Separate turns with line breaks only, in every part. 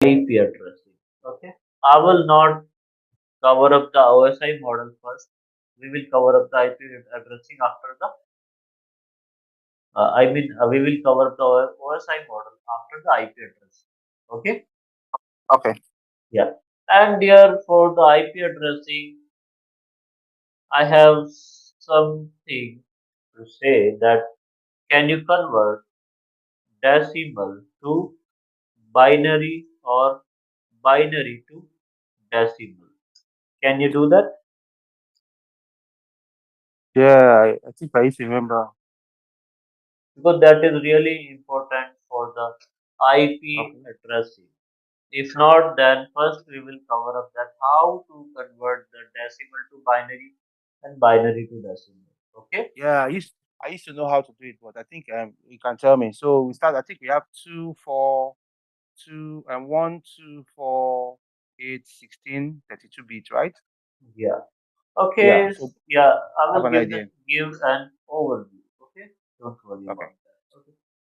IP addressing. Okay, I will not cover up the OSI model first. We will cover up the IP addressing after the. We will cover up the OSI model after the IP address. Okay.
Okay.
Yeah. And here for the IP addressing, I have something to say that can you convert decimal to binary or binary to decimal? Can you do that?
Yeah, I think I used to remember.
Because that is really important for the IP
Okay.
addressing. If not, then first we will cover up that how to convert the decimal to binary and binary to decimal. Okay?
Yeah, I used to know how to do it, but I think you can tell me. So we start. I think we have 2, 4, 2, and 1, 2, 4, 8, 16, 32 bits, right?
Yeah.
Yeah.
Okay.
So
Yeah, I
have
will
an idea.
give an overview. Okay? Don't worry
Okay.
about that. Okay.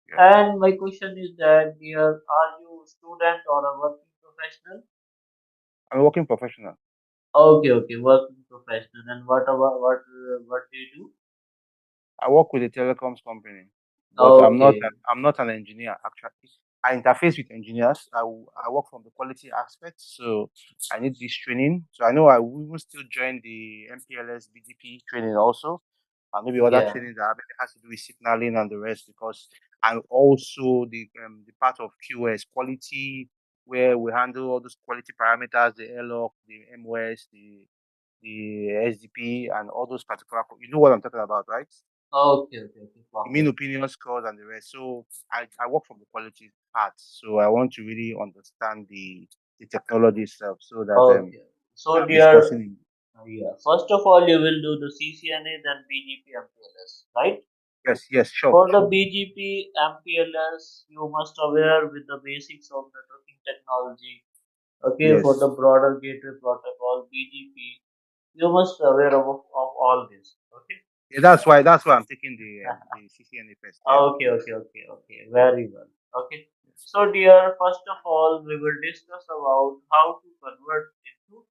Yeah.
And my question is that here, are you a student or a working professional?
I'm a working professional.
Okay, okay, working professional. And what about what do you do?
I work with a telecoms company, but
Okay,
I'm not an engineer actually. I interface with engineers. I work from the quality aspect, so I need this training. So I know I will still join the MPLS BDP training also, and maybe other
yeah,
trainings that has to do with signaling and the rest, because I'm also the part of QS quality, where we handle all those quality parameters, the LOC, the MOS, the SDP, and all those particular. You know what I'm talking about, right?
okay, okay, okay,
The mean
perfect.
opinion scores and the rest. So I work from the quality part. So I want to really understand the technology itself, so that
Okay. So,
I'm
dear,
discussing.
yeah, first of all, you will do the CCNA, then BGP MPLS, right?
Yes, yes, sure,
For the
sure.
BGP MPLS, you must aware with the basics of networking technology. Okay, for the
Yes.
broader gateway protocol, BGP, you must aware of all this. Okay.
Yeah, that's why I'm taking the CCNA first. Yeah.
Okay, okay, okay, okay. Very well. Okay. So, dear, first of all, we will discuss about how to convert into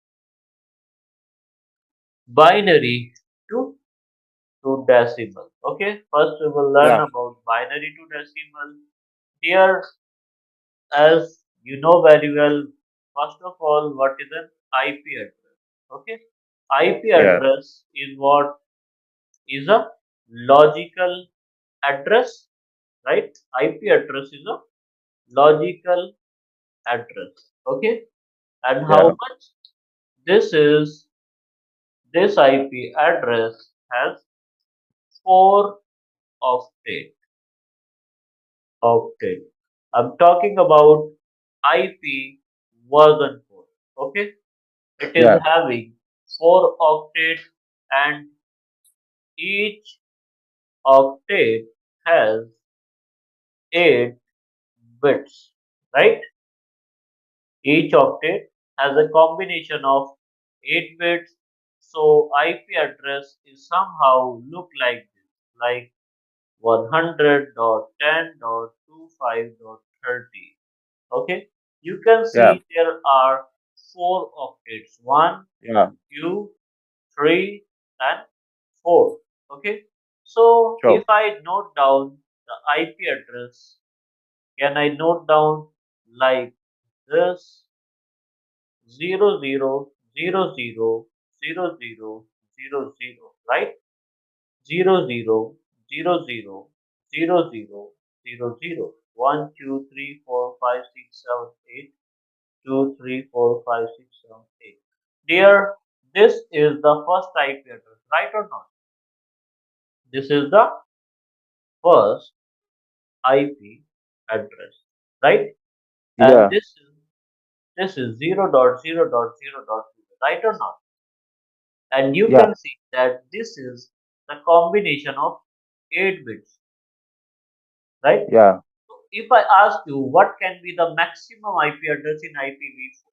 binary to decimal. Okay. First, we will learn
Yeah.
about binary to decimal. Here, as you know very well, first of all, what is an IP address? Okay. IP
Yeah.
address is what is a logical address, right? IP address is a logical address. Okay. And how
Yeah.
much? This is this IP address has 4 octet. Octet. I'm talking about IP version 4. Okay. It is
Yeah.
having 4 octet, and each octet has 8 bits, right? Each octet has a combination of 8 bits. So IP address is somehow look like this, like 100.10.25.30. Okay, you can
Yeah.
see there are 4 octets: one,
Yeah.
2, 3, and 4. Okay, so
Sure.
if I note down the IP address, can I note down like this: 00000000, right? 00000000. 1 2 3 4 5 6 7 8. 2 3 4 5 6 7 8. Dear, this is the first IP address, right or not? This is the first IP address, right? And
Yeah.
this is 0.0.0.0, right or not? And you
Yeah.
can see that this is the combination of 8 bits, right?
Yeah.
So if I ask you what can be the maximum IP address in IPv4,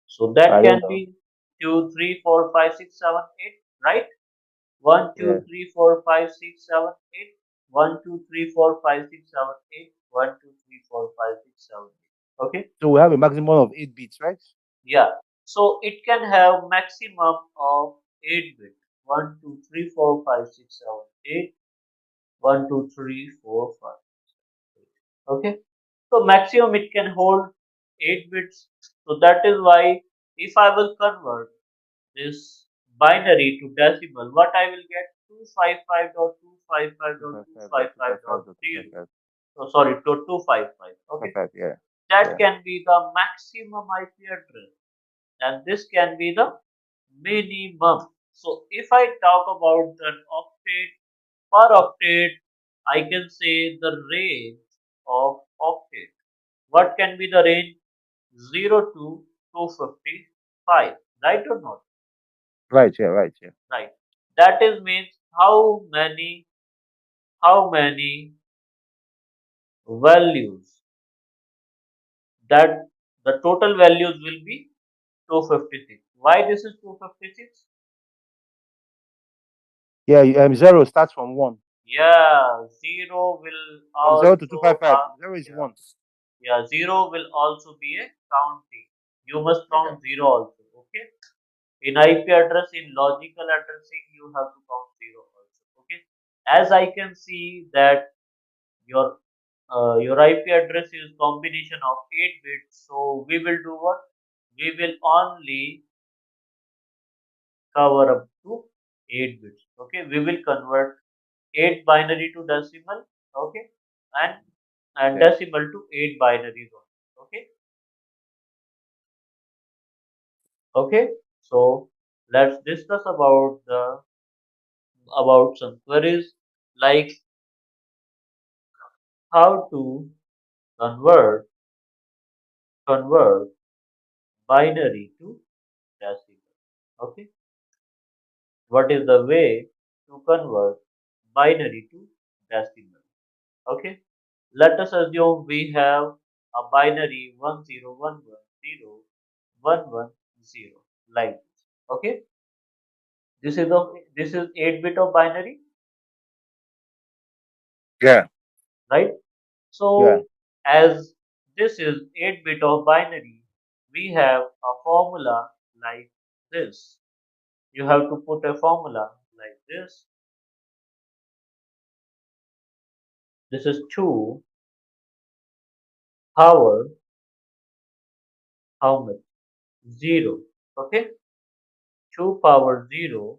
so that
I
can
don't know.
be 2 3 4 5 6 7 8, right? 1
Yeah.
2 3 4 5 6 7 8. 1 2 3 4 5 6 7 8. 1 2 3 4 5 6 7 8. Okay.
So we have a maximum of 8 bits, right?
Yeah. So it can have maximum of 8 bits. 1, 2, 3, 4, 5, 6, 7, 8. 1, 2, 3, 4, 5. Okay. So maximum it can hold 8 bits. So that is why if I will convert this binary to decimal, what I will get 255.255.255.0.
255.255.255.
So sorry, to 255. Okay.
55, yeah.
That
Yeah.
can be the maximum IP address, and this can be the minimum. So if I talk about an octet per octet, I can say the range of octet. What can be the range? 0 to 255, right or not?
Right, yeah, right, yeah.
Right. That is means how many values, that the total values will be 256. Why this is 256?
Yeah, zero starts from one.
Yeah, 0 will
From zero to
also
255. Zero is
yeah,
one.
yeah, 0 will also be a counting. You must
Yeah.
count 0 also. Okay. In IP address, in logical addressing, you have to count 0 also. Okay. As I can see that your your IP address is combination of 8 bits. So we will do what? We will only cover up to 8 bits. Okay. We will convert 8 binary to decimal. Okay. And
Yeah.
decimal to 8 binaries. Okay. Okay. So let's discuss about some queries like how to convert convert binary to decimal. Okay. What is the way to convert binary to decimal? Okay. Let us assume we have a binary 10110110 like this. Okay. This is 8 bit of binary,
Yeah.
right?
Yeah.
So as this is 8 bit of binary, we have a formula like this. You have to put a formula like this. This is 2 power how much? 0. Okay. 2 power 0.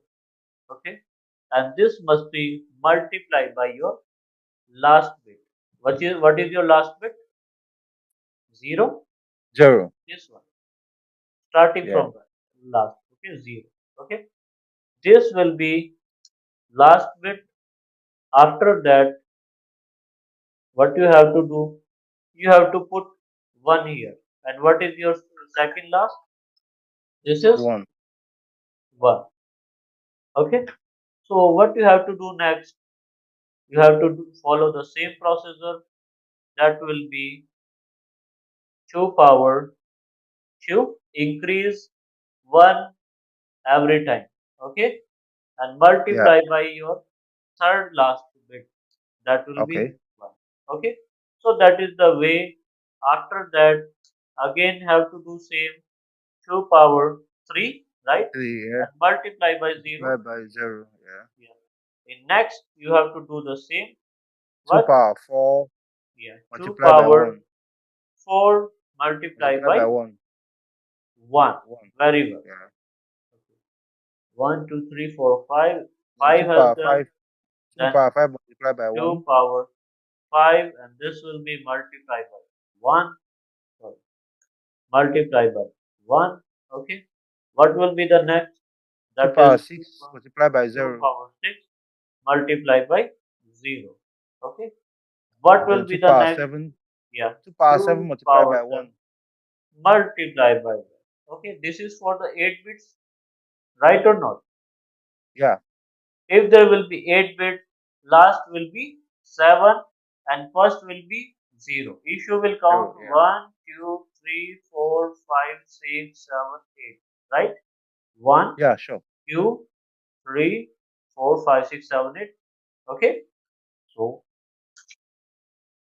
Okay. And this must be multiplied by your last bit. What is your last bit? 0.
Zero.
This one. Starting
Yeah.
from the last. Okay. 0. Okay. This will be last bit. After that, what you have to do? You have to put 1 here. And what is your second last? This is
One.
1. Okay. So what you have to do next? You have to follow the same procedure. That will be 2 power 2. Increase 1 every time. Okay. And
Yeah.
multiply by your third last bit. That will be
Okay.
1. Okay. So that is the way. After that, again have to do same 2 power 3, right?
Three. Yeah.
And multiply by 0.
Multiplied by zero. Yeah.
Yeah. In next, you have to do the same.
Two
What?
power four
Yeah. 2
multiplied by
power
one.
4 multiply
Multiplied by
by
one.
1.
One.
Very well.
Yeah.
Okay. 1, 2, 3, 4, 5.
Then
5
two
has
power
done.
five. Two
Then
power five multiplied by
2
one.
power 5, and this will be multiplied by 1. Sorry. Multiply by 1. Okay. What will be the next?
Two
That
power
is 2
six multiplied by
2
zero.
power 6 multiplied by 0. Okay. What
And
will
then
be
two
the
power
next?
seven.
Yeah.
Two power seven
2
multiplied
power
by
7
one.
multiplied by 1. Okay. This is for the 8 bits, right or not?
Yeah.
If there will be 8 bit, last will be 7 and first will be 0. If you will
Zero.
count
Yeah.
1, 2, 3, 4, 5, 6, 7, 8, right? 1,
Yeah. Sure.
2, 3, 4, 5, 6, 7, 8. Okay. So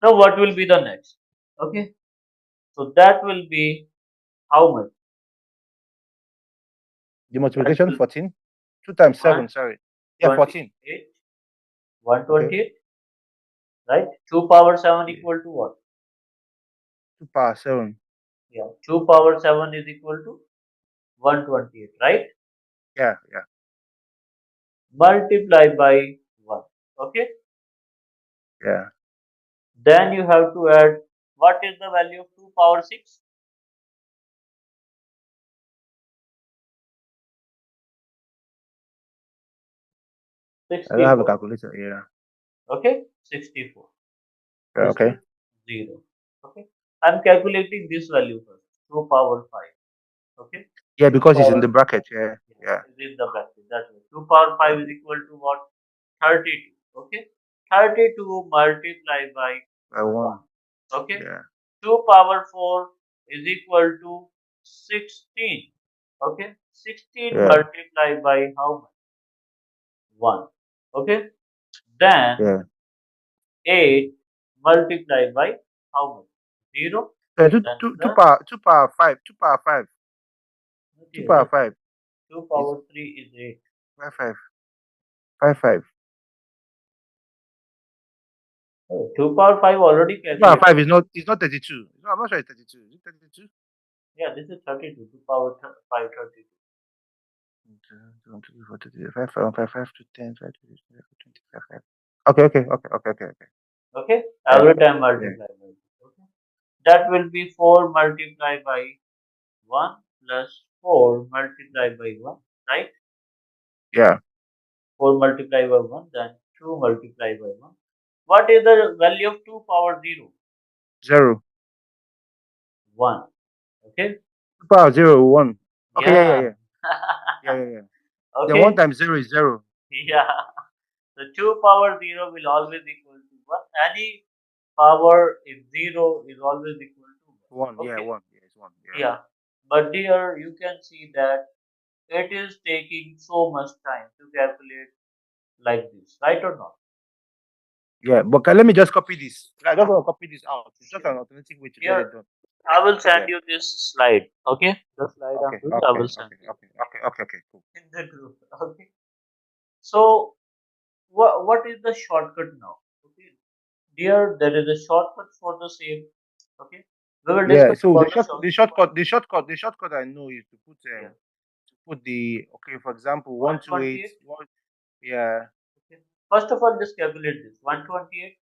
now what will be the next? Okay. So that will be how much?
The
That
multiplication
will
14. 2 times 7, sorry. Yeah, 14.
128,
Okay.
128, right? 2 power 7
Yeah.
equal to what?
2 power 7.
Yeah, 2 power 7 is equal to 128, right?
Yeah, yeah,
Multiply by 1. Okay.
yeah.
Then you have to add, what is the value of 2 power 6?
I don't have a
64.
calculator. Yeah.
Okay, 64.
Yeah,
This
okay.
is 0. Okay. I'm calculating this value first. 2 power 5. Okay.
Yeah,
2
because it's in the
power,
bracket. Yeah,
yeah,
yeah,
is in the bracket. That way. 2 power
yeah,
5 is equal to what? 32. Okay. 32 multiplied by
by
1.
1.
Okay.
Yeah,
2 power 4 is equal to 16. Okay. 16
yeah,
multiplied by how much? 1. Okay. Then
yeah.
8 multiplied by how much? 0.
So two,
Then
two, two
plus,
power, 2 power 5, 2 power 5,
not
two
here,
power
this
5
2
is
power 3 is 8.
5, 5, 5, 5.
Oh, 2 power 5 already
2 power
calculated.
5 is not 32. No, I'm not sure it's 32. Is it 32?
Yeah, this is 32. 2 power 5, 32.
5, 5, 5, 5 to 10, 5 to 25, 5. Okay, okay, okay, okay, okay, okay.
Okay.
Yeah,
Every time
yeah,
multiply by this. Okay. That will be 4 multiplied by 1 plus 4 multiplied by 1. Right?
yeah.
4 multiplied by 1. Then 2 multiplied by 1. What is the value of 2 power 0?
0.
1. Okay.
2 power 0, 1. Okay, yeah, yeah,
Yeah.
yeah. Yeah, yeah, yeah. Then 1
Okay.
times 0 is 0.
Yeah. So 2 power 0 will always equal to 1. Any power if 0 is always equal to
1,
1.
yeah,
Okay.
1. Yeah, it's 1. Yeah.
Yeah. But here you can see that it is taking so much time to calculate like this, right or not?
Yeah, but let me just copy this. I don't want to copy this out. It's just
Yeah.
an alternative way to get it
Here,
done.
I will send
Yeah.
you this slide. Okay. The slide
Okay,
on this I
okay,
will send
okay,
you
okay, okay, okay, okay, cool.
in the group. Okay. So what is the shortcut now? Okay. Here there is a shortcut for the same. Okay. We will
Yeah,
discuss
so
about the shortcut.
the shortcut I know is
Yeah.
to put the okay, for example, 128,
128.
one, yeah,
Okay. First of all, just calculate this. 128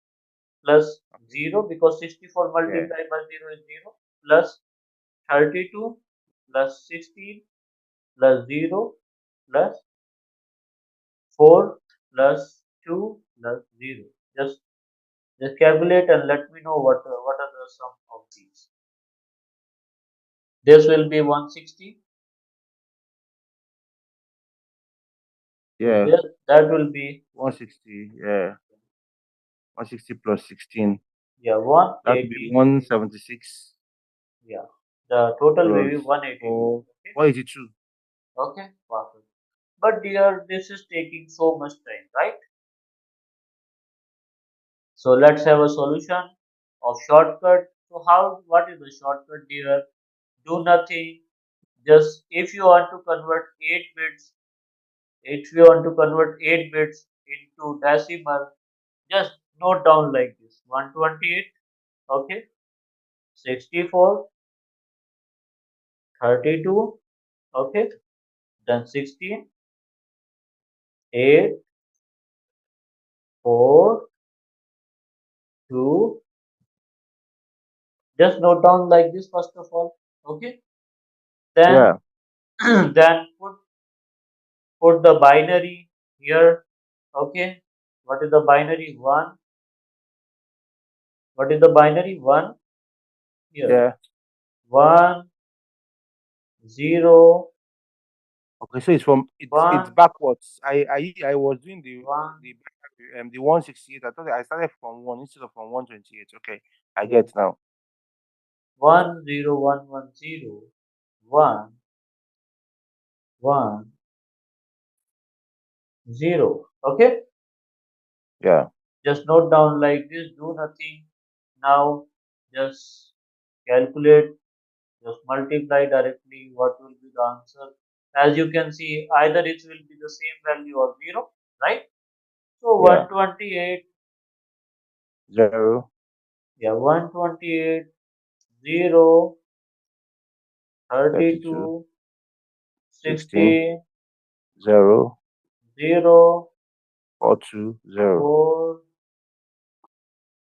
plus
okay,
0 because 64
yeah,
multiplied by 0 is 0 plus 32 plus 16 plus 0 plus 4 plus 2 plus 0. Just calculate and let me know what are the sum of these. This will be 160. So
yeah,
this that will be
160, yeah, 160 plus 16.
yeah
That would be
180.
176
Yeah. The total will
plus
be 182.
4,
Okay.
182.
Okay. Perfect. But dear, this is taking so much time, right? So let's have a solution of shortcut. So how, what is the shortcut here? Do nothing. Just if you want to convert 8 bits, if you want to convert 8 bits into decimal, just note down like this. 128, okay, 64, 32, okay, then 16, 8, 4, 2, just note down like this first of all, okay. Then
Yeah,
then put the binary here. Okay. What is the binary? 1. What is the binary? 1 here.
yeah.
1, 0,
Okay, so it's
1,
backwards. I was doing
1,
the 168. I thought I started from 1 instead of from 128. Okay, I
yeah.
get now.
1, 0, 1, 1, 0, 1, 1, 0. Okay.
Yeah.
Just note down like this. Do nothing. Now just calculate, just multiply directly. What will be the answer? As you can see, either it will be the same value or 0, right? So
Yeah.
128,
0,
yeah, 128, 0,
32,
32,
16,
60,
0,
0,
42, 0.
4,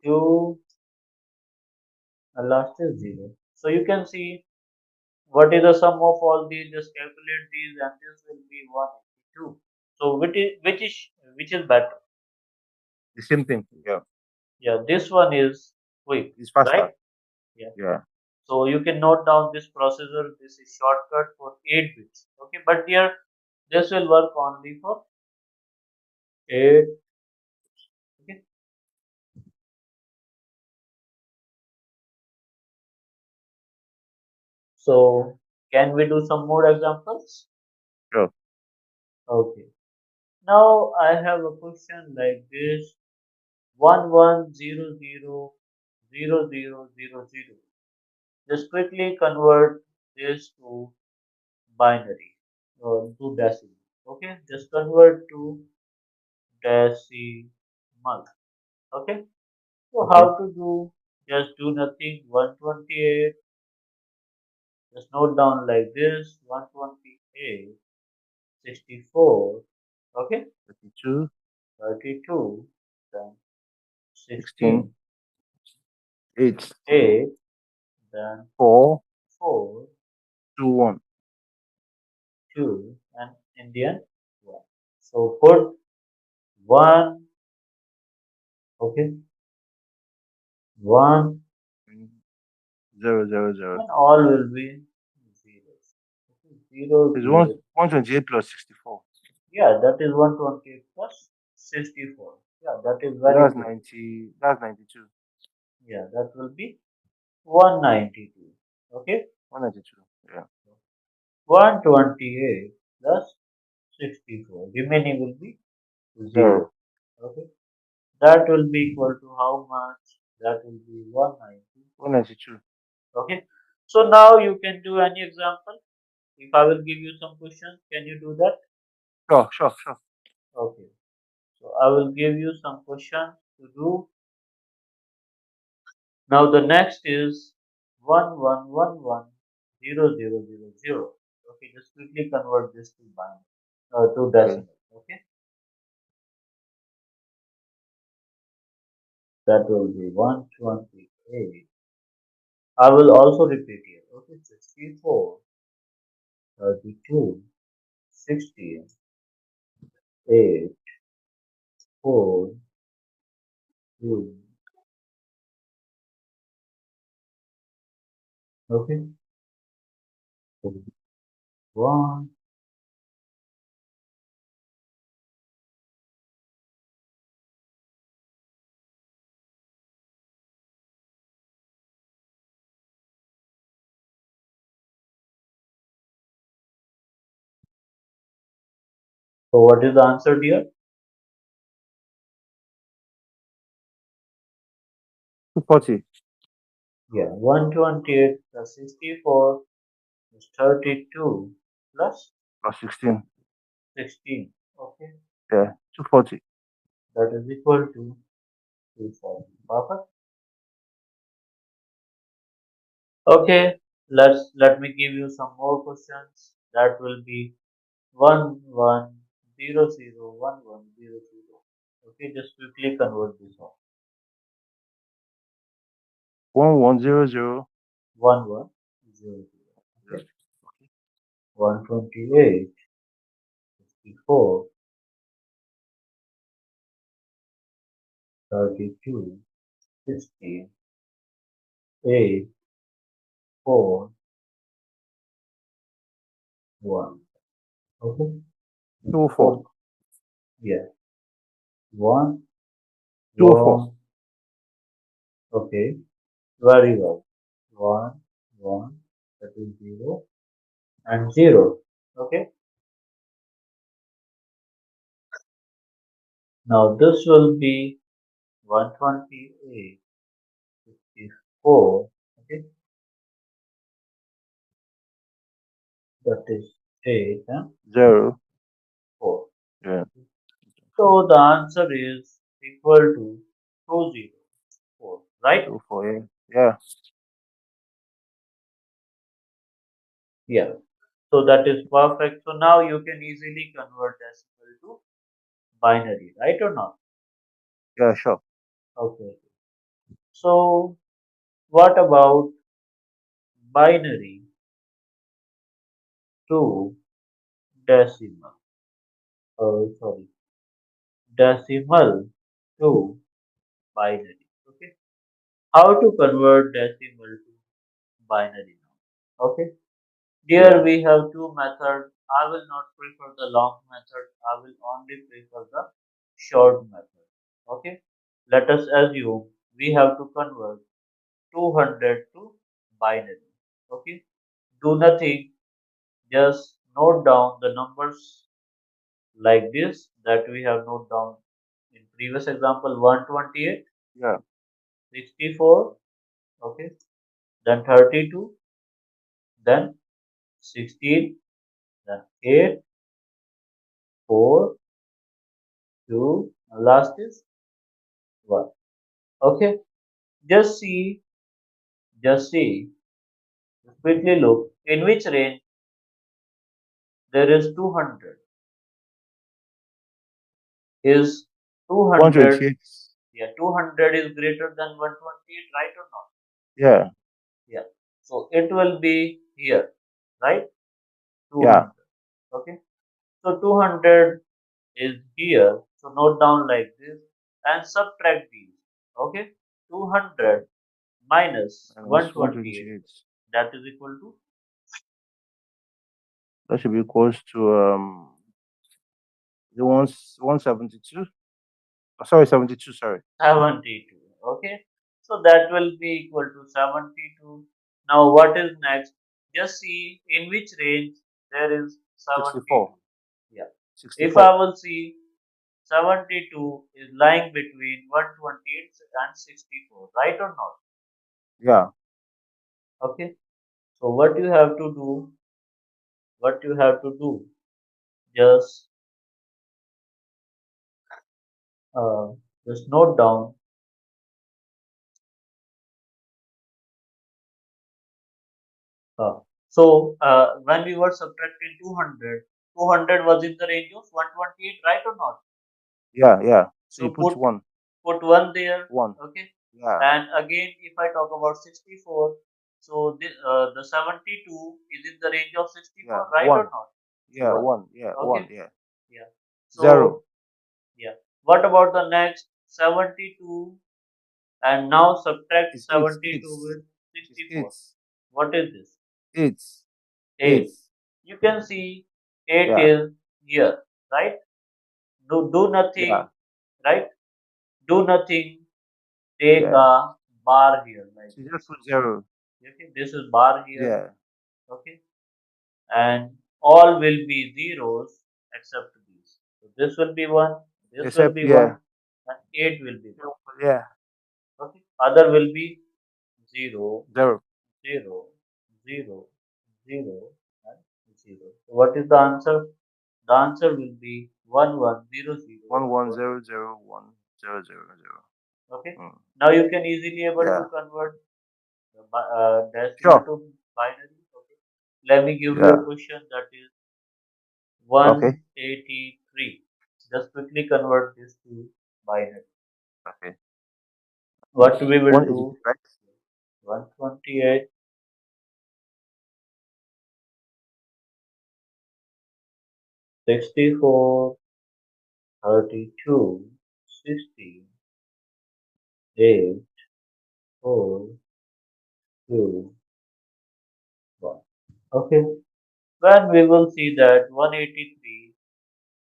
2, and last is 0. So you can see what is the sum of all these. Just calculate these, and this will be 182. So which is better?
The same thing. Yeah.
Yeah, this one is quick,
It's
right?
faster.
Yeah.
Yeah.
So you can note down this processor. This is shortcut for 8 bits. Okay, but here this will work only for 8. Okay. So can we do some more examples?
Sure.
Okay. Now I have a question like this: 11000000. Just quickly convert this to binary or to decimal. Okay, just convert to decimal. Okay, so
Okay.
how to do? Just do nothing. 128. Just note down like this: 128, 64. Okay,
32,
32, then
16,
16,
8,
8, then
4,
4,
2, 1.
2, and in the end 1. So put 1. Okay, 1,
0, 0, 0.
and all will be zeros. Okay, 0,
It's
0.
128 plus 64.
Yeah, that is 128 plus 64. Yeah, that is
So
very
that's
good.
90. That's 92.
Yeah, that will be 192. Okay,
192. Yeah.
128 plus 64. Remaining will be 0.
0.
Okay, that will be equal to how much? That will be 192.
192.
Okay, so now you can do any example. If I will give you some questions, can you do that?
Sure, sure, sure.
Okay, so I will give you some questions to do. Now the next is 11110000. Okay, just quickly convert this to binary, to
Okay.
decimal. Okay, that will be 128. I will also repeat here. Okay, 64, 32, 16, 8, 4, 2. Okay, so 1. So what is the answer, dear?
240
Yeah, 128 plus 64 is 32 plus
plus 16.
16. Okay,
Yeah. 240.
that is equal to 240. Perfect. Okay, let me give you some more questions. That will be 11001100. Okay, just quickly convert this one.
1100.
1100. Okay, 128, 64, 32, 16, 8, 4, 1. Okay,
204.
so yeah, 1,
204.
1. Okay, very well. 1, 1, that is 0, and 0. Okay, now this will be 128, 54. Okay, That is 8 and
0.
4.
Yeah.
So the answer is equal to 204, right?
2, 4. Yeah. Yeah.
Yeah. So that is perfect. So now you can easily convert decimal to binary, right or not?
Yeah. Sure.
Okay. So what about binary to decimal? Oh, sorry, decimal to binary. Okay. How to convert decimal to binary now? Okay. Here
Yeah.
we have two methods. I will not prefer the long method. I will only prefer the short method. Okay. Let us assume we have to convert 200 to binary. Okay. Do nothing. Just note down the numbers like this that we have note down in previous example 128,
Yeah.
64, okay, then 32, then 16, then 8, 4, 2, and last is 1. Okay, just see, just see, just quickly look in which range there is 200. Is 200,
128.
yeah, 200 is greater than 128, right or not?
Yeah.
Yeah, so it will be here, right?
Yeah.
200. Okay, so 200 is here. So note down like this and subtract these. Okay, 200 minus
Minus
128.
128.
That is equal to
That should be equals to the 172. Oh, sorry, 72. Sorry.
72. Okay, so that will be equal to 72. Now what is next? Just see in which range there is
64.
72. Yeah, if I
64.
will see 72 is lying between 128 and 64, right or not?
Yeah.
Okay, so what you have to do, what you have to do, just uh, just note down. Uh, when we were subtracting 200, 200 was in the range of 128, right or not?
Yeah. Yeah. So
So
you put one.
put one there,
One.
okay.
Yeah.
And again, if I talk about 64, so the 72 is in the range of
Yeah.
64, right or
One.
not?
Yeah.
One.
One. Yeah. One.
Okay.
Yeah.
Yeah.
0.
So yeah. What about the next 72? And now subtract
It's 8.
72 with
It's
64.
8.
What is this?
8. 8.
8. You can see 8
Yeah.
is here, right? Do
Yeah.
nothing, right? Do nothing. Take
Yeah.
a bar here like
So you just
this.
put 0.
Okay, this is bar here.
Yeah.
Okay, and all will be zeros except these. So this will be 1, this will
Except,
be 1,
yeah.
and 8 will be 1.
Yeah.
Okay, other will be 0,
0.
0, 0, 0, and 0. So what is the answer? The answer will be
1 1
110011.
0 0 1 0 0 0.
Okay.
Mm.
Now you can easily able to
Yeah.
convert the decimal
Sure.
to binary. Okay. Let me give you a
Yeah.
question that is
Okay.
183. Just quickly convert this to binary.
Okay.
What we will do?
183, right?
128, 64, 32, 16, 8, 4, 2, 1. Okay. When we will see that 183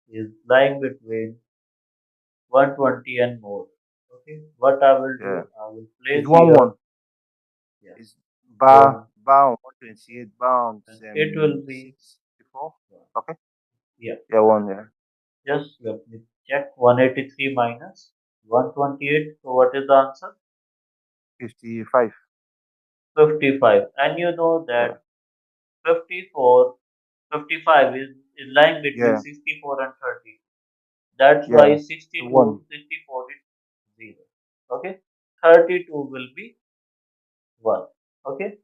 is lying between 120 and more. Okay. What I will
Yeah.
do, I will
It's
place
1
here,
1.
yeah,
It's bar,
1,
bar 128, bound
and it will be
64.
1.
Okay.
Yeah.
Yeah, 1, yeah.
Just let me check. 183 minus 128. So what is the answer?
55.
55. And you know
Yeah.
that 54 55 is lying between
Yeah.
64 and 30. That's why
Yeah. The
62,
one.
64 is 0. Okay. 32 will be 1. Okay.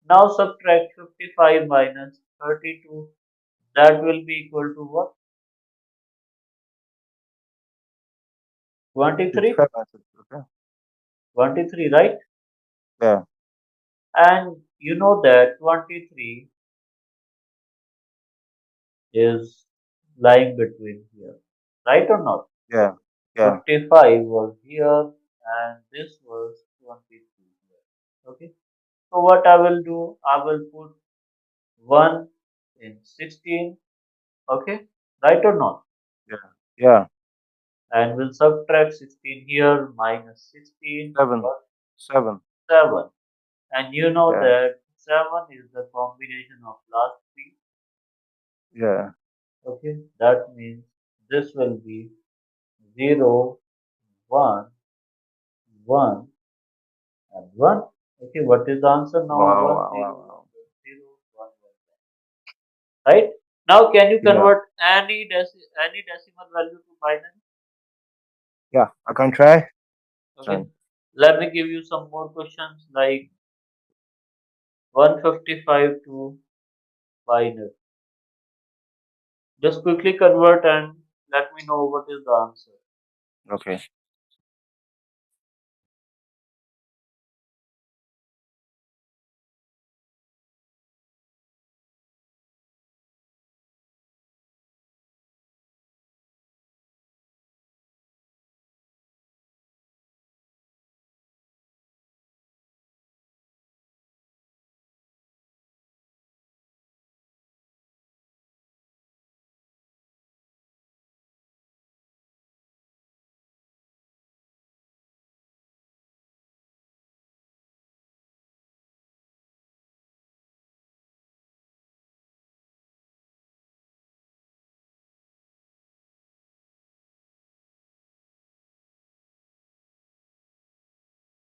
Now subtract 55 minus 32. That will be equal to what? 23?
55 answers. Okay.
23, right?
Yeah.
And you know that 23 is lying between here. Right or not?
Yeah. Yeah.
55 was here and this was 23 here. Okay. So what I will do, I will put 1 in 16. Okay. Right or not?
Yeah. Yeah.
And we'll subtract 16 here minus 16.
7.
What?
7.
7. And you know
Yeah.
that 7 is the combination of last three.
Yeah.
Okay. That means this will be 0, 1, 1, and 1. Okay, what is the answer now?
Wow.
1,
Wow.
0,
Wow.
1,
Wow.
0, 1, 1. Right? Now, can you
Yeah.
convert any decimal value to binary?
Yeah. I can try.
Okay.
Turn.
Let me give you some more questions like 155 to binary. Just quickly convert and let me know what is the answer.
Okay.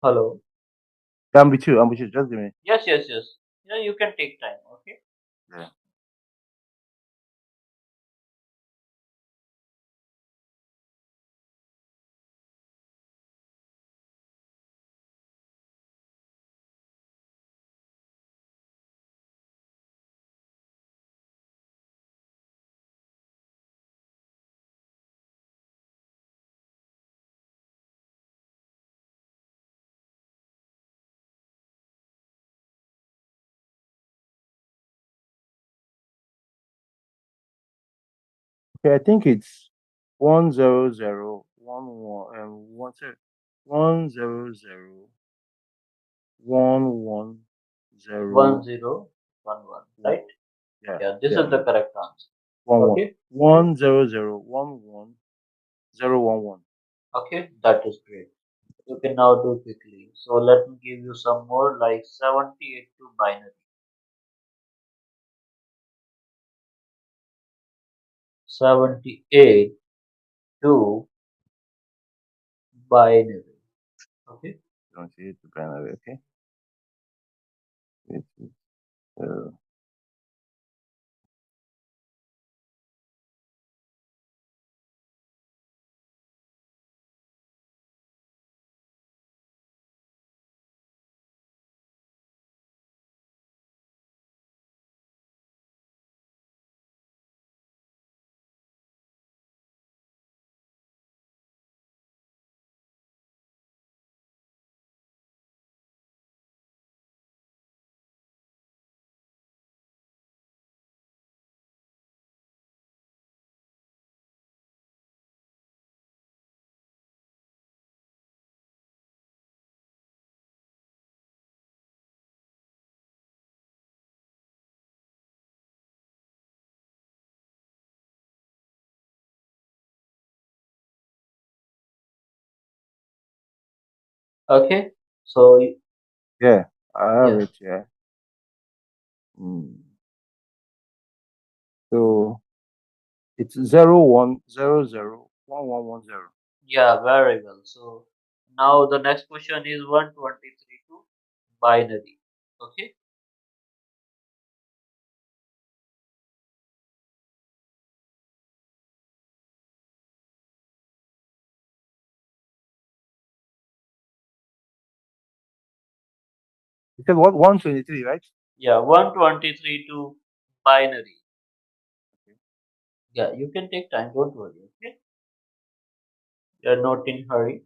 Hello.
I'm with you. I'm with you. Just give me.
Yes, yes, yes. Yeah, you can take time. Okay.
Yeah. Okay. I think it's 10011 one zero 1001101.
1011. Right?
Yeah.
Yeah, this
Yeah.
is the correct answer.
11.
Okay.
10011
Okay, that is great. You can now do quickly. So let me give you some more like 78 to binary. 78 to binary. Okay.
Don't see it. Binary. Okay. It's, uh,
Okay. So
yeah. I have
yes.
it. Yeah. Mm. So it's 01001110.
Yeah, very well. So now the next question is 123 to binary. Okay.
You said what 123, right?
Yeah, 123 to binary.
Okay.
Yeah, you can take time, don't worry. Okay, you're not in hurry.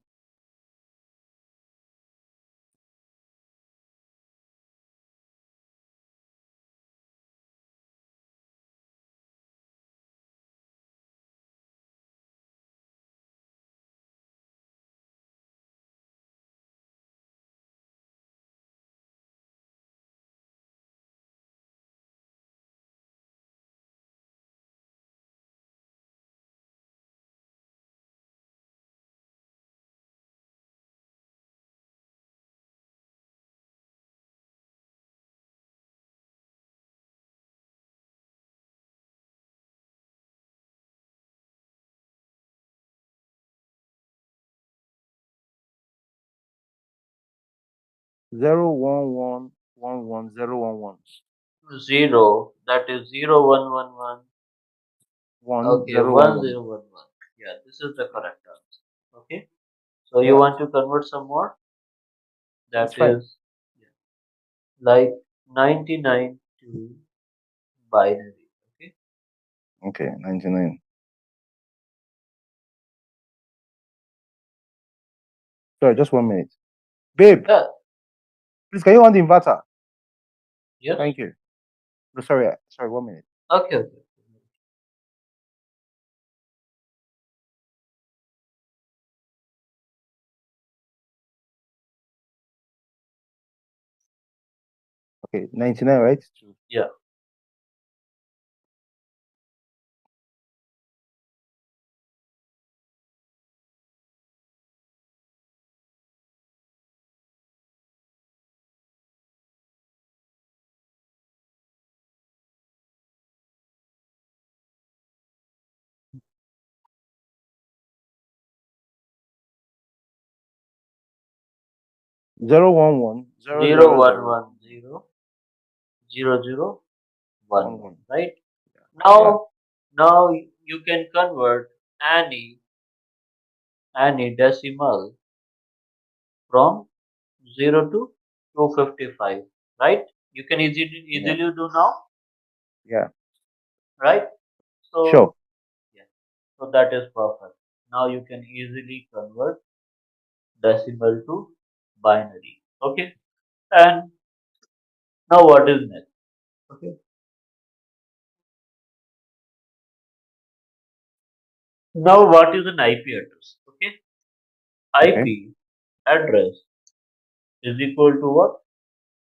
011110111
Zero, that is 0111. Okay,
1011.
1011. Yeah, this is the correct answer. Okay, so you
Yeah,
want to convert some more?
it's
That
fine.
is, yeah, like 99 to binary. Okay,
Okay, 99. Sorry, just 1 minute. Babe,
yeah,
please can you on the inverter?
yes,
Thank you. No, sorry, sorry, 1 minute.
okay, okay.
Okay, 99, right?
Yeah,
011 000
0110 0011.
11.
Right
Yeah.
now, you can convert any decimal from 0 to 255. Right? You can
Yeah.
easily do now.
Yeah.
Right? So
Sure.
yeah, so that is perfect. Now you can easily convert decimal to binary. Okay, and now what is next? Okay, now what is an IP address? Okay,
Okay.
IP address is equal to what?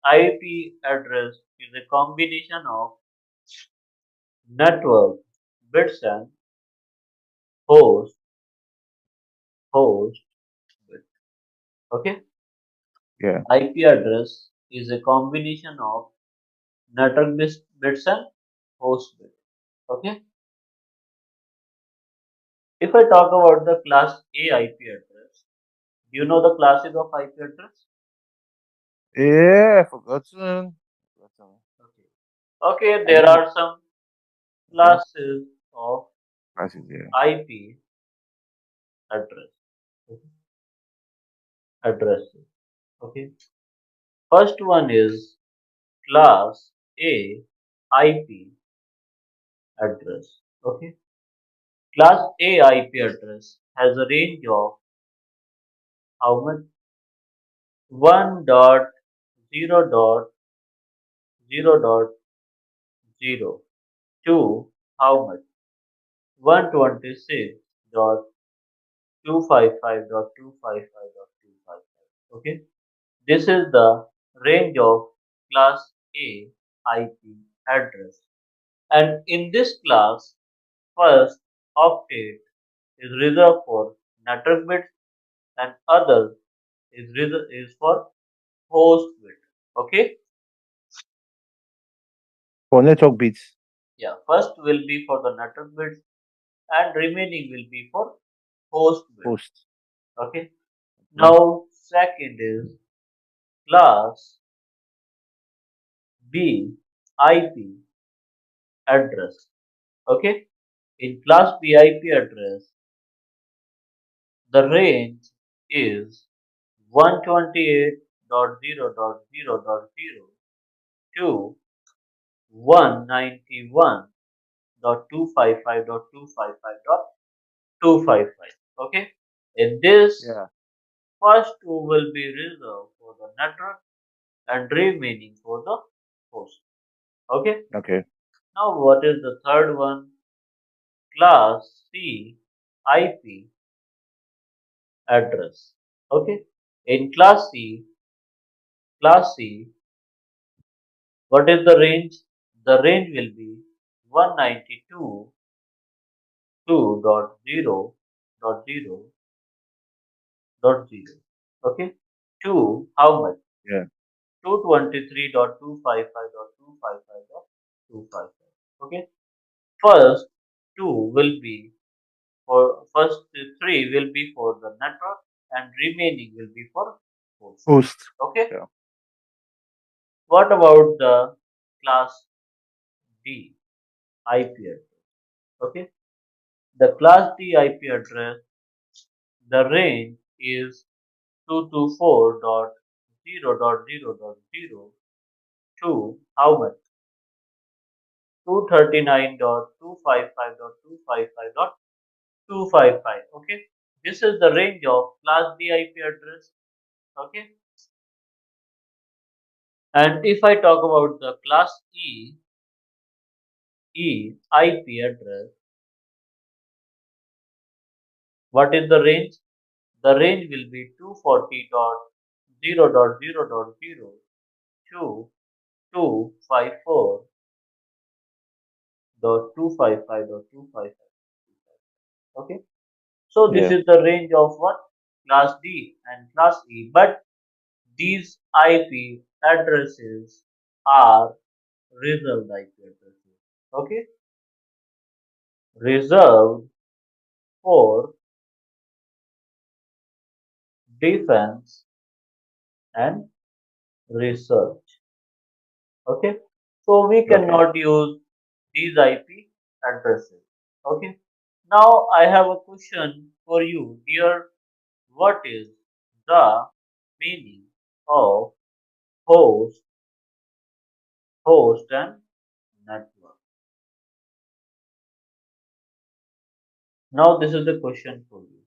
IP address is a combination of network bits and host host bit. Okay,
Yeah.
IP address is a combination of network bits and host bit. Okay, if I talk about the class A IP address, do you know the classes of IP address?
Yeah, forgotten. Forgotten.
Okay. Okay,
I
there
know.
are some
Okay.
classes of
Classes, yeah.
IP address. Okay. Addresses. Okay. First one is class A IP address. Okay. Class A IP address has a range of how much? 1.0.0.0 to how much? 126.255.255.255. Okay. This is the range of class A IP address. And in this class, first octet is reserved for network bits and other is for host bit. Okay?
For network bits.
Yeah, first will be for the network bits and remaining will be for host bit.
Host.
Okay?
Okay.
Now, second is class B IP address. Okay? In class B IP address, the range is 128. 192.168.0.0.0 to 191.255.255.255. Okay. In this,
Yeah.
first two will be reserved for the network and remaining for the host. Okay.
Okay.
Now what is the third one? Class C IP address. Okay. In class C, what is the range? The range will be 192.2.0.0.0. Okay. To how much?
Yeah.
223.255.255.255. Okay. First two will be for first three will be for the network and remaining will be for host.
Host.
Okay.
Yeah.
What about the class D IP address? Okay. The class D IP address, the range is 224.0.0.0 to how much? 239.255.255.255. Okay. This is the range of class D IP address. Okay. And if I talk about the class E IP address, what is the range? The range will be 240.0.0.0 to 254.255.255. Okay. So this
Yeah.
is the range of what? Class D and class E. But these IP addresses are reserved IP addresses. Okay. Reserved for defense and research. Okay. So we
Okay.
cannot use these IP addresses. Okay. Now I have a question for you. Dear, what is the meaning of host, host and network? Now this is the question for you.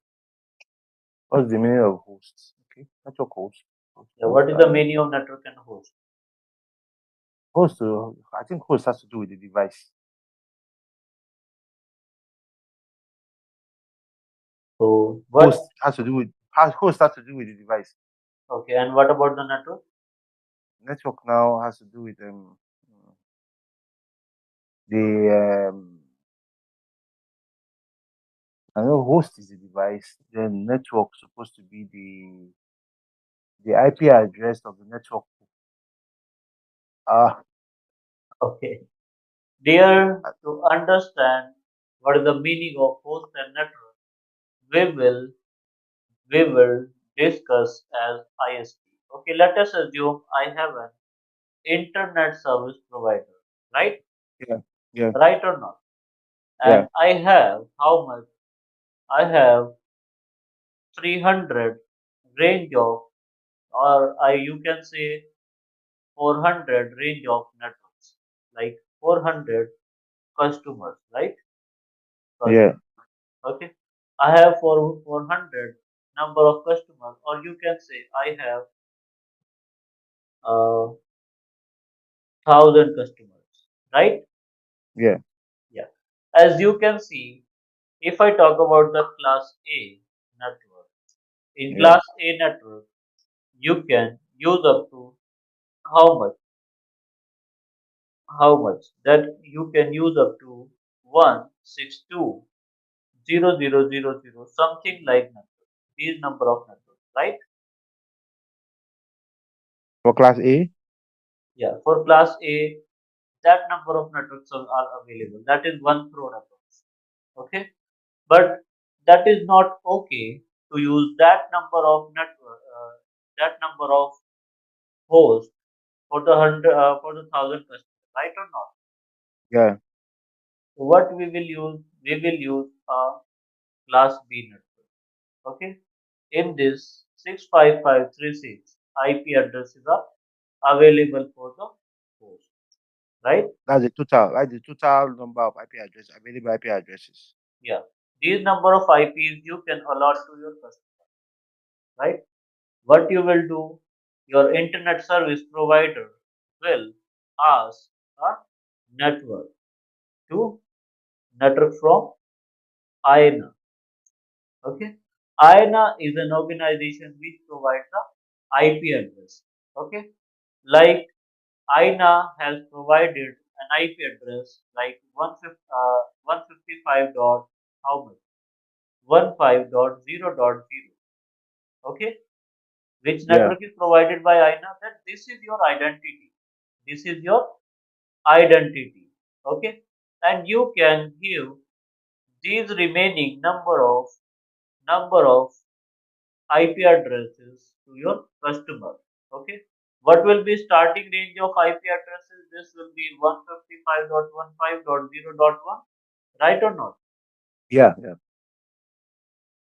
What's the meaning of hosts? Okay. Network host.
Yeah,
Host
what is the
and
meaning of network and host?
host. I think host has to do with the device.
So what?
Host has to do with host has to do with the device.
Okay, and what about the network?
Network now has to do with the I know host is the device. Then network supposed to be the IP address of the network. Ah,
Okay. Dear, to understand what is the meaning of host and network, we will we will discuss as ISP. Okay, let us assume I have an internet service provider, right?
yeah, yeah,
Right or not?
yeah,
And I have how much? I have 300 range of, or I you can say 400 range of networks, like 400 customers, right?
yeah,
Customers. Okay. I have 400 number of customers, or you can say I have 1000 customers, right?
yeah,
Yeah. As you can see, if I talk about the class A network, in
yeah,
class A network, you can use up to how much? How much? That you can use up to 162.0.0.0.0 something like network. These number of networks, right?
for class A.
Yeah. For class A, that number of networks are available. That is 1 crore approx. Okay. But that is not okay to use that number of network, that number of hosts for the for the 1,000 customers, right or not?
Yeah,
So what we will use? We will use a class B network. Okay. In this 65536 IP addresses are available for the host, right?
That's the total, right? The total number of IP address, available IP addresses.
Yeah. These number of IPs you can allot to your customer, right? What you will do, your internet service provider will ask a network to network from INA. Okay. INA is an organization which provides the IP address. Okay. Like INA has provided an IP address like 155 dot how much? 15.0.0. Okay. Which
Yeah.
network is provided by INA? That this is your identity. This is your identity. Okay. And you can give these remaining number of IP addresses to your customer. Okay. What will be starting range of IP addresses? This will be 155.15.0.1, right or not?
Yeah. Yeah.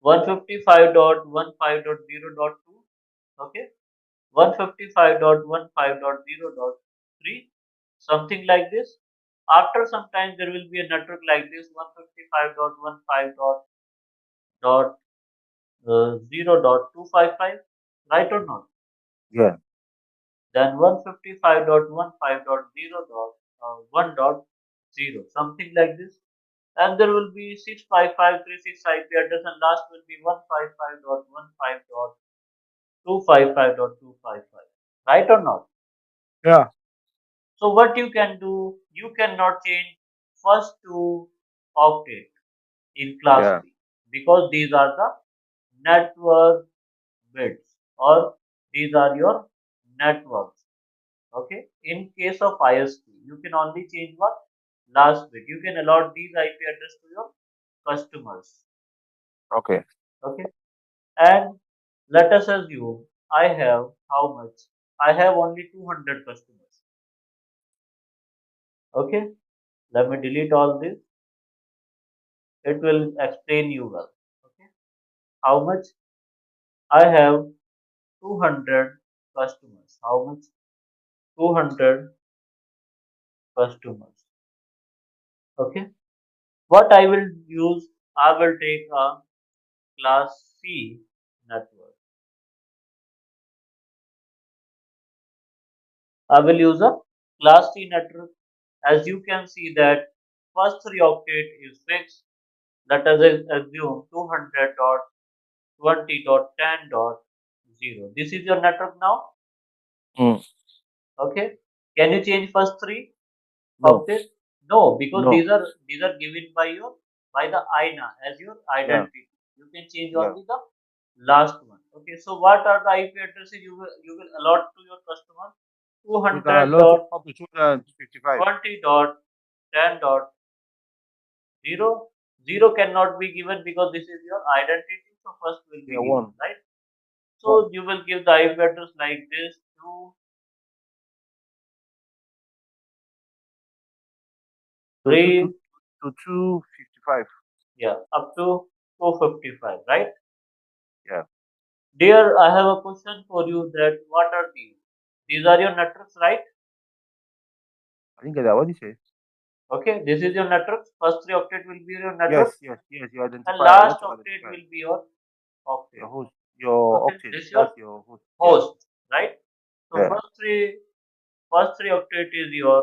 155.15.0.2, okay. 155.15.0.3, something like this. After some time, there will be a network like this 155.15.0.255, right or not?
Yeah.
Then 155.15.0.1.0, something like this. And there will be 655.36 IP address, and last will be 155.15.255.255, right or not?
Yeah.
So what you can do, you cannot change first two octet in class
Yeah.
C because these are the network bits, or these are your networks. Okay. In case of ISP, you can only change what? Last bit. You can allot these IP address to your customers.
Okay.
Okay. And let us assume I have how much? I have only 200 customers. Okay. Let me delete all this. It will explain you well. Okay. How much? I have 200 customers. How much? 200 customers. Okay. What I will use, I will take a class C network. I will use a class C network. As you can see that first three octet is fixed. Let us assume 200.20.10.0. This is your network now.
Mm.
Okay. Can you change first three
No.
octet? No, because
No.
these are given by the INA as your
Yeah.
identity. You can change
Yeah.
only the last one. Okay. So what are the IP addresses you will allot to your customer?
We can allot it up to 255.
200.20.10.0. Zero cannot be given because this is your identity. So first will be
Yeah.
given,
One.
right?
One.
So you will give the IP address like this to
To two
three,
to 255.
yeah, up to 455, right?
Yeah.
Dear, I have a question for you that what are these? These are your networks, right?
I didn't get that. What did you say?
Okay, this is your network. First three octet will be your
Yes.
network,
Yes. Yes. You
and
identify. I want
last
to
octet
identify
will be your
your
octet.
host. Your
Okay,
octet.
this is your
That's your host. Yeah.
host, right? So
Yeah.
first three octet is your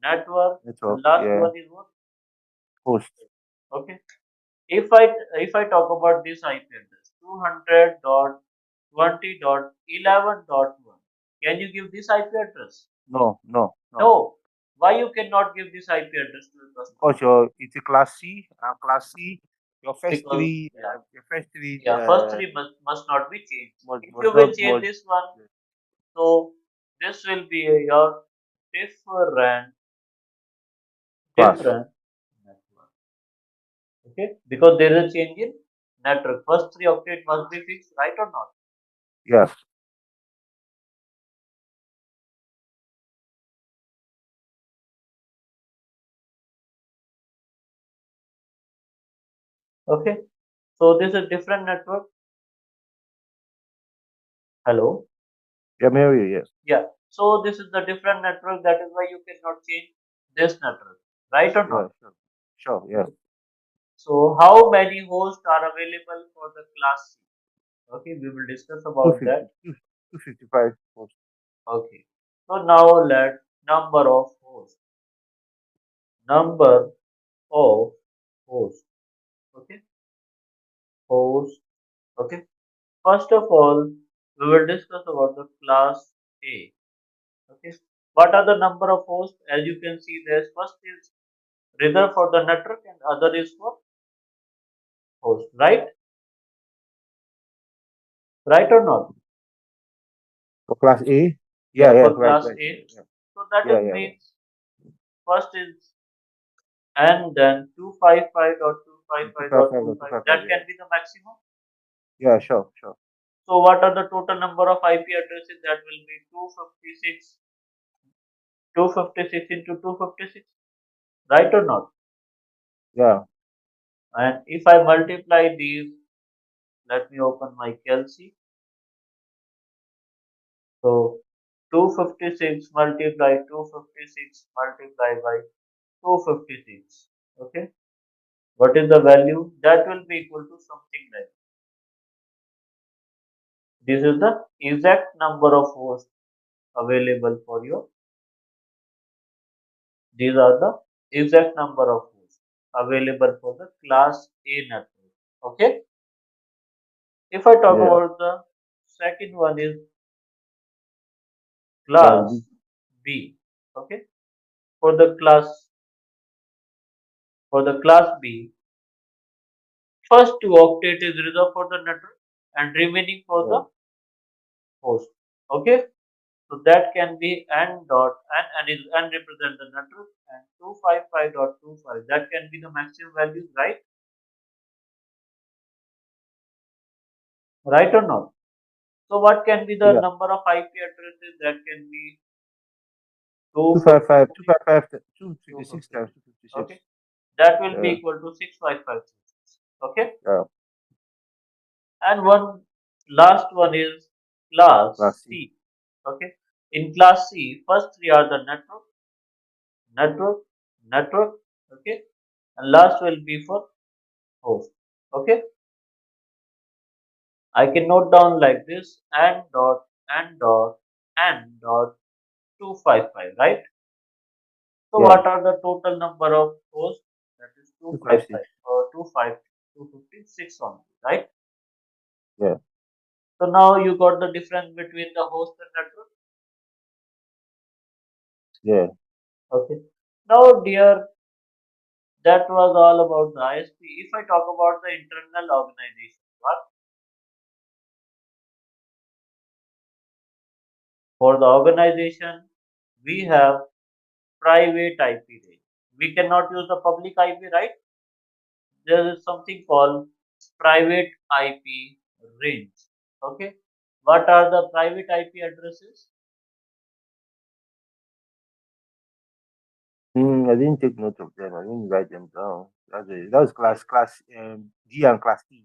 network, and
Network.
last
Yeah.
one is what?
Host.
Okay. If I talk about this IP address 200.20.11.1, can you give this IP address?
No. No. No.
No. Why you cannot give this IP address to the customer?
Because your it's a class C. And class C. Your first
Because
three.
yeah,
Your first three.
yeah, first three must not be changed. If
Must
you will
not
change
must.
this one, so this will be your different
Class.
different network. Okay, because there is a change in network. First three octet must be fixed, right or not?
Yeah.
Okay, so this is a different network. Hello.
Yeah, Mary, yes.
Yeah. So this is the different network. That is why you cannot change this network, right or
Yeah,
not?
sure. Sure, yeah.
So how many hosts are available for the class C? Okay, we will discuss about
250,
that.
255 post.
Okay. So now let number of hosts. Number of hosts. Okay. Hosts. Okay. First of all, we will discuss about the class A. Okay. What are the number of hosts? As you can see, there's first is reserved for the network and other is for host. Right? Right or not?
For class A? Yeah,
Yeah,
yeah,
for
right,
class
right. Yeah,
A.
yeah.
So that
Yeah,
is
yeah, yeah.
means first is and then 255.255.25.
255,
That
yeah.
can be the maximum.
Yeah, sure, sure.
So what are the total number of IP addresses? That will be 256, 256 into 256, right or not?
Yeah,
And if I multiply these, let me open my calci. So 256 multiply 256 multiply by 256. Okay. What is the value? That will be equal to something like this is the exact number of hosts available for your. These are the exact number of hosts available for the class A network. Okay. If I talk
yeah.
about the second one is
Class
class
B.
B. Okay. For the class for the class B, first two octet is reserved for the network and remaining for
Yeah.
the host. Okay. So that can be n dot n is n represent the network and 255.25. That can be the maximum values, right? Right or not? So what can be the
Yeah.
number of IP addresses? That can be
255,
256,
256 times
256.
256.
Okay. That will be
Yeah.
equal to 6556. Okay.
Yeah.
And one last one is class
Class C.
C. Okay. In class C, first three are the network, network, network. Okay. And last will be for host. Okay. I can note down like this n dot 255, right? So
Yeah.
what are the total number of hosts? That is 255
256.
or 256 only, right?
Yeah.
So now you got the difference between the host and network.
Yeah.
Okay. Now, dear, that was all about the ISP. If I talk about the internal organization, what for the organization we have private IP range. We cannot use the public IP, right? There is something called private IP range. Okay. What are the private IP addresses?
I didn't take note of them. I didn't write them down. That was class D and class E.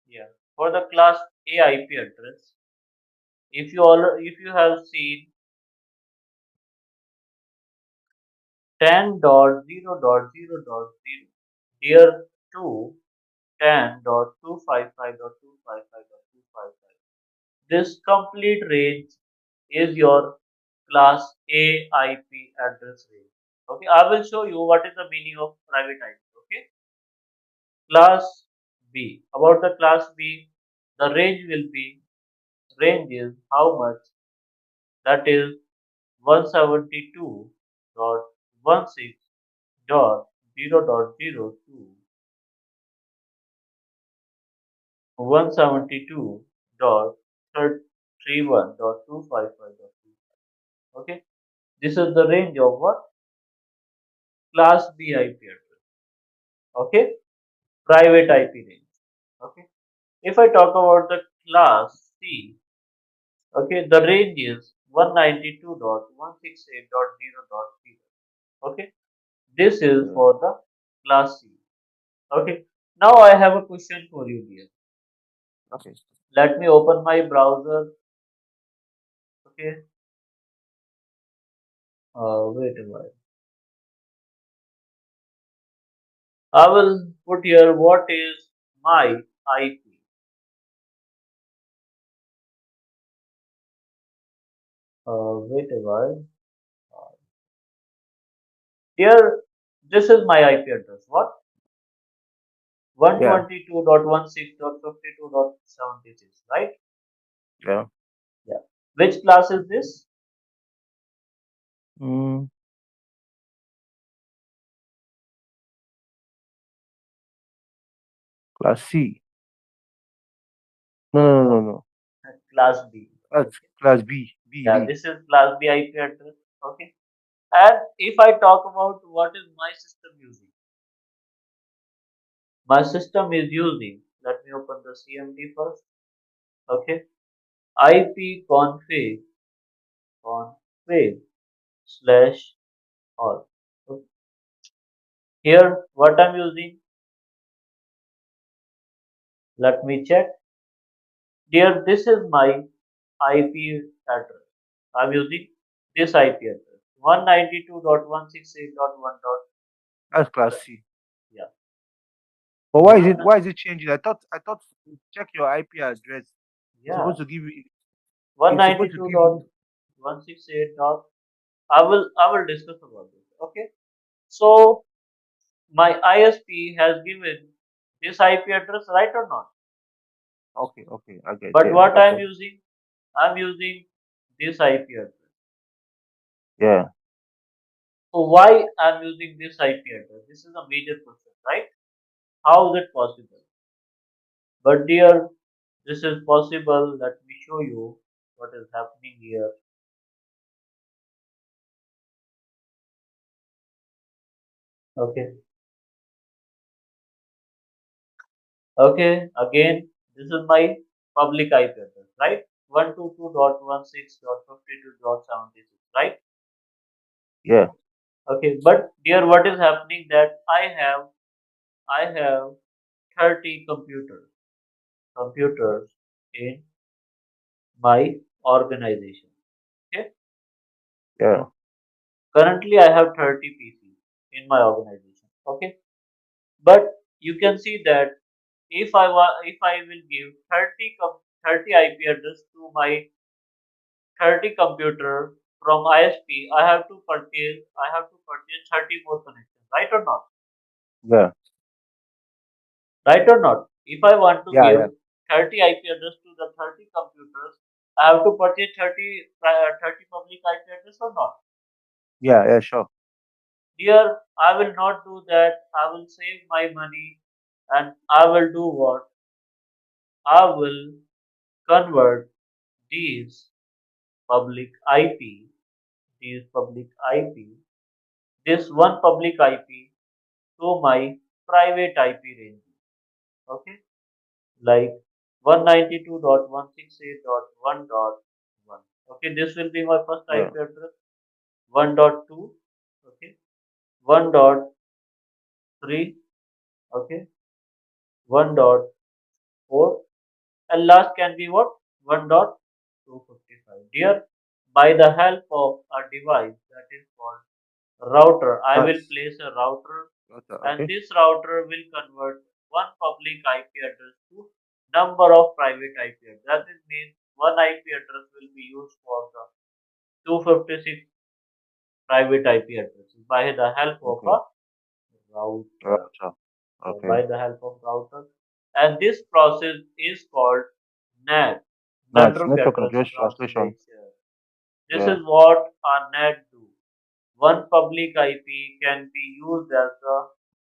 Yeah. For the class A IP address, if you have seen 10.0.0.0 here to 10.255.255.255. This complete range is your class A IP address range. Okay, I will show you what is the meaning of private IP. Okay, class B. About the class B, the range is how much? That is 172.16.0.0 to 172.31.255.2. Okay, this is the range of what? Class B IP address. Okay, private IP range. Okay, if I talk about the class C, okay, the range is 192.168.0.0. Okay, this is
Yeah.
for the class C. Okay, now I have a question for you here.
Okay.
Let me open my browser. Okay. Wait a while. I will put here what is my IP. Wait a while. Uh, Here, this is my IP address. What?
Yeah.
122.16.52.76, right?
Yeah.
Yeah. Which class is this?
Mm, class C. No, no, no, no,
No,
no.
class B.
That's
Okay.
class B. B.
Yeah,
B.
this is class B IP address. Okay. And if I talk about what is my system using, my system is using, let me open the CMD first. Okay. IP config slash all. Okay. Here, what I'm using, let me check. Dear, this is my IP address. I'm using this IP address 192.168.1.
That's class C.
Yeah,
But why is
one.
it why is it changing? I thought check your IP address. It's
Yeah,
supposed to give you
one
it's
ninety
supposed to
two
give
dot
you
one six eight dot. I will discuss about this. Okay. So my ISP has given this IP address, right or not?
okay, okay, I get,
But
yeah,
what
okay.
I'm using this IP address.
Yeah,
So why I'm using this IP address? This is a major question, right? How is it possible? But dear, this is possible. Let me show you what is happening here. Okay. Okay. Again, this is my public IP address, right? 122.16.52.76, right?
yeah,
Okay. But dear, what is happening that I have 30 computers in my organization. Okay.
yeah,
Currently, I have 30 PCs in my organization. Okay. But you can see that if I will give 30 IP address to my 30 computer from ISP, I have to purchase 30 more connections, right or not?
yeah,
Right or not? If I want to
yeah,
give
yeah,
30 IP address to the 30 computers, I have to purchase 30 public IP address or not?
yeah, yeah, sure.
Here, I will not do that. I will save my money and I will do what? I will convert these public IP, these public IP, this one public IP to my private IP range. Okay, like 192.168.1.1. Okay, this will be my first
Yeah,
IP address. 1.2. Okay, 1.3. Okay, 1.4. And last can be what? 1.255. Dear, by the help of a device that is called router, I will
that's
place a router and
okay,
this router will convert one public IP address to number of private IP address. That is means one IP address will be used for the 256 private IP addresses by the help of
okay,
a router.
router,
By
okay.
the help of router, and this process is called NAT,
Nice
network
network
address
address translation.
translation. This
Yeah,
is what a NAT do. One public IP can be used as a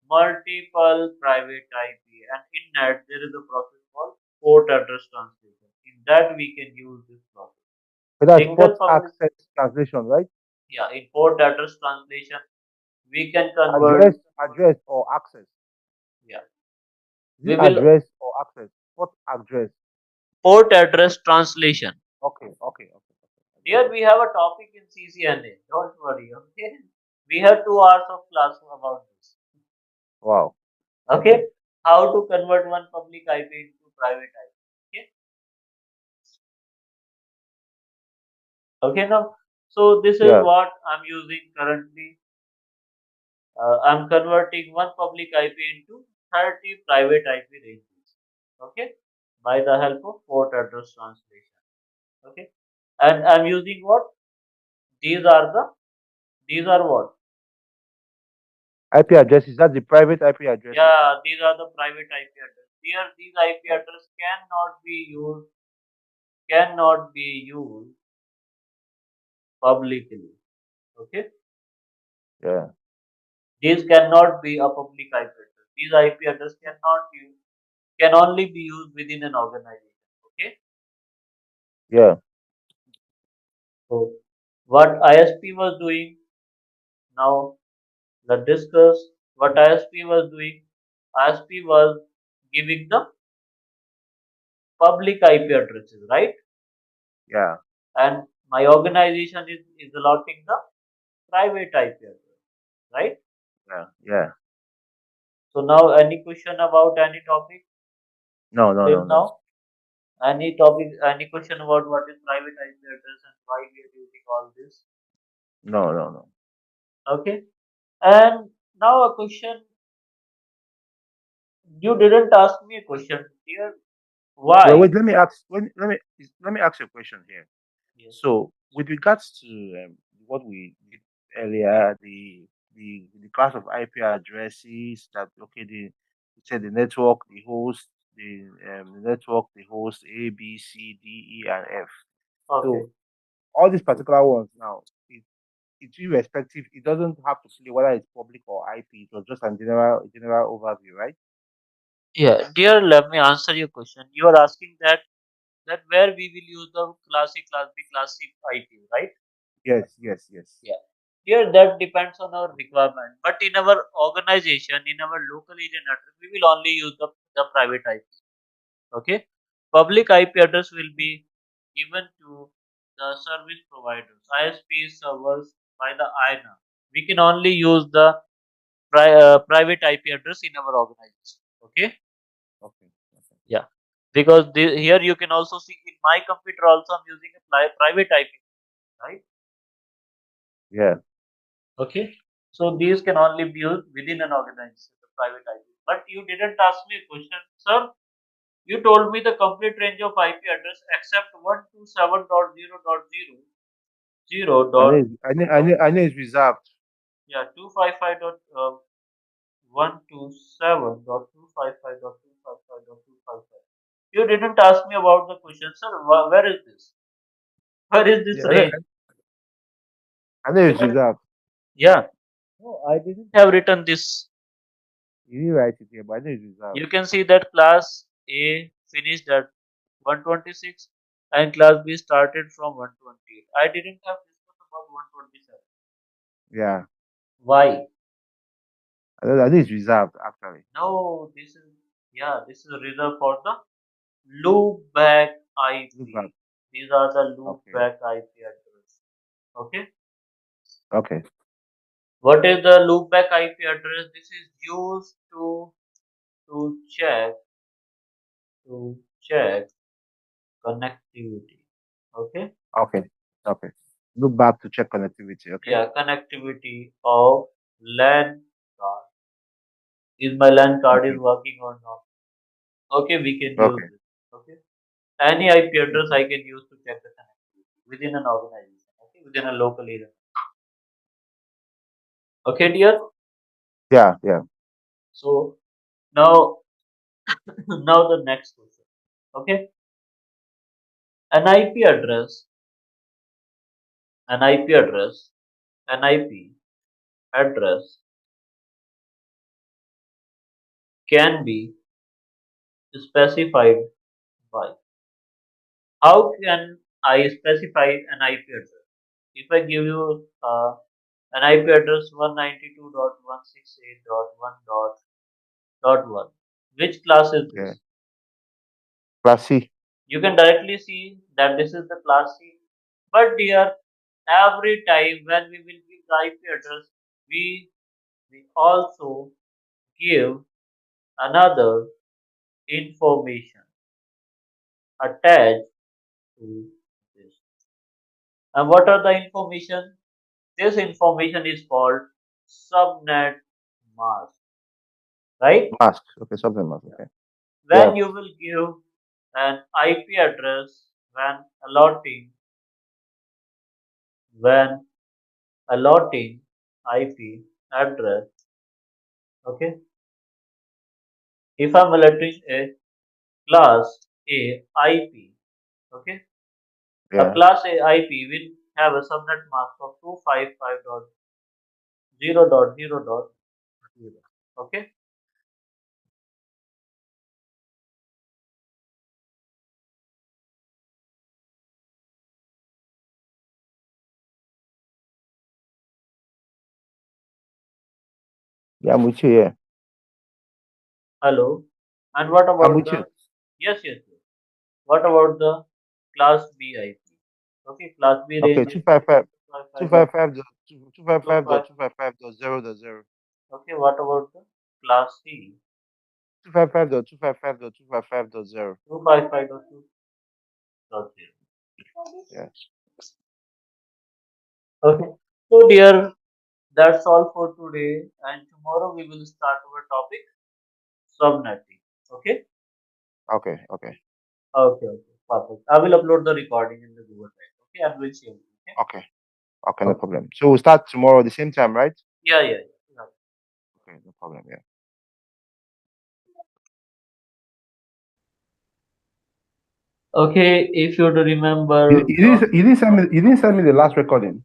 multiple private IP, and in NAT there is a process called port address translation. In that we can use this process.
but that's
Single
port
public,
access translation, right?
yeah, in port address translation we can convert,
Address or access.
yeah,
Is it
we will
address or access? What address?
port address translation.
Okay, okay, okay, okay. I get
Here
it.
we have a topic in CCNA. Don't worry, okay? We have 2 hours of class about this.
Wow.
Okay?
Okay.
How to convert one public IP into private IP. Okay? Okay, now, so this is
Yeah.
what I'm using currently. I'm converting one public IP into 30 private IP ranges. Okay, by the help of port address translation. Okay, and I'm using what? These are the these are what?
IP addresses. That's the private IP addresses.
Yeah, these are the private IP address. Here, these IP
Yeah.
address cannot be used publicly. Okay,
Yeah.
these cannot be a public IP address. These IP address can only be used within an organization. Okay,
Yeah.
so what ISP was doing now, let's discuss what ISP was doing. ISP was giving the public IP addresses, right?
Yeah.
And my organization is allotting the private IP address, right?
Yeah. Yeah.
So now any question about any topic
No. No.
till
No. No.
now? Any topic, any question about what is private IP address and why we are using all this?
No. No. No.
Okay. And now a question, you didn't ask me a question here.
Well,
Why?
wait. Let me ask. Let me ask you a question here.
Yes.
So, with regards to what we did earlier, the class of IP addresses that okay, you said the network, the host, the network, the host A, B, C, D, E, and F.
Okay.
So all these particular ones now, it's irrespective. It doesn't have to play whether it's public or IP. It was just a general overview, right?
Yeah, dear, let me answer your question. You are asking that where we will use the class A, class B, class C IP, right?
Yes, yes, yes.
Yeah. Here that depends on our requirement. But in our organization, in our local area network, we will only use the private IP. Okay. Public IP address will be given to the service providers, ISP servers by the INA. We can only use the private IP address in our organization. Okay.
Okay, okay.
Yeah. Because here you can also see in my computer also I'm using a private IP, right?
Yeah,
Okay. So these can only be used within an organization, the private IP. But you didn't ask me a question, sir. You told me the complete range of IP address except 127.0.0.0
I know.
dot
I know it's reserved.
yeah 255 dot 127.255.255.255. You didn't ask me about the question, sir. Where is this? Where is this
Yeah,
range?
I know it's
Where-
reserved.
Yeah. No, I didn't have written this.
You didn't write it here, but I know it's reserved.
You can see that class A finished at 126 and class B started from 128. I didn't have discussed about 127.
Yeah,
Why?
I know it's reserved actually.
No, this is reserved for the loopback
Look back.
IP. These are the
Okay,
loopback IP address. Okay.
okay,
What is the loopback IP address? This is used to check to check connectivity. Okay.
okay, okay. Look back to check connectivity. Okay,
Yeah, connectivity of LAN card. Is my LAN card is
okay,
working or not? Okay, we can use
okay,
this. Okay. Any IP address
okay.
I can use to check the connectivity within an organization. Okay, within a local area. Okay, dear.
Yeah, yeah.
So now now the next question. Okay. An IP address, an IP address, an IP address can be specified by. How can I specify an IP address? If I give you an IP address 192.168.1.1, which class is
Yeah.
this?
Class C.
You can directly see that this is the class C. But dear, every time when we will give the IP address, we also give another information attached to this. And what are the information? This information is called subnet mask, right?
Mask. Okay, subnet mask. Okay. Yeah.
When you will give an IP address when allotting IP address, okay? If I'm allotting a class A IP, okay? A
Yeah.
class A IP will have a subnet mask of 255.0.0.0, okay?
Yeah, I'm with you. Yeah.
Hello. And what
I'm
about
with you.
the, yes, yes, yes. What about the class B IP? Okay, class B
Okay,
range is
255,
255 dot
255 dot 255 dot
25.
255 dot 0 dot 0.
Okay, what about the class C?
255 dot 255 dot 255 dot 0.
255.2.0.
Yeah.
Okay. So dear, that's all for today. And tomorrow we will start our topic subnetting. Okay?
Okay. Okay.
Okay, okay. Perfect. I will upload the recording in the Google Drive. Okay, and we'll share it. Okay?
Okay. Okay. No
Okay.
problem. So we'll start tomorrow at the same time, right?
Yeah, yeah, yeah.
Okay. No problem. Yeah.
Okay, if you
You,
remember,
you didn't you didn't send me the last recording.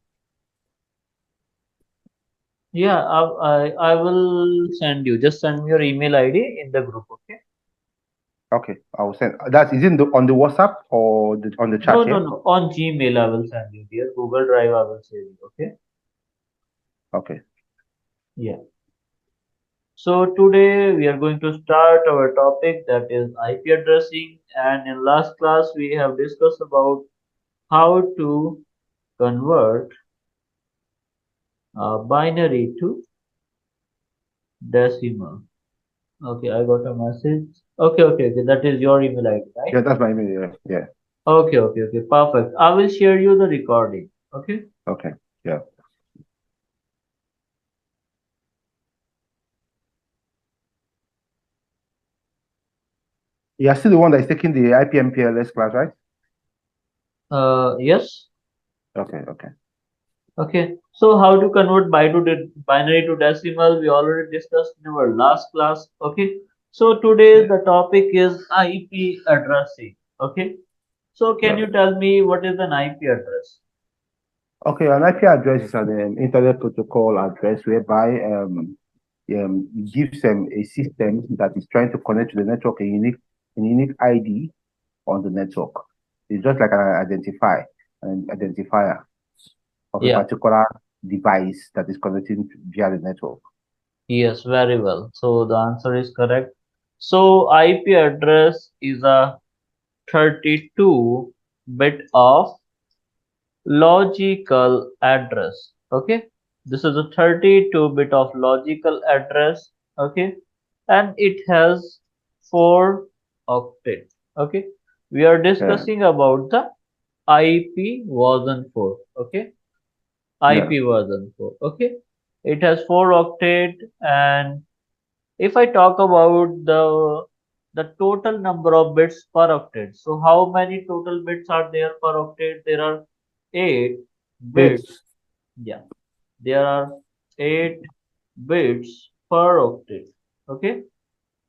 yeah, I will send you. Just send me your email ID in the group. Okay?
Okay, I will send that. Is it on the WhatsApp or on the
No,
chat?
no,
Yeah.
no. On Gmail, I will send you. Dear Google Drive, I will send you. Okay?
Okay.
Yeah. So today we are going to start our topic, that is IP addressing, and in last class we have discussed about how to convert binary to decimal. Okay, I got a message. Okay, okay, okay. That is your email ID, right?
Yeah, that's my email. Yeah. Yeah.
Okay, okay, okay. Perfect. I will share you the recording. Okay.
Okay. Yeah. You're still the one that is taking the IPMPLS class, right?
Yes.
Okay. Okay.
Okay. So how to convert binary to decimal? We already discussed in our last class. Okay. So today
Yeah.
the topic is IP addressing. Okay. So can
Yeah.
you tell me what is an IP address?
Okay. An IP address is an internet protocol address whereby it gives a system that is trying to connect to the network a unique ID on the network. It's just like an identifier of a
Yeah.
particular device that is connecting via the network.
Yes, very well. So the answer is correct. So IP address is a 32 bit of logical address. Okay, this is a 32 bit of logical address. Okay, and it has 4 octets. Okay, we are
Yeah.
discussing about the IP version 4. Okay,
Yeah.
IP version 4. Okay, it has 4 octet. And if I talk about the total number of bits per octet, so how many total bits are there per octet? There are 8 bits.
It's
Yeah, there are 8 bits per octet. Okay,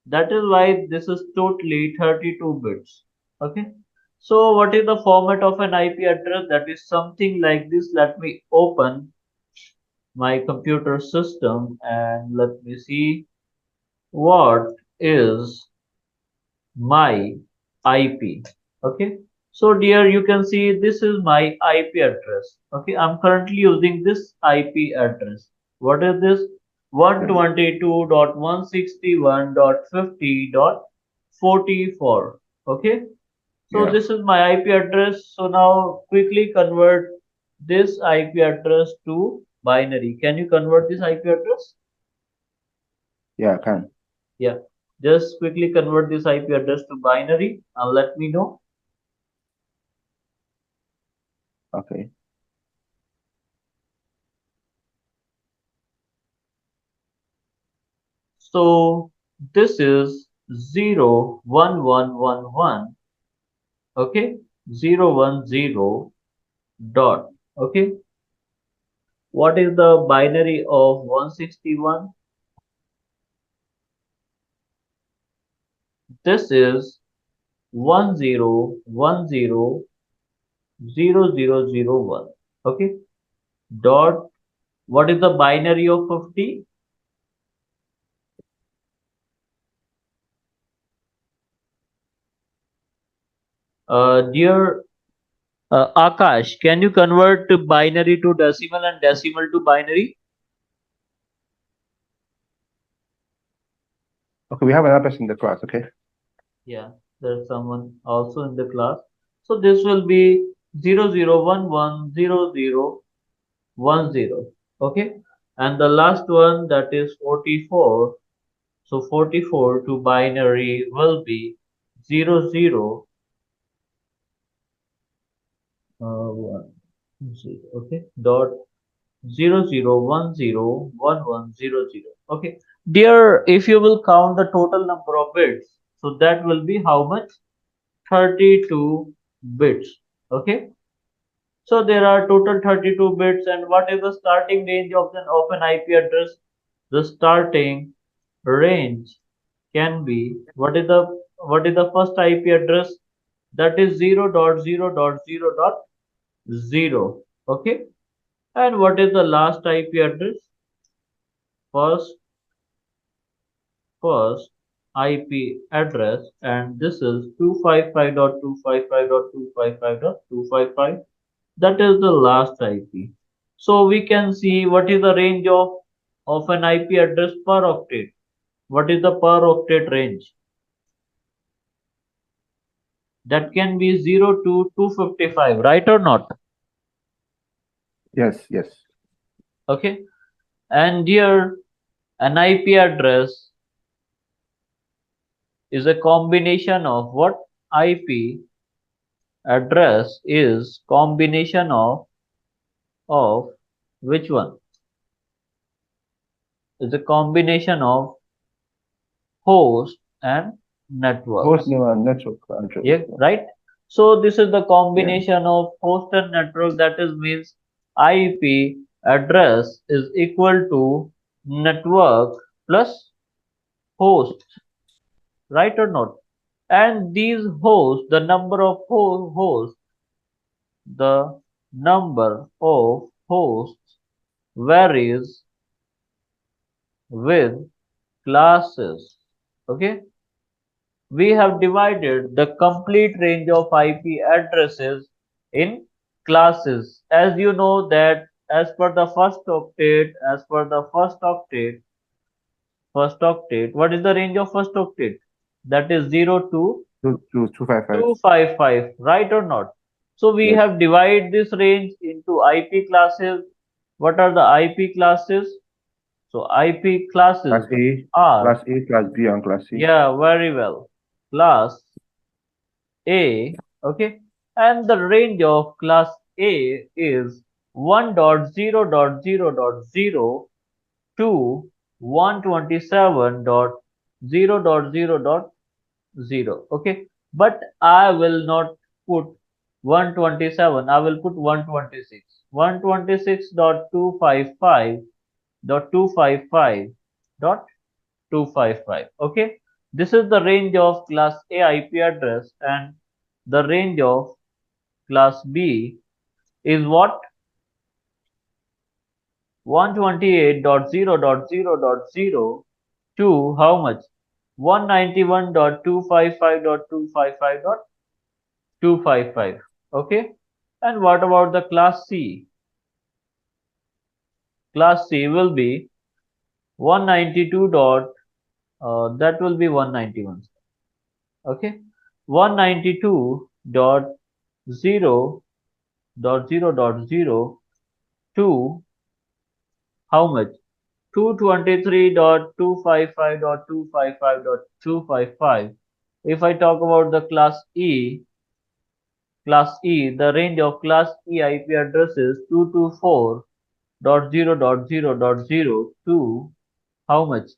that is why this is totally 32 bits. Okay, so what is the format of an IP address? That is something like this. Let me open my computer system and let me see what is my IP. Okay, so dear, you can see this is my IP address. Okay, I'm currently using this IP address. What is this?
yeah.
122.161.50.44. Okay, so
Yeah.
this is my IP address. So now quickly convert this IP address to binary. Can you convert this IP address?
Yeah, I can.
Yeah, just quickly convert this IP address to binary and let me know.
Okay.
So this is 0 1 1 1 1. Okay, 0 1 0 dot. Okay, what is the binary of 161? This is 10100001. Okay, dot. What is the binary of 50? Dear Akash, can you convert binary to decimal and decimal to binary?
Okay, we have another person in the class. Okay.
Yeah, there's someone also in the class. So this will be 00110010. Okay, and the last one, that is 44. So 44 to binary will be 00 1 0. Okay, dot 00101100. Okay, dear, if you will count the total number of bits, so that will be how much? 32 bits. Okay, so there are total 32 bits. And what is the starting range of an IP address? The starting range can be, what is the first IP address? That is 0.0.0.0. Okay, and what is the last IP address? First IP address, and this is 255.255.255.255. That is the last IP. So we can see what is the range of an IP address per octet. What is the per octet range? That can be 0 to 255, right or not?
Yes. Yes.
Okay. And here an IP address is a combination of what? IP address is combination of which one? Is a combination of host and
Host
networks.
name and network address.
Yeah, right. So this is the
Yeah.
combination of host and network. That is means IP address is equal to network plus host, right or not? And these hosts, the number of hosts, the number of hosts varies with classes. Okay, we have divided the complete range of IP addresses in classes. As you know that as per the first octet, what is the range of first octet? That is 0 to
255.
255, right or not? So we
Yes.
have divided this range into IP classes. What are the IP classes? So IP
Class
classes
A,
are,
Class A, Class B, and Class C.
yeah, very well. Class A, okay, and the range of class A is 1.0.0.0 to 127.0.0.0. Okay, but I will not put 127, I will put 126. 126.255.255.255. Okay, this is the range of class A IP address, and the range of class B is what? 128.0.0.0 to how much? 191.255.255.255. Okay, and what about the class C? Class C will be 192 dot, that will be 191. Okay, 192.0.0.0 to how much? 223.255.255.255. If I talk about the class E, the range of class E IP address is 224.0.0.0 to how much?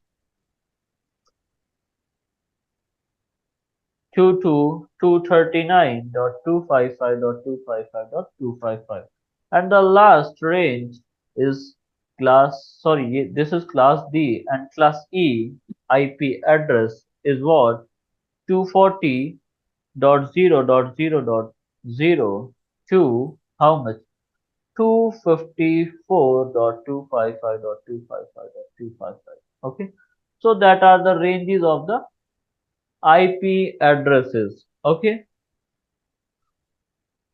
22.239.255.255.255, and the last range is this is class D, and class E IP address is what? 240.0.0.0 to how much? 254.255.255.255. Okay, so that are the ranges of the IP addresses. Okay,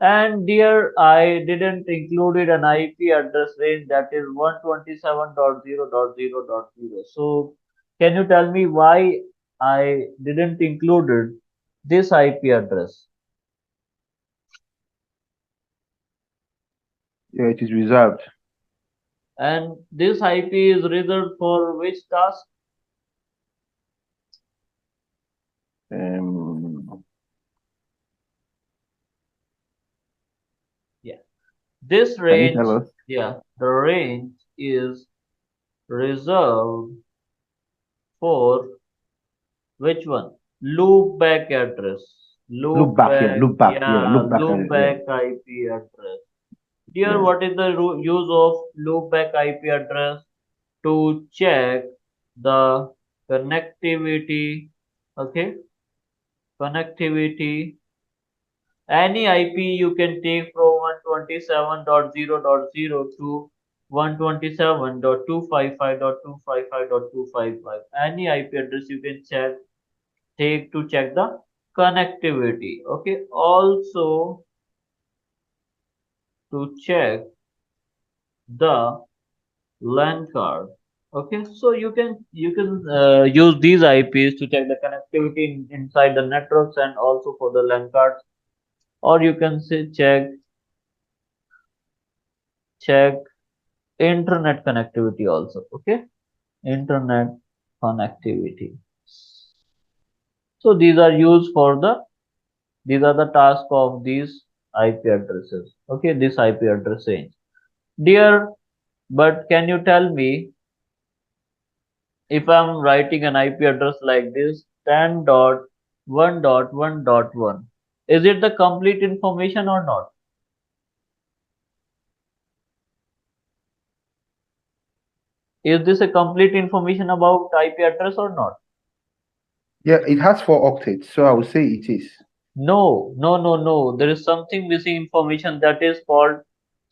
and here I didn't included an IP address range that is 127.0.0.0. So can you tell me why I didn't included this IP address?
Yeah, it is reserved.
And this IP is reserved for which task?
Um,
Yeah, this
can you tell
range,
us?
yeah, the range is reserved for which one? Loop back address.
Look
Loop
back, yeah,
back,
look back, yeah,
yeah,
look back at
loop
it, yeah,
back IP address. Here,
yeah.
what is the use of loop back IP address? To check the connectivity, okay, connectivity. Any IP you can take from 127.0.0 to 127.255.255.255. Any IP address you can take to check the connectivity. Okay. Also to check the LAN card. Okay. So you can use these IPs to check the connectivity inside the networks and also for the LAN cards. Or you can say check internet connectivity also. Okay, internet connectivity. So these are used for these are the task of these IP addresses. Okay, this IP address range. Dear, but can you tell me, if I'm writing an IP address like this, 10.1.1.1, is it the complete information or not? Is this a complete information about IP address or not?
Yeah, it has 4 octets, so I would say it is.
No, no, no, no. There is something missing information that is called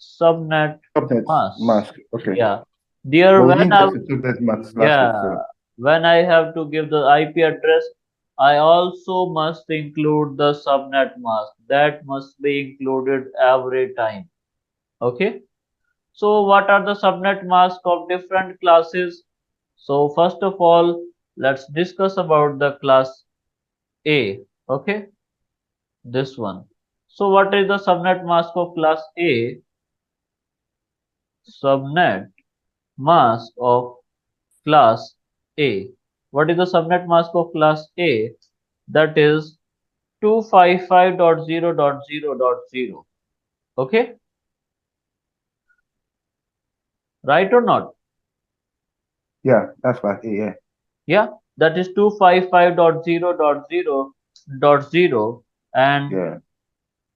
subnet
Subnet
mask.
mask. Okay.
Yeah. There,
But we
when
didn't
I,
get to subnet mask last week,
yeah,
so
when I have to give the IP address, I also must include the subnet mask. That must be included every time. Okay. So what are the subnet masks of different classes? So first of all, let's discuss about the class A. Okay. This one. So what is the subnet mask of class A? Subnet mask of class A. What is the subnet mask of class A? That is 255.0.0.0. Okay, right or not?
yeah, that's what. Yeah,
Yeah, that is 255.0.0.0.0, and
yeah.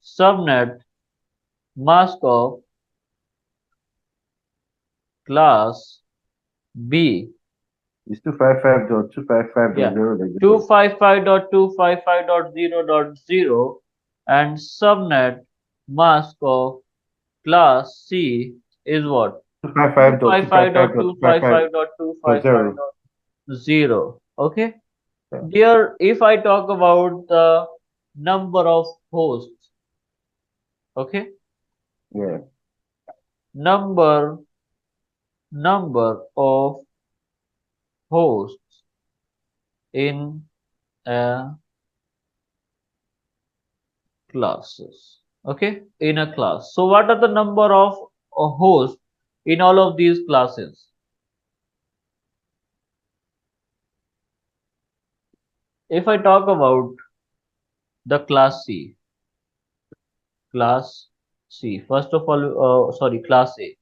subnet mask of class B.
It's 255.255.0
Yeah,
dot zero.
255.255.0.0, and subnet mask of class C is what?
255.255.255.0.
255.255.255.0. Okay.
Yeah,
There, if I talk about the number of hosts, okay,
yeah.
number of hosts in a classes. Okay, in a class. So what are the number of hosts in all of these classes? If I talk about the class C, first of all, sorry, class A.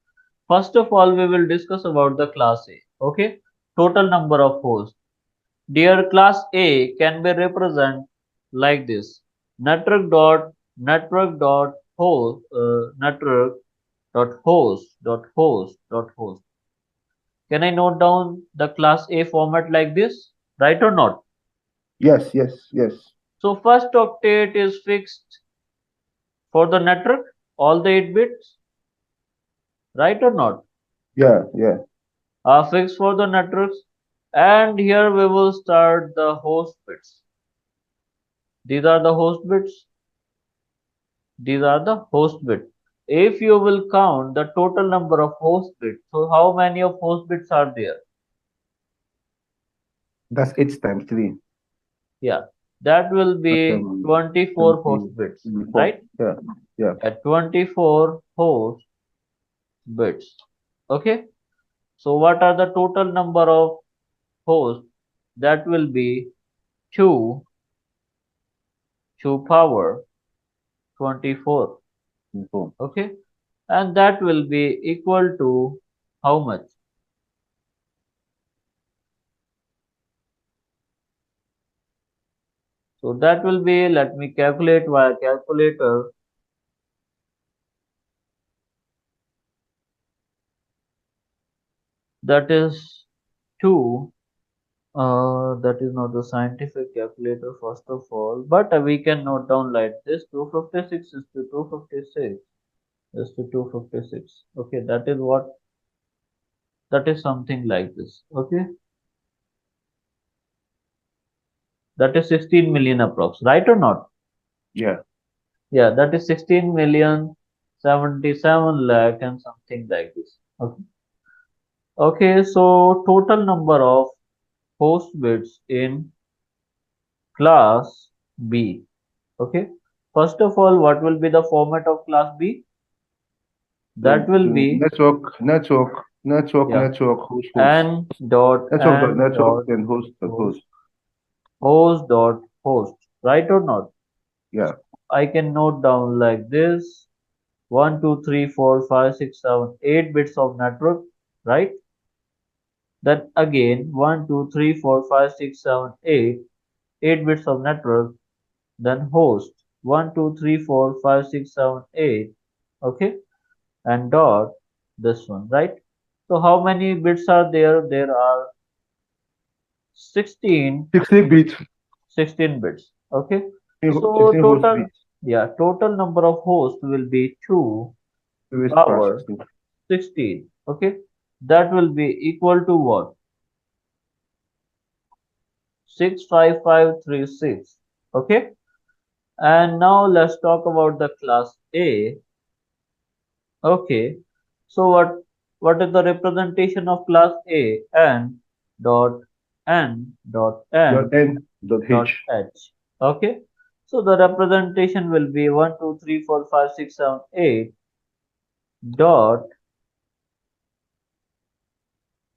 First of all, we will discuss about the class A. Okay, total number of hosts. Dear, class A can be represented like this. Network dot host. Can I note down the class A format like this? Right or not?
Yes, yes, yes.
So first octet is fixed for the network, all the 8 bits, right or not?
Yeah, yeah.
Are fixed for the networks. And here we will start the host bits. These are the host bits. These are the host bits. If you will count the total number of host bits, so how many of host bits are there?
That's 8 times 3.
Yeah, that will
That's
be 24 host
20,
bits,
24.
right?
Yeah, yeah.
At 24 host bits. Okay. So what are the total number of hosts? That will be 2 to power 24.
24.
Okay. And that will be equal to how much? So that will be, let me calculate via calculator. That is 2. That is not the scientific calculator first of all, but we can note down like this: 256 is to 256 is to 256. Okay, that is what, that is something like this. Okay, that is 16 million approx, right or not?
Yeah.
Yeah, that is 16 million 77 lakh and something like this. Okay, okay, so total number of host bits in class B. Okay, first of all, what will be the format of class B? That will be, yeah,
host.
n
Network,
dot
then host, dot
host
host.
host dot host, right or not?
Yeah.
I can note down like this: 1, 2, 3, 4, 5, 6, 7, 8 bits of network, right? Then again 1, 2, 3, 4, 5, 6, 7, 8, 8 bits of network, then host 1, 2, 3, 4, 5, 6, 7, 8, okay, and dot this one, right? So how many bits are there? There are 16
16 bits.
16 bits. Okay.
16
So
host
total,
bits.
yeah, total number of hosts will be 2
2 raised to power
power
16.
16. Okay. That will be equal to what? 65536. Okay. And now let's talk about the class A. Okay. So what is the representation of class A? Dot
Dot
n
N dot
dot
H.
h. Okay. So the representation will be 1, 2, 3, 4, 5, 6, 7, 8 dot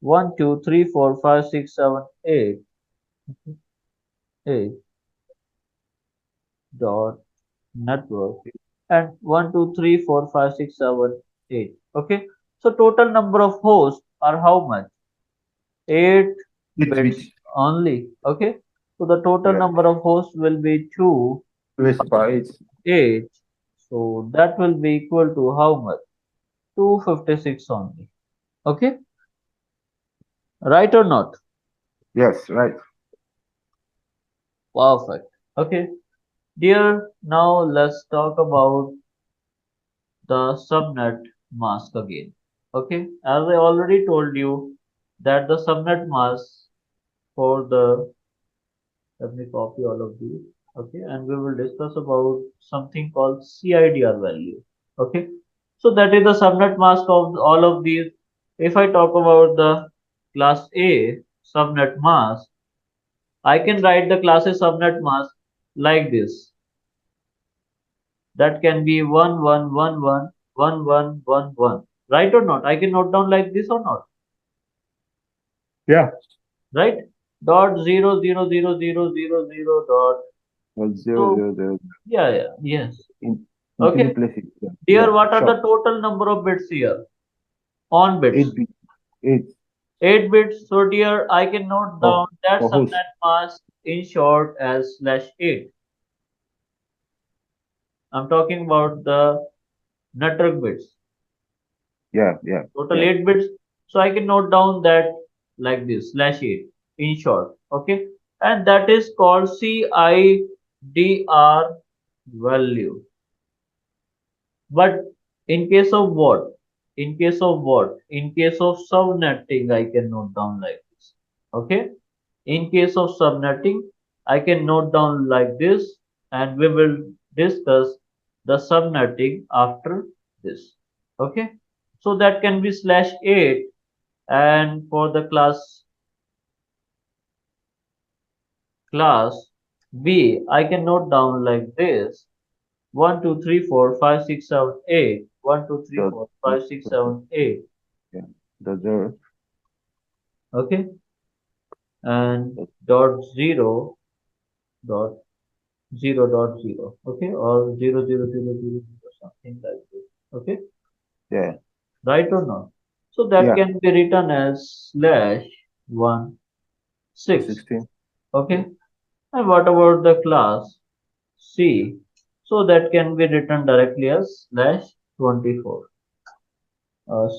1, 2, 3, 4, 5, 6, 7, 8 8 dot network and 1, 2, 3, 4, 5, 6, 7, 8. Okay. So total number of hosts are how much? 8
8
bits
bits.
only. Okay. So the total
Yeah.
number of hosts will be 2,
2 raised to power 8.
8. So that will be equal to how much? 256 only. Okay. Right or not?
Yes, right.
Perfect. Okay. Dear, now let's talk about the subnet mask again. Okay. As I already told you that the subnet mask for the, let me copy all of these. Okay. And we will discuss about something called CIDR value. Okay. So that is the subnet mask of all of these. If I talk about the class A subnet mask, I can write the class A subnet mask like this. That can be 11111111, right or not? I can note down like this or not,
Yeah.
right? Dot 0000000 dot.
Well, zero,
So
zero, zero.
yeah, yeah, yes.
In three
Okay.
places. Yeah.
Here,
Yeah.
what are the
Sure.
total number of bits here? On bits,
8 bits. 8
8 bits. So dear, I can note
for,
down that
for host.
subnet mask in short as slash 8. I'm talking about the network bits.
Yeah, yeah,
Total
yeah.
8 bits. So I can note down that like this slash 8 in short. Okay. And that is called CIDR value. But in case of what? In case of what? In case of subnetting, I can note down like this. Okay. In case of subnetting, I can note down like this, and we will discuss the subnetting after this. Okay. So that can be slash 8, and for the class B, I can note down like this: 1, 2, 3, 4, 5, 6, 7, 8. 1, 2, 3,
Dot,
4,
dot,
5, 6,
dot, dot,
7, 8.
yeah. Dot zero.
Okay, and
Dot,
dot 0 dot 0 dot 0. Okay, or 0 0 0 0 0, something like this. Okay,
yeah,
right or not? So that
yeah.
can be written as slash 1 6.
16.
Okay,
Yeah.
and what about the class C? So that can be written directly as slash 24,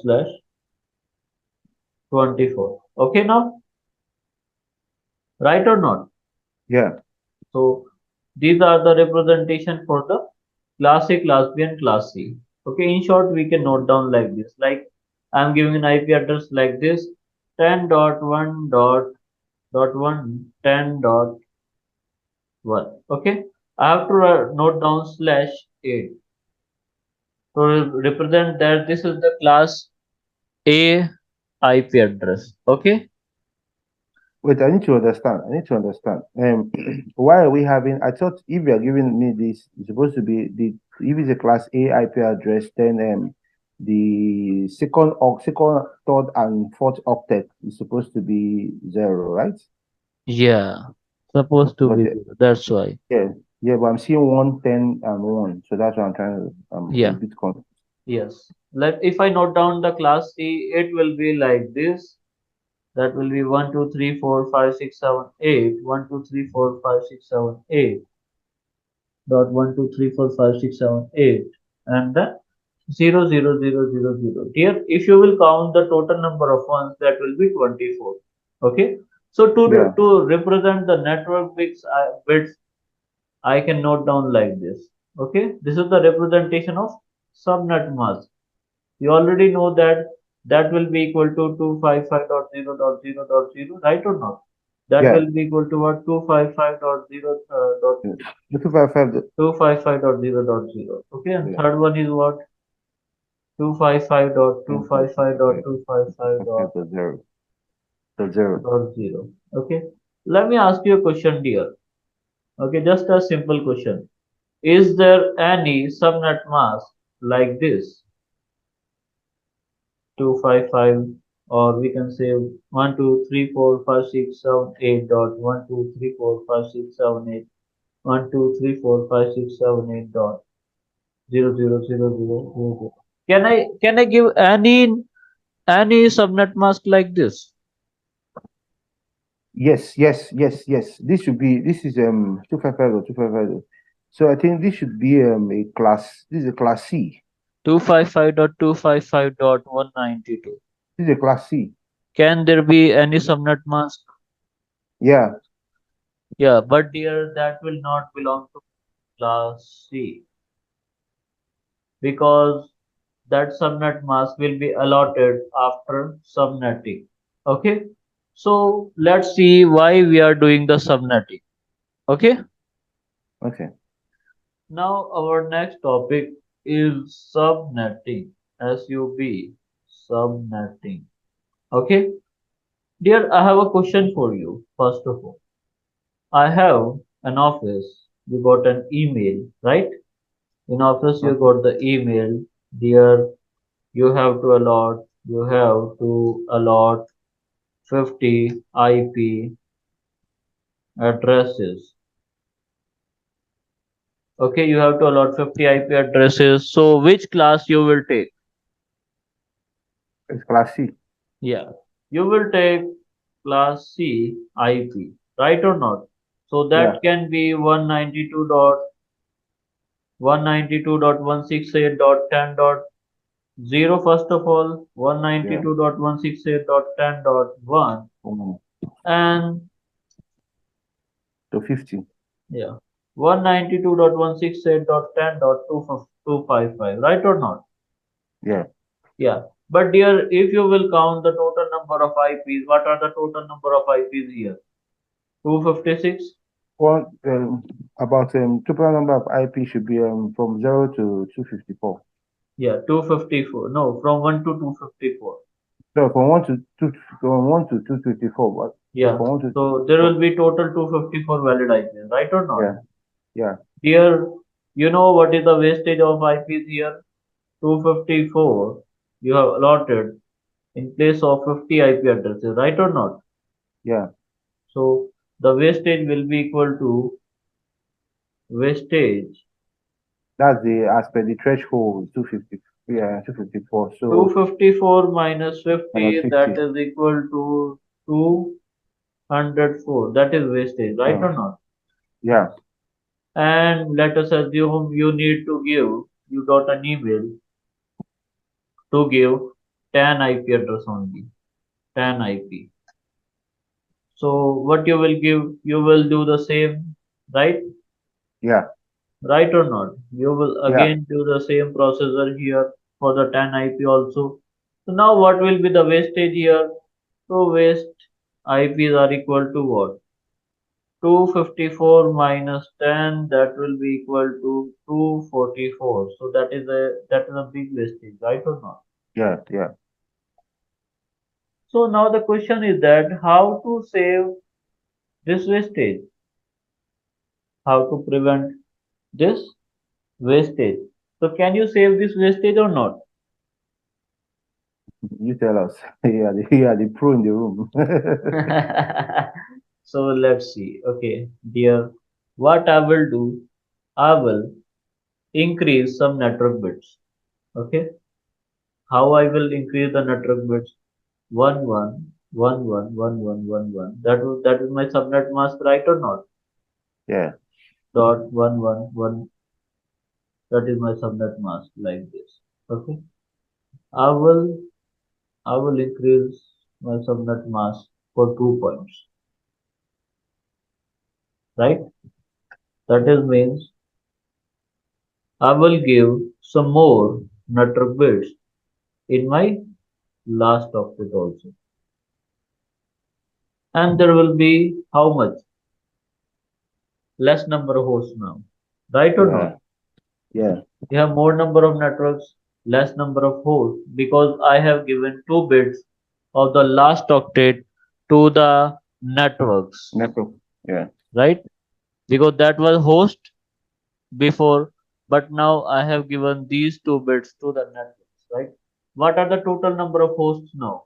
slash 24. Okay, now, right or not?
Yeah.
So these are the representation for the class A, class B, and class C. Okay, in short, we can note down like this. Like I'm giving an IP address like this: 10.1 dot 1 10.1. Okay, I have to note down slash 8 to represent that this is the class A IP address. Okay.
Wait, I need to understand. I need to understand. Why are we having? I thought if you are giving me this, it's supposed to be the if it's a class A IP address, then the second, third, and fourth octet is supposed to be zero, right?
Yeah, supposed to
But
be zero. That's why.
yeah, yeah, but I'm seeing 1, 10, and 1, so that's why I'm trying to a
Yeah.
bit confused.
Yes. If I note down the class C, it will be like this. That will be 1, 2, 3, 4, 5, 6, 7, 8. 1, 2, 3, 4, 5, 6, 7, 8. Dot 1, 2, 3, 4, 5, 6, 7, 8. And then 0, 0, 0, 0, 0. Here, if you will count the total number of ones, that will be 24. Okay. So
Yeah,
to represent the network bits, I can note down like this. Okay. This is the representation of subnet mask. You already know that that will be equal to 255.0.0.0, right or not? That
yeah.
will be equal to what? 255.0 dot
Yeah. The 255.
255.0.0. Okay, and
Yeah,
third one is what? 255 dot
and the
255 dot 255
255
dot
dot zero. Dot zero.
dot 0. Okay, let me ask you a question, dear. Okay, just a simple question. Is there any subnet mask like this? 255, or we can say 1 2 3 4 5 6 7 8 dot 1 2 3 4 5 6 7 8 1 2 3 4 5 6 7 8 dot 0 0 0 0 0 0. Can I give any subnet mask like this?
Yes, yes, yes, yes. This is 255 or 255. So I think this should be a class. This is a class C.
255.255.192.
This is a class C.
Can there be any subnet mask?
Yeah.
Yeah, but dear, that will not belong to class C, because that subnet mask will be allotted after subnetting. Okay, so let's see why we are doing the subnetting. Okay,
Okay.
now our next topic is subnetting. Subnetting. Okay, dear, I have a question for you. First of all, I have an office. You got an email, right? In office, you
Okay.
got the email. Dear, you have to allot 50 IP addresses. Okay, you have to allot 50 IP addresses. So which class you will take?
It's class C.
Yeah, you will take class C IP, right or not? So
Yeah.
that can be 192 192.168.10.0 first of all,
Yeah.
192.168.10.1,
Mm.
and
To 50.
yeah, 192.168.10.255, right or not?
Yeah.
Yeah. But dear, if you will count the total number of IPs, what are the total number of IPs here? 256?
One about total number of IP should be from 0 to 254.
Yeah, 254. No, from 1 to 254.
So from one to 254, but
Yeah.
from one to
So there will
so
be total 254 valid IPs, right or not?
yeah, yeah,
Here, you know what is the wastage of IPs here? 254 you have allotted in place of 50 IP addresses, right or not?
yeah.
So the wastage will be equal to wastage
That's the as per the threshold 250. Yeah, 254. So
254 minus
minus
50, that
50.
is equal to 204. That is wastage, right
Yeah,
or not?
yeah,
And let us assume you need to give, you got an email to give 10 IP address only, 10 IP. So what you will give, you will do the same, right?
yeah,
Right or not? You will
yeah,
again do the same procedure here for the 10 IP also. So now what will be the wastage here? So waste IPs are equal to what? 254 minus 10, that will be equal to 244. So that is a big wastage, right or not?
yeah, yeah.
So now the question is that how to save this wastage? How to prevent this wastage? So can you save this wastage or not?
You tell us. You are the pro in the room.
So let's see. Okay, dear, what I will do, I will increase some network bits. Okay, how I will increase the network bits? 11111111. That is my subnet mask, right or not?
Yeah,
Dot 111. That is my subnet mask like this. Okay, I will I will increase my subnet mask for 2 points, right? That is means I will give some more network bits in my last octet also. And there will be how much? Less number of hosts now. Right or not?
yeah, yeah,
You have more number of networks, less number of hosts because I have given 2 bits of the last octet to the networks.
network. Yeah,
Right? Because that was host before, but now I have given these 2 bits to the networks. Right? What are the total number of hosts now?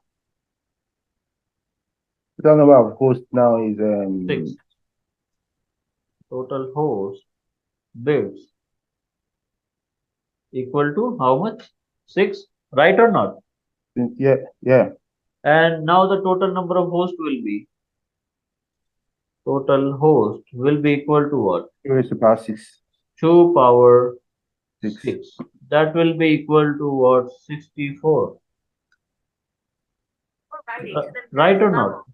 the number of hosts now is
6. Total host bits equal to how much? 6, right or not?
yeah, yeah.
And now the total number of hosts will be, total host will be equal to what?
Two raised to power 6,
2 power
6.
6. That will be equal to what? 64. Right or not?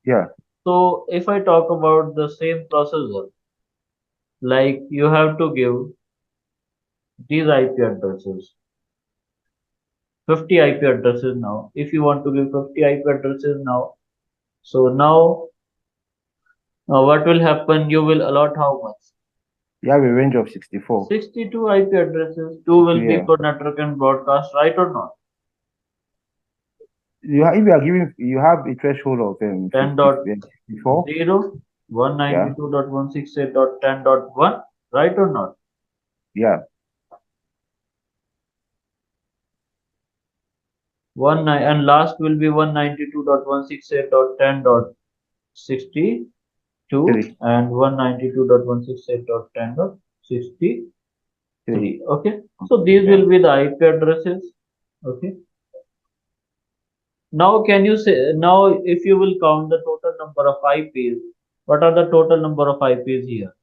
Yeah,
So if I talk about the same processor, like you have to give these IP addresses, 50 IP addresses now. If you want to give 50 IP addresses now, so now what will happen? You will allot how much?
you have a range of 64.
62 IP addresses. 2
62,
will be
yeah.
for network and broadcast, right or not?
If you are giving, you have a threshold of 50, 54.
10.0,
Yeah,
192.168.10.1, right or not?
yeah,
And last will be 192.168.10.62
3,
and 192.168.10.63.
3.
Okay, so these
Yeah.
will be the IP addresses. Okay, now can you say, now if you will count the total number of IPs, what are the total number of IPs here?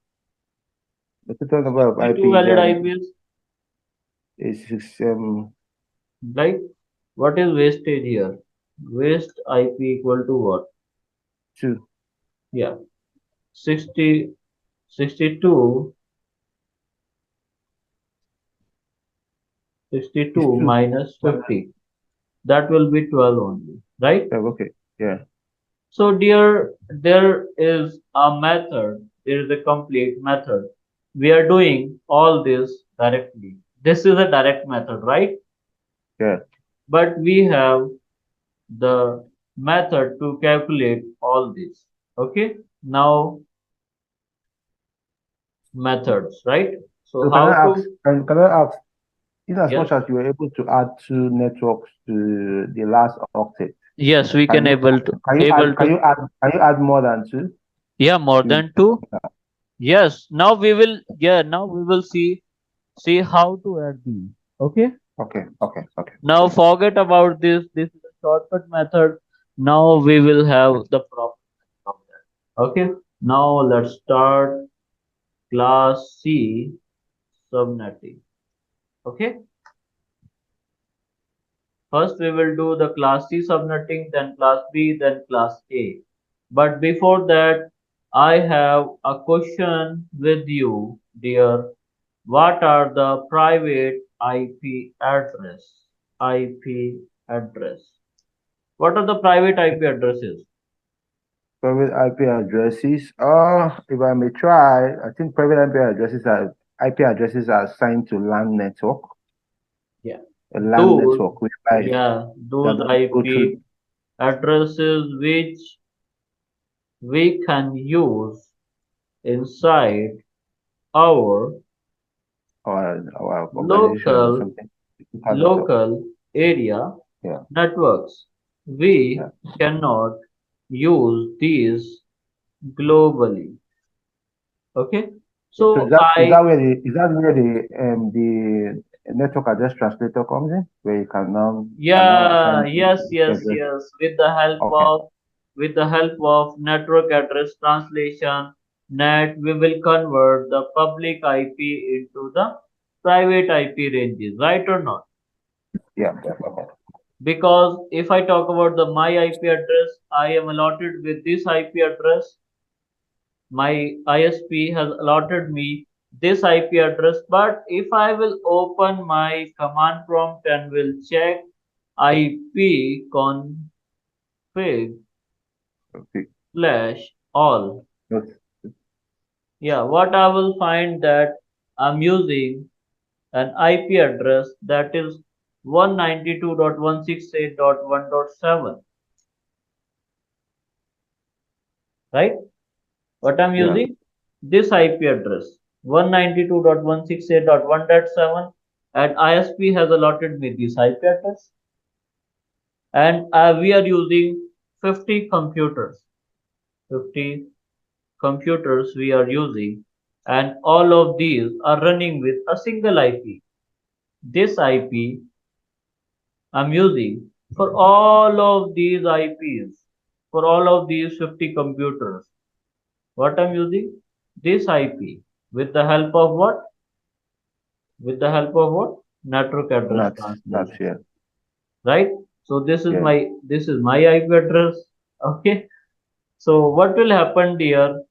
The total number of
62
IP is
valid IPs.
six,
Like, what is wastage here? Waste IP equal to what?
two.
Yeah, 60, 62,
It's
62
two.
minus 50. That will be 12 only, right?
Okay. Yeah.
So dear, there is a method, there is a complete method. We are doing all this directly. This is a direct method, right?
Yeah.
But we have the method to calculate all this. Okay, now methods, right? So
So can
how
I ask?
to,
Can I ask? In as
yes,
much as you were able to add two networks to the last octet,
yes, we
can
can
you
able to,
can you add more than two
yeah, more
to?
than two. Yes, now we will, yeah, now we will see how to add these. Okay.
Okay. Okay. Okay.
Now forget about this. This is a shortcut method. Now we will have the proper of that. Okay. Now let's start class C subnetting. Okay. First we will do the class C subnetting, then class B, then class A. But before that, I have a question with you, dear. What are the private IP address? IP address. What are the private IP addresses?
Private IP addresses. If I may try, I think private IP addresses are assigned to LAN network,
Yeah.
a LAN
Those,
network, whereby
yeah,
they're
those
going to go through
IP addresses which we can use inside our
our organization or
local
something. Local network.
area
Yeah.
networks.
Yeah.
We cannot use these globally. Okay.
Yeah. So
So
is
I,
that where the network address translator comes in, where you can now
yeah,
assign
yes,
the
yes,
address?
yes. With the help
Okay.
of network address translation, net, we will convert the public IP into the private IP ranges, right or not?
Yeah. Yeah. Okay.
Because if I talk about the my IP address, I am allotted with this IP address. My ISP has allotted me this IP address, but if I will open my command prompt and will check IP config
Okay.
slash all,
Yes.
yeah, what I will find that I'm using an IP address that is 192.168.1.7, right? What I'm
Yeah.
using? This IP address 192.168.1.7, and ISP has allotted me this IP address, and we are using 50 computers. 50 computers we are using, and all of these are running with a single IP. This IP I'm using for all of these IPs, for all of these 50 computers. What I'm using? This IP with the help of what? With the help of what? Network address
Not
translation,
here.
right? So this is
Yeah.
my IP address. Okay. So what will happen, dear?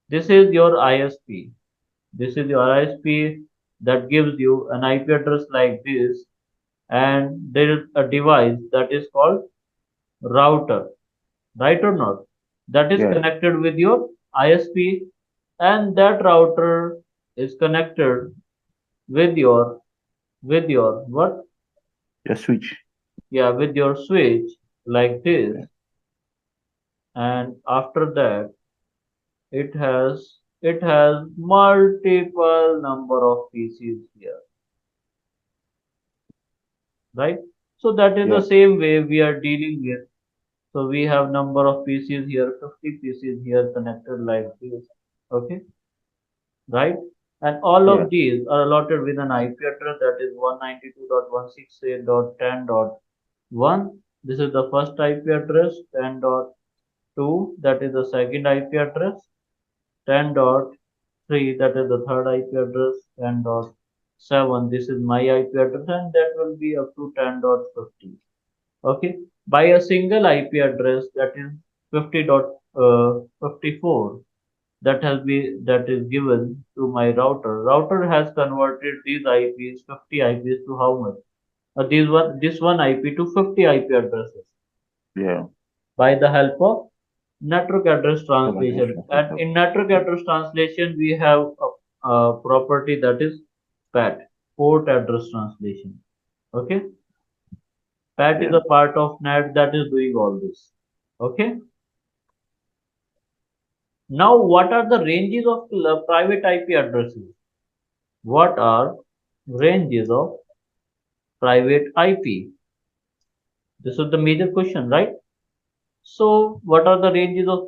This is your ISP. This is your ISP that gives you an IP address like this, and there is a device that is called router, right or not? That is
Yeah.
connected with your ISP, and that router is connected with your what?
Just switch.
Yeah, with your switch like
Yeah.
this, and after that it has multiple number of PCs here, right? So that is the
Yeah.
same way we are dealing with. So we have number of PCs here, 50 PCs here connected like this. Okay, right? And all
Yeah.
of these are allotted with an IP address that is 192.168.10.1. This is the first IP address, 10.2, that is the second IP address, 10.3, 3, that is the third IP address, 10.7, this is my IP address, and that will be up to 10.50. Okay, by a single IP address, that is 50.54, that is given to my router. Router has converted these IPs, 50 IPs, to how much? This one IP to 50 IP addresses
Yeah.
by the help of network address translation.
Conversation
And
setup.
in network address translation, we have a property that is PAT, port address translation. Okay, PAT is
Yeah.
a part of NAT that is doing all this. Okay, now what are the ranges of private IP addresses? What are ranges of private IP? This is the major question, right? So, what are the ranges of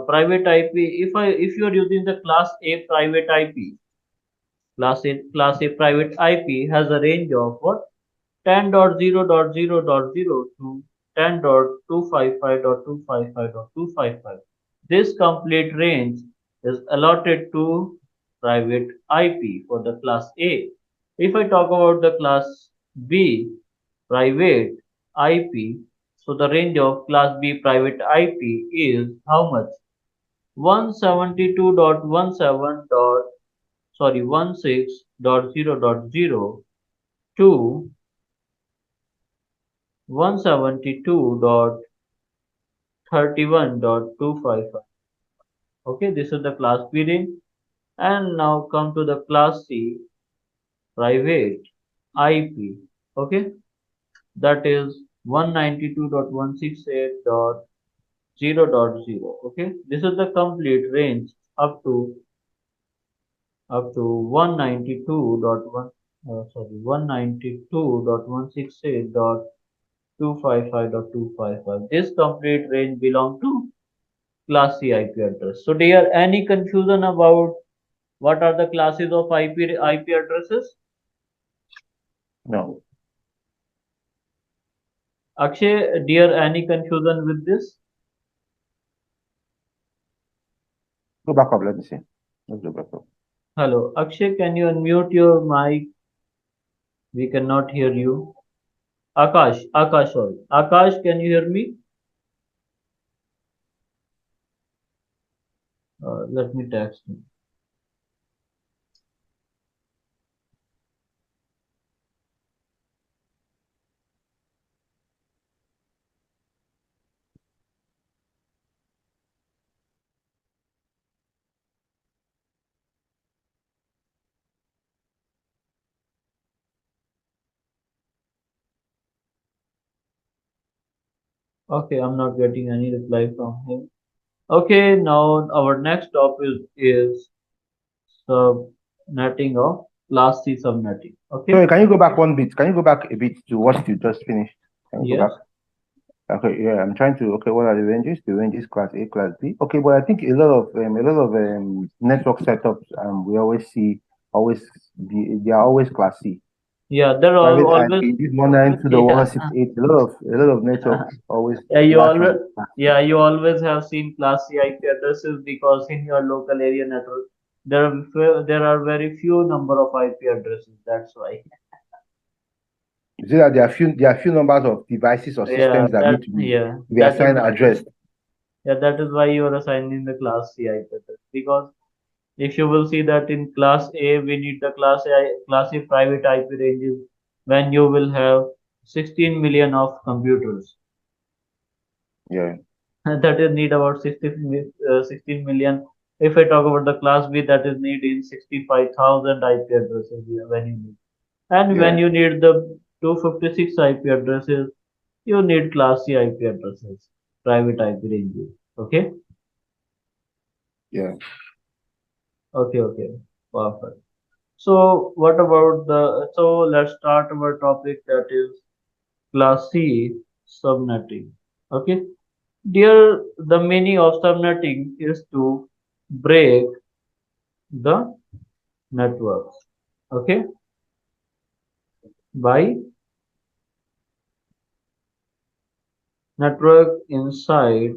private IP? If you are using the Class A private IP, Class A private IP has a range of what? 10.0.0.0 to 10.255.255.255. This complete range is allotted to private IP for the Class A. If I talk about the Class B private IP, so the range of Class B private IP is how much? 172.17 sorry 16.0.0 to 172.31.255. Okay, this is the Class B range. And now come to the Class C private IP. Okay, that is 192.168.0.0. Okay, this is the complete range up to 192.1 sorry 192.168.255.255. This complete range belong to Class C IP address. So, dear, any confusion about what are the classes of IP addresses?
No.
Akshay, dear, any confusion with this?
Go back up. Let me see. Let's go back up.
Hello, Akshay, can you unmute your mic? We cannot hear you. Akash, sorry. Akash, can you hear me? Let me text him. Okay, I'm not getting any reply from him. Okay, now our next topic is subnetting of Class C subnetting. Okay,
Sorry, can you go back one bit? Can you go back a bit to what you just finished? Can you go back?
yes.
Okay, yeah, I'm trying to. Okay, what are the ranges? The ranges class A, class B. Okay, but I think a lot of network setups we always see they are always class C.
Yeah, there are
Private
always
IP, this 192 to the
yeah.
168. A lot of networks always
Yeah, you
match
always
on class C.
yeah, you always have seen Class C IP addresses because in your local area network there are very few number of IP addresses. That's why.
You see that there are few numbers of devices or
Yeah,
systems that need to be
that is
assigned address.
yeah, that is why you are assigning the Class C IP address because if you will see that in Class A we need the Class A private IP ranges when you will have 16 million of computers.
Yeah,
That is need about 16 million. If I talk about the Class B, that is need in 65,000 IP addresses when you need. And when
yeah,
you need the 256 IP addresses, you need Class C IP addresses, private IP ranges. Okay,
yeah.
okay, perfect. So what about so let's start our topic that is Class C subnetting. Okay, dear, the meaning of subnetting is to break the networks. Okay, by network inside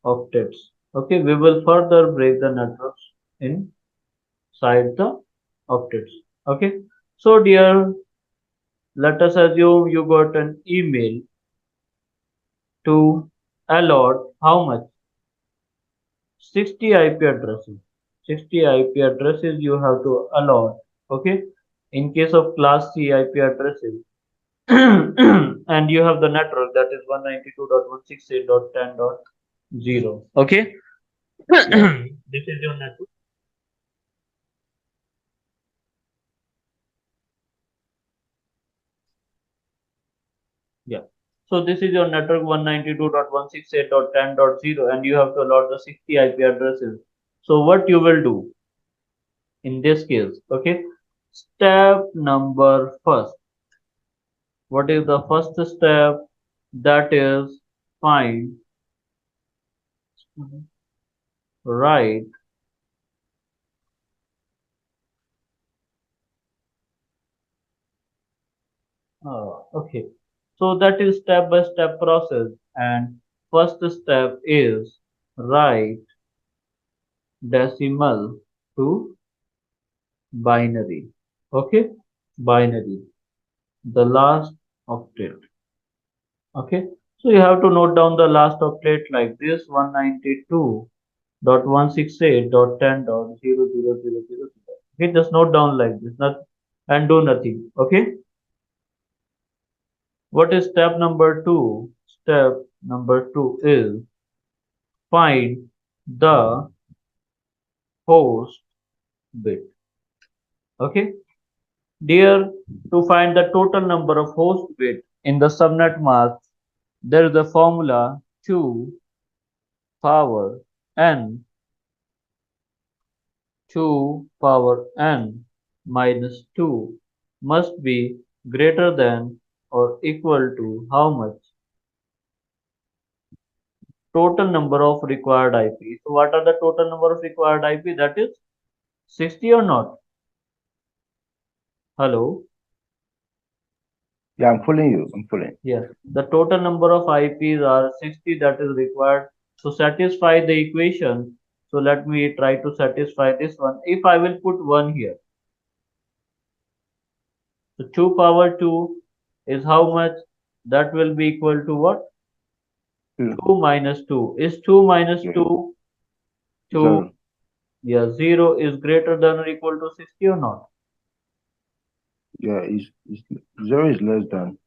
octets. Okay, we will further break the networks. inside the octets. Okay. So dear, let us assume you got an email to allot how much? 60 IP addresses. 60 IP addresses you have to allot. Okay. In case of class C IP addresses, and you have the network that is 192.168.10.0. Okay.
Yeah.
This is your network. Yeah. So this is your network 192.168.10.0 and you have to allot the 60 IP addresses. So what you will do in this case? Okay. Step number first. What is the first step? That is find, write, okay. So that is step by step process. And first step is write decimal to binary. Okay. Binary. The last octet. Okay. So you have to note down the last octet like this 192.168.10.00000. Okay. Just note down like this. Not, and do nothing. Okay. What is step number two? Step number two is find the host bit. Okay. Dear, to find the total number of host bit in the subnet mask, there is a formula 2 power n 2 power n minus 2 must be greater than or equal to how much? Total number of required IP. So what are the total number of required IP? That is 60 or not? Hello?
Yeah, I'm following you. I'm following.
Yes. The total number of IPs are 60 that is required to satisfy the equation. So let me try to satisfy this one. If I will put 1 here, so 2 power 2 is how much? That will be equal to what?
Two.
2 minus 2. Is 2 minus
Yeah.
2? 2.
Zero.
Yeah, 0 is greater than or equal to 60 or not?
Yeah. Is zero is less than.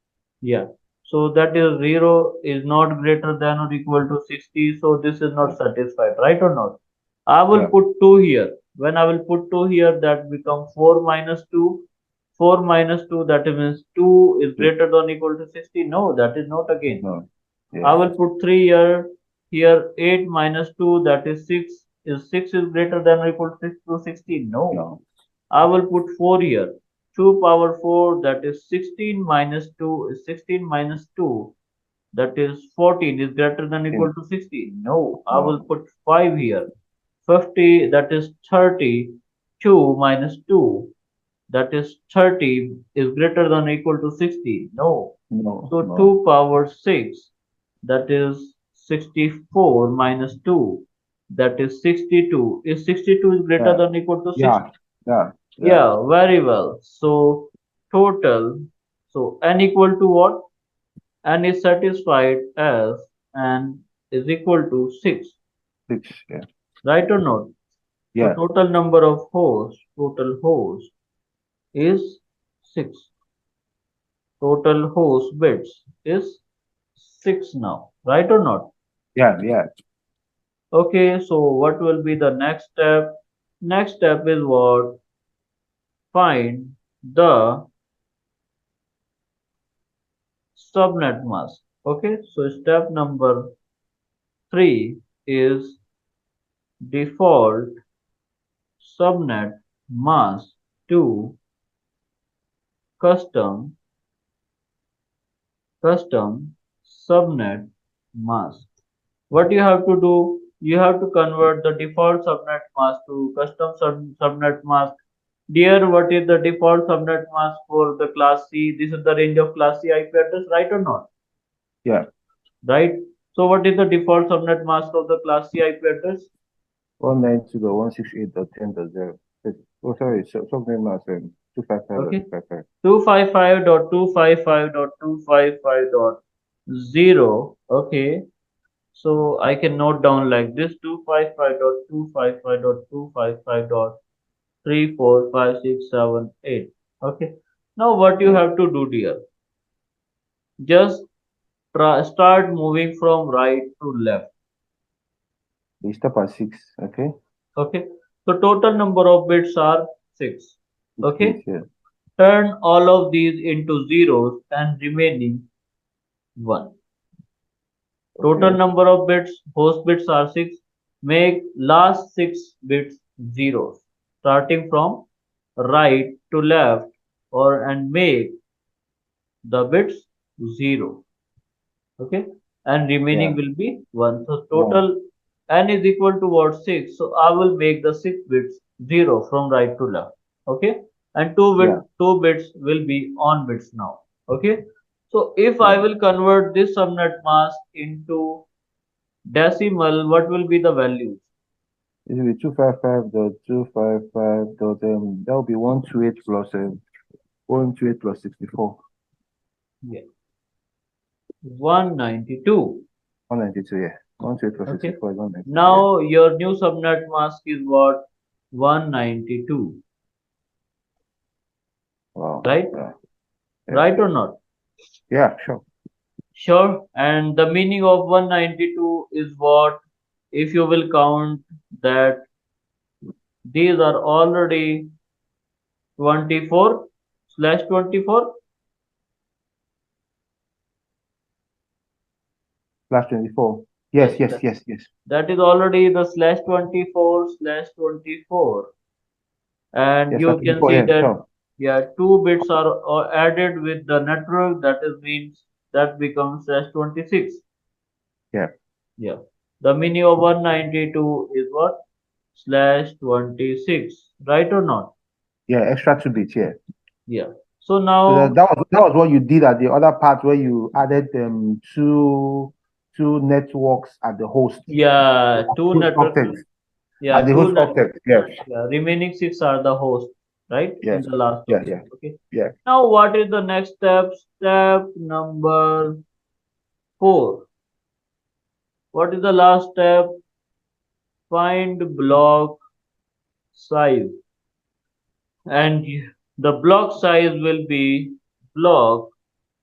Yeah. So that is 0 is not greater than or equal to 60. So this is not
Yeah.
satisfied, right or not? I will
Yeah.
put 2 here. When I will put 2 here, that become 4 minus 2. 4 minus 2, that means 2 is
Two.
greater than or equal to 60. No, that is not again.
No.
I
Yeah.
will put 3 here. Here 8 minus 2, that is 6. Is 6 is greater than or equal to 60? No.
No.
I will put 4 here. 2 power 4, that is 16 minus 2 is 16 minus 2, that is 14 is greater than equal
In,
to 60. No, I will
no.
put 5 here. 50, that is 30. 2 minus 2, that is 30 is greater than equal to 60. No.
No.
So
No.
2 power 6, that is 64 minus 2, that is 62. Is 62 is greater
Yeah.
than equal to 60?
Yeah. Yeah. Yeah.
Yeah, very well. So total, so n equal to what? N is satisfied as n is equal to 6,
Six. Yeah.
right or not? So
Yeah.
total host is 6. Total host bits is 6 now, right or not?
Yeah. Yeah.
Okay, so what will be the next step? Next step is what? Find the subnet mask. Okay, so step number 3 is default subnet mask to custom subnet mask. What you have to do? You have to convert the default subnet mask to custom subnet mask. Dear, what is the default subnet mask for the class C? This is the range of class C IP address, right or not?
Yeah.
Right? So what is the default subnet mask of the class C IP address?
192.168.10.0. Oh, sorry, subnet mask 255.255.
255.255.255.0. Okay. So I can note down like this: 255.255.255.34567 8. Okay. Now what you
Yeah.
have to do, dear? Just start moving from right to left.
We stop at 6. Okay.
Okay. So total number of bits are 6.
6
Okay.
bits, yeah.
Turn all of these into zeros and remaining 1. Total
Okay.
number of bits, host bits are 6. Make last 6 bits zeros, starting from right to left, or and make the bits 0. Okay, and remaining
Yeah.
will be 1. So
1.
total n is equal to what? 6. So I will make the 6 bits 0 from right to left. Okay, and
Yeah.
2 bits will be on bits now. Okay, so if I
Yeah.
will convert this subnet mask into decimal, what will be the values?
This will be 255.255. That will be 128 plus 128 plus 64.
Yeah, 192.
192, yeah. 128 plus
Okay,
64 is 192, yeah.
now your new subnet mask is what? 192,
Wow.
right?
Yeah. Yeah.
Right or not?
Yeah, sure.
Sure. And the meaning of 192 is what? If you will count that these are already 24 slash 24.
Plus 24.
Yes,
Yes, yes, yes, yes.
that is already the slash 24 slash 24. And
Yes, plus
you can
24,
see
yeah,
that,
sure.
yeah, 2 bits are added with the network. That is means that becomes slash 26.
Yeah.
Yeah. The meaning of 192 is what? Slash 26. Right or not?
Yeah, extra 2 bits, yeah.
Yeah. So
So
now,
that was what you did at the other part where you added two networks at the host.
yeah, two
Host
networks will,
octets. At
yeah,
the
two
host
net,
octet. Yes.
yeah, remaining 6 are the host, right? In
Yes.
the last
Yeah,
octet.
yeah,
Okay.
yeah.
Now, what is the next step? Step number 4. What is the last step? Find block size. And the block size will be block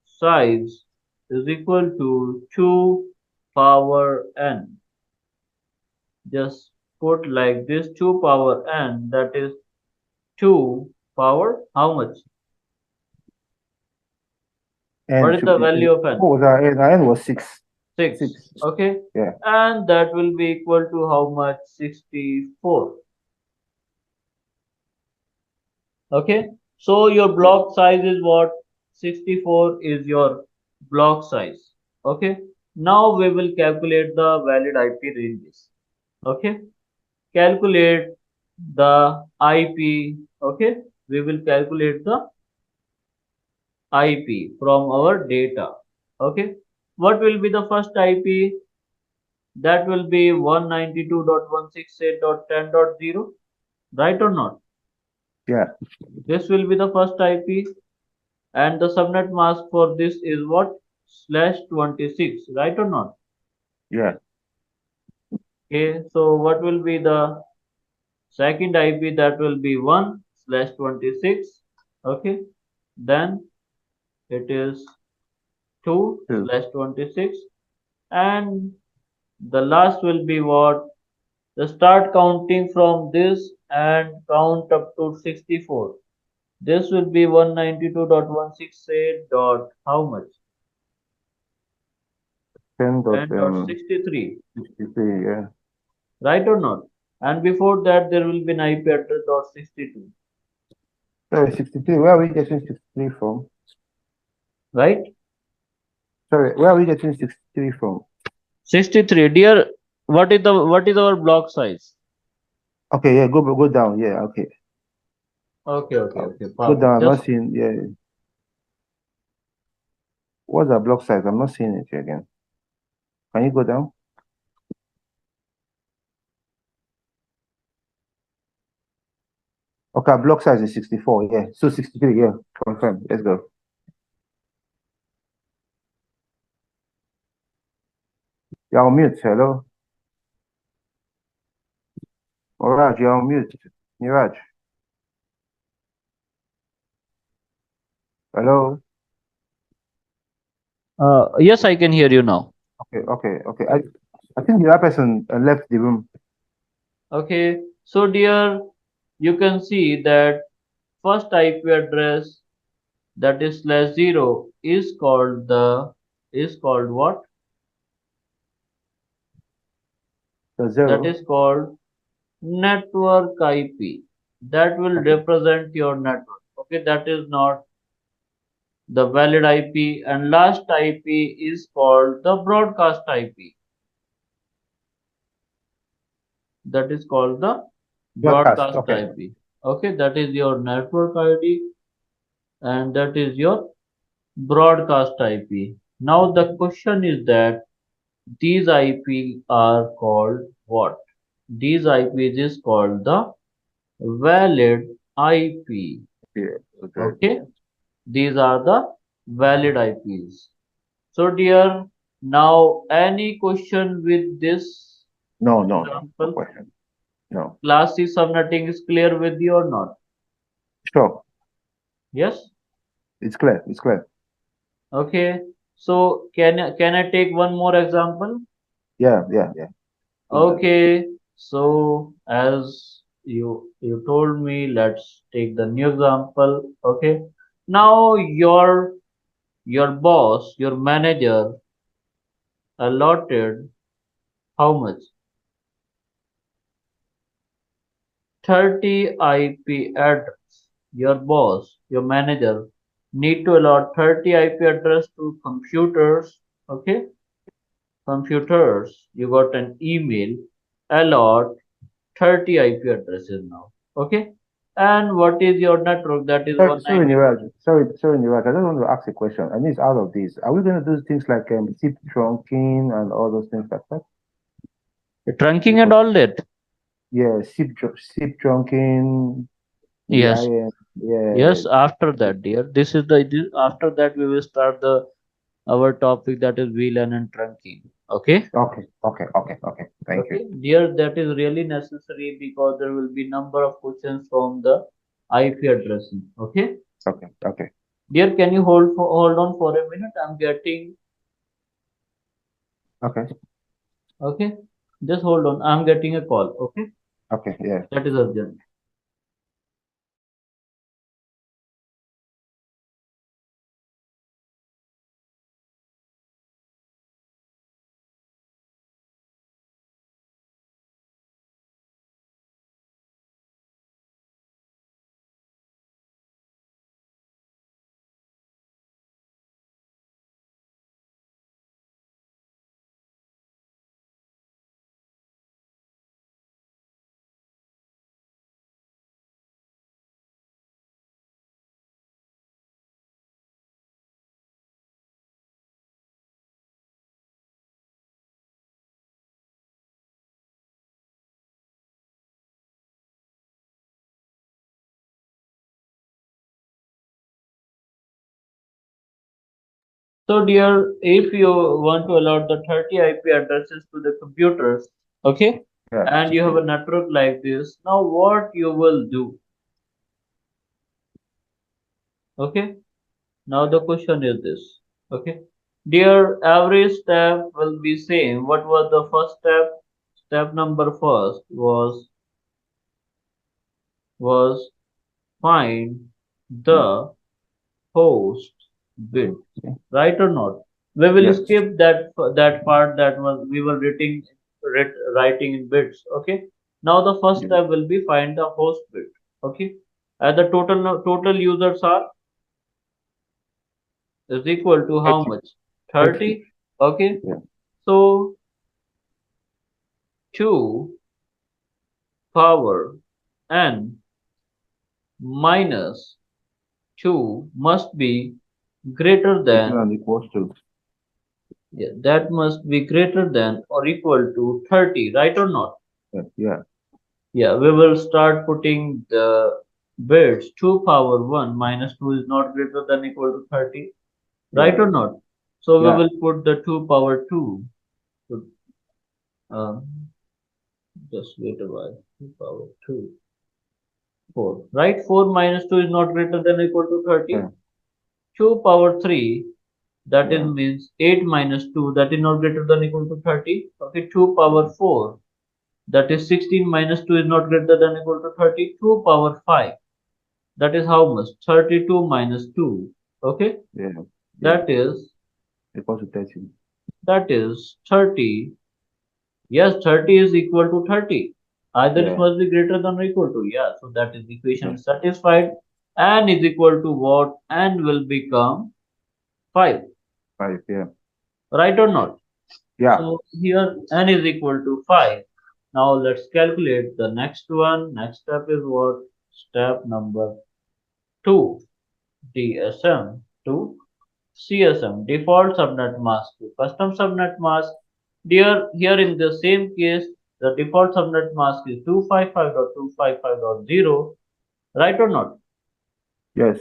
size is equal to 2 power n. Just put like this: 2 power n, that is 2 power how much? What
And
is the value of n?
what was our N? Our N was 6.
6.
6.
Okay,
Yeah.
and that will be equal to how much? 64. Okay, so your
Yes.
block size is what? 64 is your block size. Okay, now we will calculate the valid IP ranges. Okay, calculate the IP. Okay, we will calculate the IP from our data. Okay, what will be the first IP? That will be 192.168.10.0, right or not?
Yeah.
This will be the first IP, and the subnet mask for this is what? Slash 26, right or not?
Yeah.
Okay, so what will be the second IP? That will be 1 slash 26. Okay, then it is 2
2.
slash 26, and the last will be what? The start counting from this and count up to 64. This will be 192.168. How much?
10 dot
10.63,
63, yeah.
right or not? And before that, there will be an IP address dot 62,
Sorry, 63. Where are we getting 63 from?
right?
Sorry, where are we getting 63 from?
63, dear. What is our block size?
Okay, yeah, go down. Yeah, okay.
Okay, okay, okay,
Go down.
perfect.
I'm not
Just
seeing, yeah. What's the block size? I'm not seeing it again. Can you go down? Okay, block size is 64. Yeah. So 63. Yeah. Confirm. Let's go. You're on mute. Hello. Alright, you're on mute. Niraj. Hello.
Yes, I can hear you now.
Okay. I think the other person left the room.
Okay, so dear, you can see that first IP address, that is slash 0, is called what?
The
That
zero.
is called network IP. That will
Okay.
represent your network. Okay, that is not the valid IP, and last IP is called the broadcast IP. That is called the
Broadcast.
broadcast
Okay.
IP. Okay, that is your network ID, and that is your broadcast IP. Now the question is that these IP are called what? These IPs is called the valid IP.
Yeah. Okay.
Okay, these are the valid IPs. So dear, now any question with this
No
example?
question. No.
Class C subnetting is clear with you or not?
Sure.
Yes?
It's clear. It's clear.
Okay. So can I take one more example?
Yeah. Please.
Okay. So as you told me, let's take the new example. Okay. Now your boss, your manager allotted how much? 30 IP address. Your boss, your manager need to allot 30 IP address to computers. Okay. Computers, you got an email, allot 30 IP addresses now. Okay. And what is your network? That is
Sorry,
192.
Niraj. Sorry, Niraj. I just want to ask a question. And it's out of this. Are we going to do things like zip trunking and all those things like that?
Trunking and
Because
all that.
yeah, zip trunking, the
Yes.
IM. Yeah.
Yes. After that, dear. After that we will start the our topic, that is VLAN and trunking. Okay.
Okay. Thank you.
Okay, dear, that is really necessary because there will be number of questions from the IP addressing. Okay,
Okay.
dear, can you hold on for a minute? I'm getting
Okay.
okay. Just hold on. I'm getting a call. Okay,
Okay. Yeah.
that is urgent. So, dear, if you want to allot the 30 IP addresses to the computers, okay,
Yeah.
and you have
Yeah.
a network like this, now what you will do? Okay, now the question is this. Okay, dear, every step will be same. What was the first step? Step number first was find
Mm.
the host bit,
Yeah.
right or not? We will
Yes.
skip that part that was we were writing in bits. Okay. Now the first
Yeah.
step will be find the host bit. Okay. And the total users are is equal to how
30.
much?
30.
30. Okay.
Yeah.
So 2 power n minus 2 must be greater
Greater
than,
than equals to.
yeah, that must be greater than or equal to 30, right or not?
Yeah.
Yeah, we will start putting the bits 2 power 1 minus 2 is not greater than equal to 30, right
Yeah.
or not? So we
Yeah.
will put the 2 power 2. So, um, just wait a while. 2 power 2, 4. Right? 4 minus 2 is not greater than equal to 30.
Yeah.
2 power 3, that is
Yeah.
means 8 minus 2, that is not greater than equal to 30. Okay, 2 power 4, that is 16 minus 2 is not greater than equal to 30. 2 power 5, that is how much? 32 minus 2. Okay,
Yeah. Yeah.
that is
Equal to 30.
30. Yes, 30 is equal to 30. Either it
Yeah.
must be greater than or equal to. Yeah, so that is equation
Yeah.
satisfied. N is equal to what? N will become 5.
5. Yeah.
Right or not?
Yeah.
So here N is equal to 5. Now let's calculate the next one. Next step is what? Step number 2. DSM to CSM, default subnet mask to custom subnet mask. Here in the same case, the default subnet mask is 255.255.0, right or not?
Yes.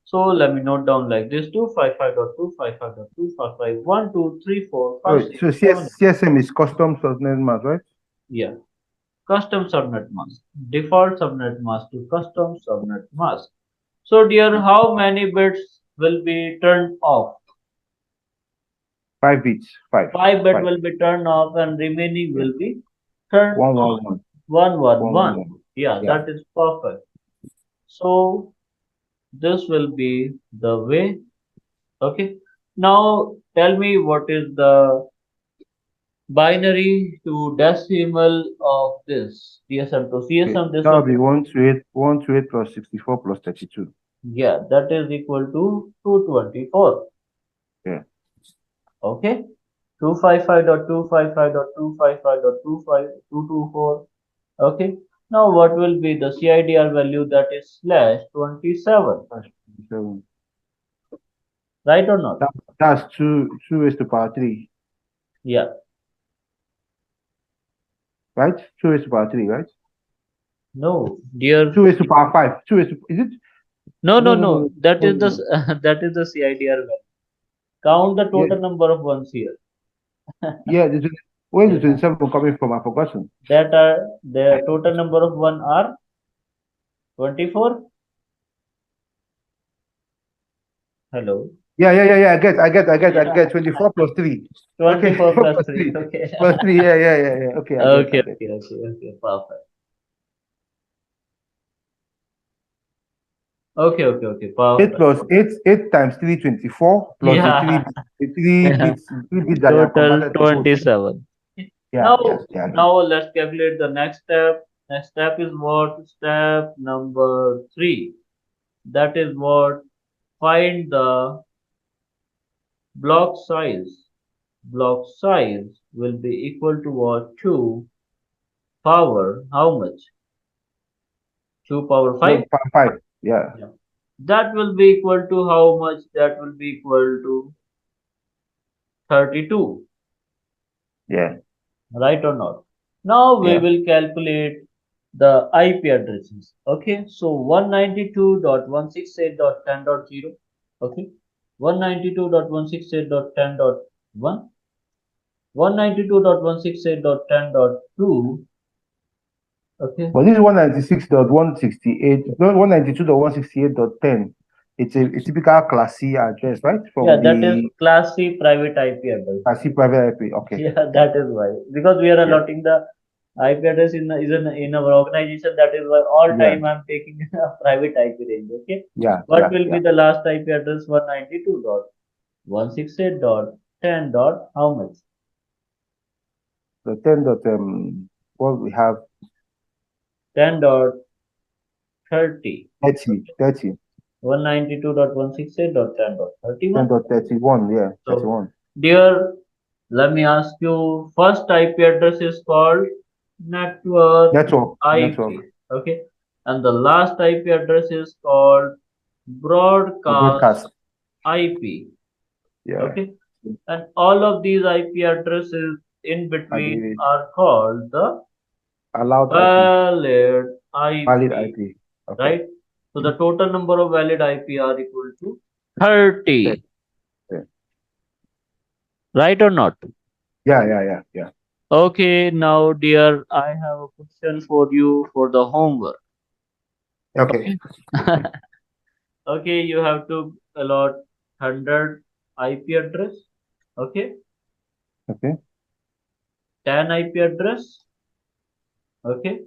So let me note down like this: 255.255.255, 1, 2, 3, 4, 5,
So
6,
so
7.
CSM is custom subnet mask, right?
Yeah, custom subnet mask, default subnet mask to custom subnet mask. So dear, how many bits will be turned off?
5 bits. 5.
5 bit
5.
will be turned off and remaining
Yeah.
will be turned
One
on.
one one.
111.
111.
Yeah,
Yeah.
that is perfect. So this will be the way. Okay. Now tell me what is the binary to decimal of this DSM to
Okay.
CSM. This
That
will
will
be,
be 128 plus 64 plus 32.
yeah, that is equal to 224.
Yeah.
Okay. 255.255.255.25224. Okay. Now what will be the CIDR value, that is slash 27,
That's 27.
right or not?
That, that's two raised to power 3,
Yeah.
right? 2 raised to power 3, right?
No, dear.
2 raised to power 5. 2 raised to, is it?
No,
No,
no,
no, no,
no.
no,
That
no,
is
no,
the
no.
that is the CIDR value. Count the
Yeah,
total number of ones here.
yeah. Where is the
Yeah.
27 coming from? I've forgotten.
That are the total number of one are 24. Hello.
Yeah. I
Yeah.
get 24 plus 3. Okay,
24
24
plus
plus
3.
3.
Okay.
Plus 3, yeah. Okay,
Okay,
I get.
okay, okay, okay. Perfect. Okay, okay, okay.
8
Perfect.
plus 8, 8 times 3, 24, plus the 3
Yeah.
bits, the 3
Yeah.
bits, 3 bits that are
Total
converted to volts.
27.
Yeah,
Now,
I get.
now let's calculate the next step. Next step is what? Step number 3. That is what? Find the block size. Block size will be equal to what? 2 power, how much? 2 power 5?
5. Yeah,
Yeah. That will be equal to how much? That will be equal to 32.
yeah.
Right or not? Now we
Yeah.
will calculate the IP addresses. Okay, so 192.168.10.0. Okay, 192.168.10.1, 192.168.10.2. Okay,
But this is 196.168, no, 192.168.10. It's a typical class C address, right?
yeah,
From
that is
the
class C private IP address.
class C private IP. Okay,
Yeah,
okay.
that is why. Because we are
Yeah,
allotting the IP address in our organization. That is why all
yeah,
time I'm taking a private IP range. Okay.
yeah,
What will be
yeah.
the last IP address? 192.168.10. How much?
So 10 dot, what we have,
10.30.
30, 30, 10
192.168.10.31.
dot 31, yeah,
So,
31.
dear, let me ask you, first IP address is called network
Network,
IP. Okay. And the last IP address is called broadcast
broadcast,
IP.
yeah.
Okay. And all of these IP addresses in
And
between
the
are called the
allowed IP,
valid
valid
IP.
IP. Okay.
right? So the total number of valid IP are equal to
Okay.
30,
Okay.
right or not?
Yeah.
Okay, now dear, I have a question for you for the homework.
Okay.
Okay. Okay, you have to allot 100 IP address. Okay,
Okay.
10 IP address. Okay,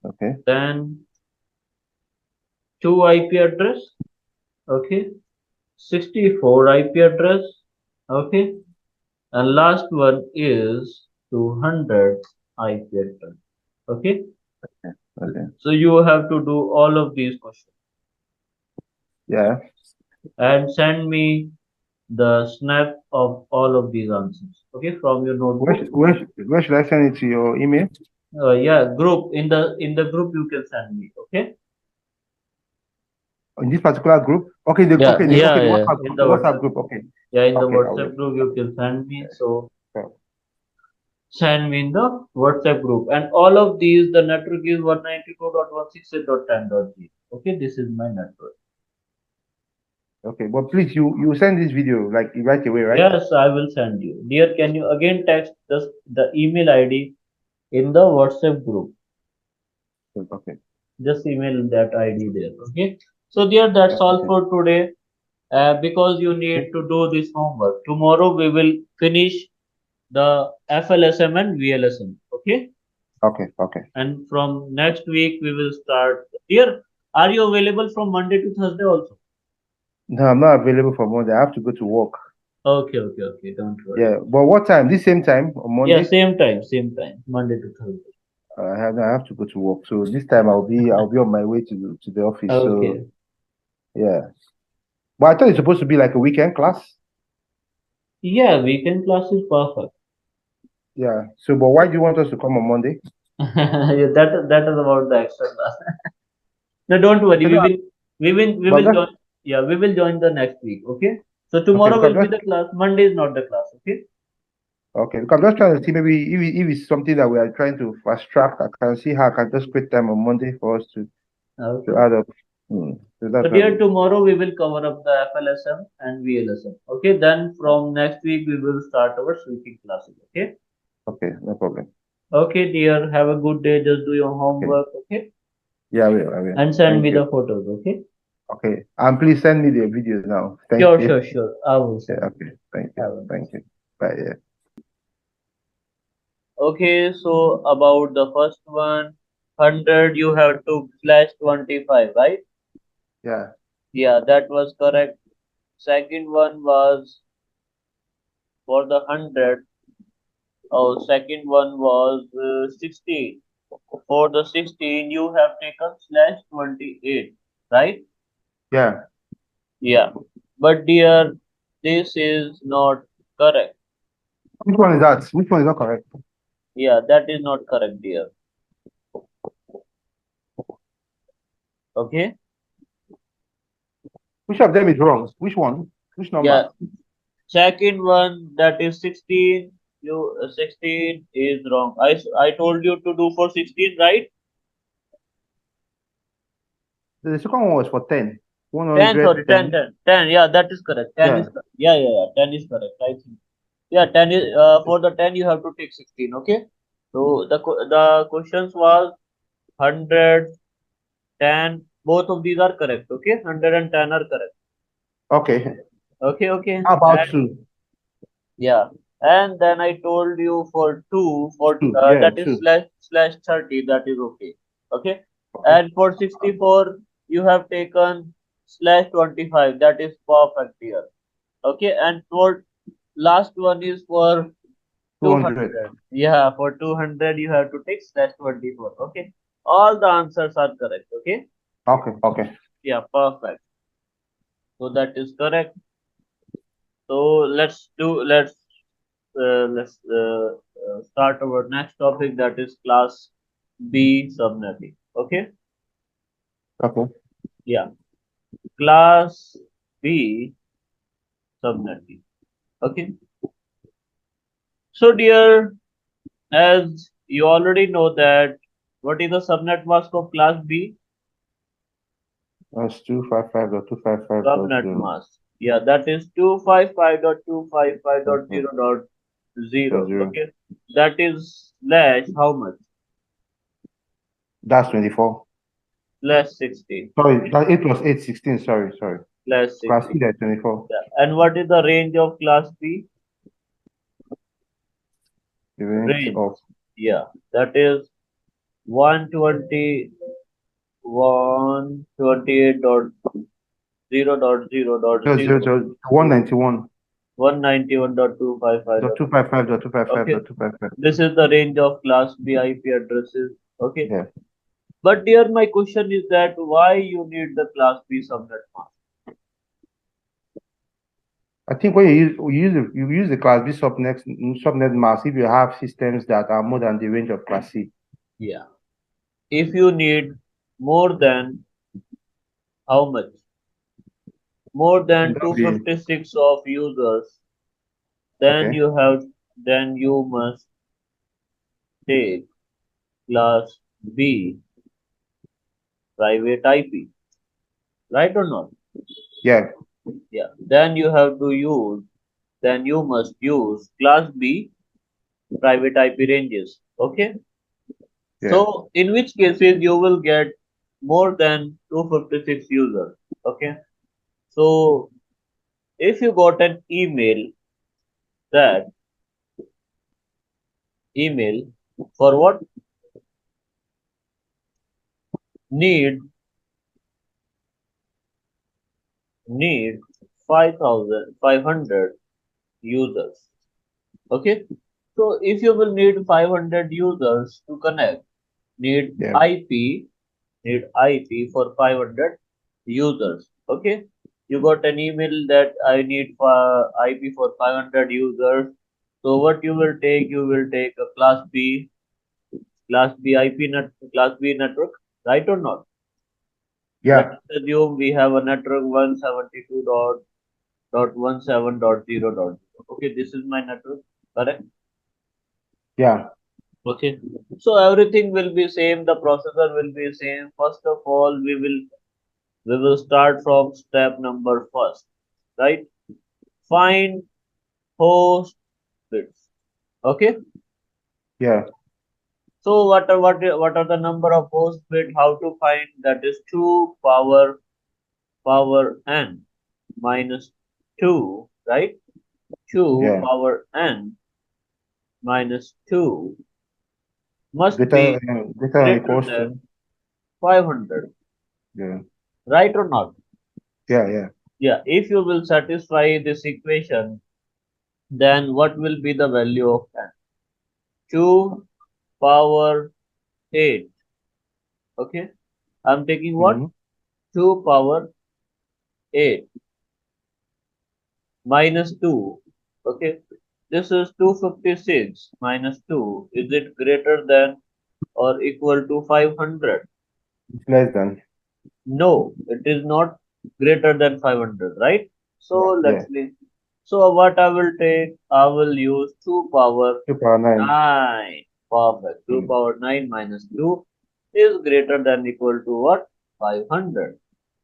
Okay.
then 2 IP address. Okay, 64 IP address. Okay, and last one is 200 IP address. Okay,
Okay.
so you have to do all of these questions
Yeah.
and send me the snap of all of these answers. Okay, from your notebook.
Where should I send it to your email?
Yeah, group in the group you can send me. Okay.
In this particular group? Okay,
Yeah,
okay,
yeah,
the
yeah.
WhatsApp
In
group.
the
The WhatsApp
WhatsApp.
group. Okay.
Yeah, in the
Okay, I will.
WhatsApp group you can send me. So
So,
send me in the WhatsApp group. And all of these, the network is 192.168.10.0. Okay, this is my network.
okay, but please, you send this video like right away, right?
Yes, I will send you. Dear, can you again text the email ID in the WhatsApp group?
Okay.
Just email that ID there. Okay. So dear, that's all
Okay.
for today. Because you need to do this homework. Tomorrow we will finish the FLSM and VLSM. Okay.
Okay. Okay.
And from next week we will start. Dear, are you available from Monday to Thursday also?
No, I'm not available for Monday. I have to go to work.
Okay, okay, okay. Don't worry.
Yeah, but what time? This same time on
Yeah,
Monday?
same time, Monday to Thursday.
I have to go to work. So this time I'll be on my way to the office. So
Okay.
yeah. But I thought it's supposed to be like a weekend class.
Yeah, weekend class is perfect.
Yeah. So, but why do you want us to come on Monday?
Yeah, that is about the extra class. No, don't worry.
Okay, no,
We will
but
join. Yeah, we will join the next week. Okay. So
okay,
tomorrow
because
will be the class. Monday is not the class. Okay.
because I'm just trying to see maybe if it's something that we are trying to fast track, I can see how I can just create time on Monday for us to
Okay.
add up. So
So
that's why
dear, tomorrow we will cover up the FLSM and VLSM. Okay. Then from next week we will start our switching classes. Okay.
okay, no problem.
Okay, dear. Have a good day. Just do your
Okay.
homework. Okay.
Yeah, I will.
And send
Thank
me
you.
the photos. Okay.
Okay. And please send me the videos now. Thank
Sure,
you.
sure, sure. I will
Yeah,
send you.
okay. Thank you.
Have a nice
Thank you. Bye. Yeah.
Okay, so about the first one, 100 you have to slash 25, right?
Yeah.
Yeah, that was correct. Second one was for the 100. Oh, second one was 16. For the 16, you have taken slash 28, right?
Yeah.
Yeah. But dear, this is not correct.
Which one is that? Which one is not correct?
Yeah, that is not correct, dear. Okay?
Which of them is wrong? Which one? Which number?
Yeah. Second one, that is 16. 16 is wrong. I told you to do for 16, right?
The second one was for 10.
10, sorry,
100,
10,
10.
10, 10. Yeah, that is correct. 10 is
Yeah.
correct. Yeah. 10 is correct. I think. Yeah, 10 is for the 10 you have to take 16. Okay. So the questions was 100, 10. Both of these are correct. Okay. 100 and 10 are correct.
Okay.
Okay. Okay.
How about
And
two?
yeah. And then I told you for 2 for
Two. Yeah,
that is
two.
slash 30, that is okay. Okay.
Okay.
And for 64 you have taken slash 25, that is perfect here. Okay. And for last one is for
200.
200. Yeah, for 200 you have to take slash 24. Okay. All the answers are correct. Okay.
Okay. Okay.
Yeah, perfect. So that is correct. So let's start our next topic, that is class B subnetting. Okay.
Okay.
Yeah. Class B subnetting. Okay. So dear, as you already know that what is the subnet mask of class B?
That's 255.255.0.
Subnet mask. Yeah, that is 255.255.0.0. Okay, that is slash how much?
That's 24.
Slash 16.
Sorry,
Okay,
that 8 plus 8, 16. Sorry.
slash
Class C,
16.
that's 24.
Yeah. And what is the range of class B?
The range
Range.
of
Yeah, that is 120, 128.0.0.0.
191.
191.255.
255.255.
Okay, this is the range of class B IP addresses. Okay,
Yeah.
but dear, my question is that why you need the class B subnet mask?
I think when you use the class B subnet mask if you have systems that are more than the range of class C.
Yeah, if you need more than how much? More
And
than
that'll be
256 of users, then
okay.
you have then you must take class B private IP, right or not?
Yeah,
Yeah. Then you must use class B private IP ranges. Okay.
yeah.
So in which cases you will get more than 256 users. Okay. So if you got an that email for what need need 5,500 users. Okay. So if you will need 500 users to connect, need
Yeah.
IP need IP for 500 users. Okay, you got an email that I need for IP for 500 users. So what you will take a class B IP class B network, right or not? Let
Yeah.
us assume we have a network 172.17.0.0. Okay, this is my network, correct?
Yeah.
Okay, so everything will be same. The processor will be same. First of all, we will start from step number first, right? Find host bits. Okay.
Yeah.
So what are the number of host bit? How to find that is 2 power n minus 2, right? 2
Yeah.
power n minus 2 must
Greater
be
greater
greater
equals to
than 500,
yeah.
right or not?
Yeah.
Yeah. If you will satisfy this equation, then what will be the value of n? 2 power 8. Okay, I'm taking what?
Mm-hmm.
2 power 8 minus 2. Okay, this is 256 minus 2. Is it greater than or equal to 500?
It's less than.
No, it is not greater than 500, right? So
Yeah.
let's see. So what I will take, I will use 2 power
2 power 9.
9. Perfect. 2
Mm.
power 9 minus 2 is greater than equal to what? 500.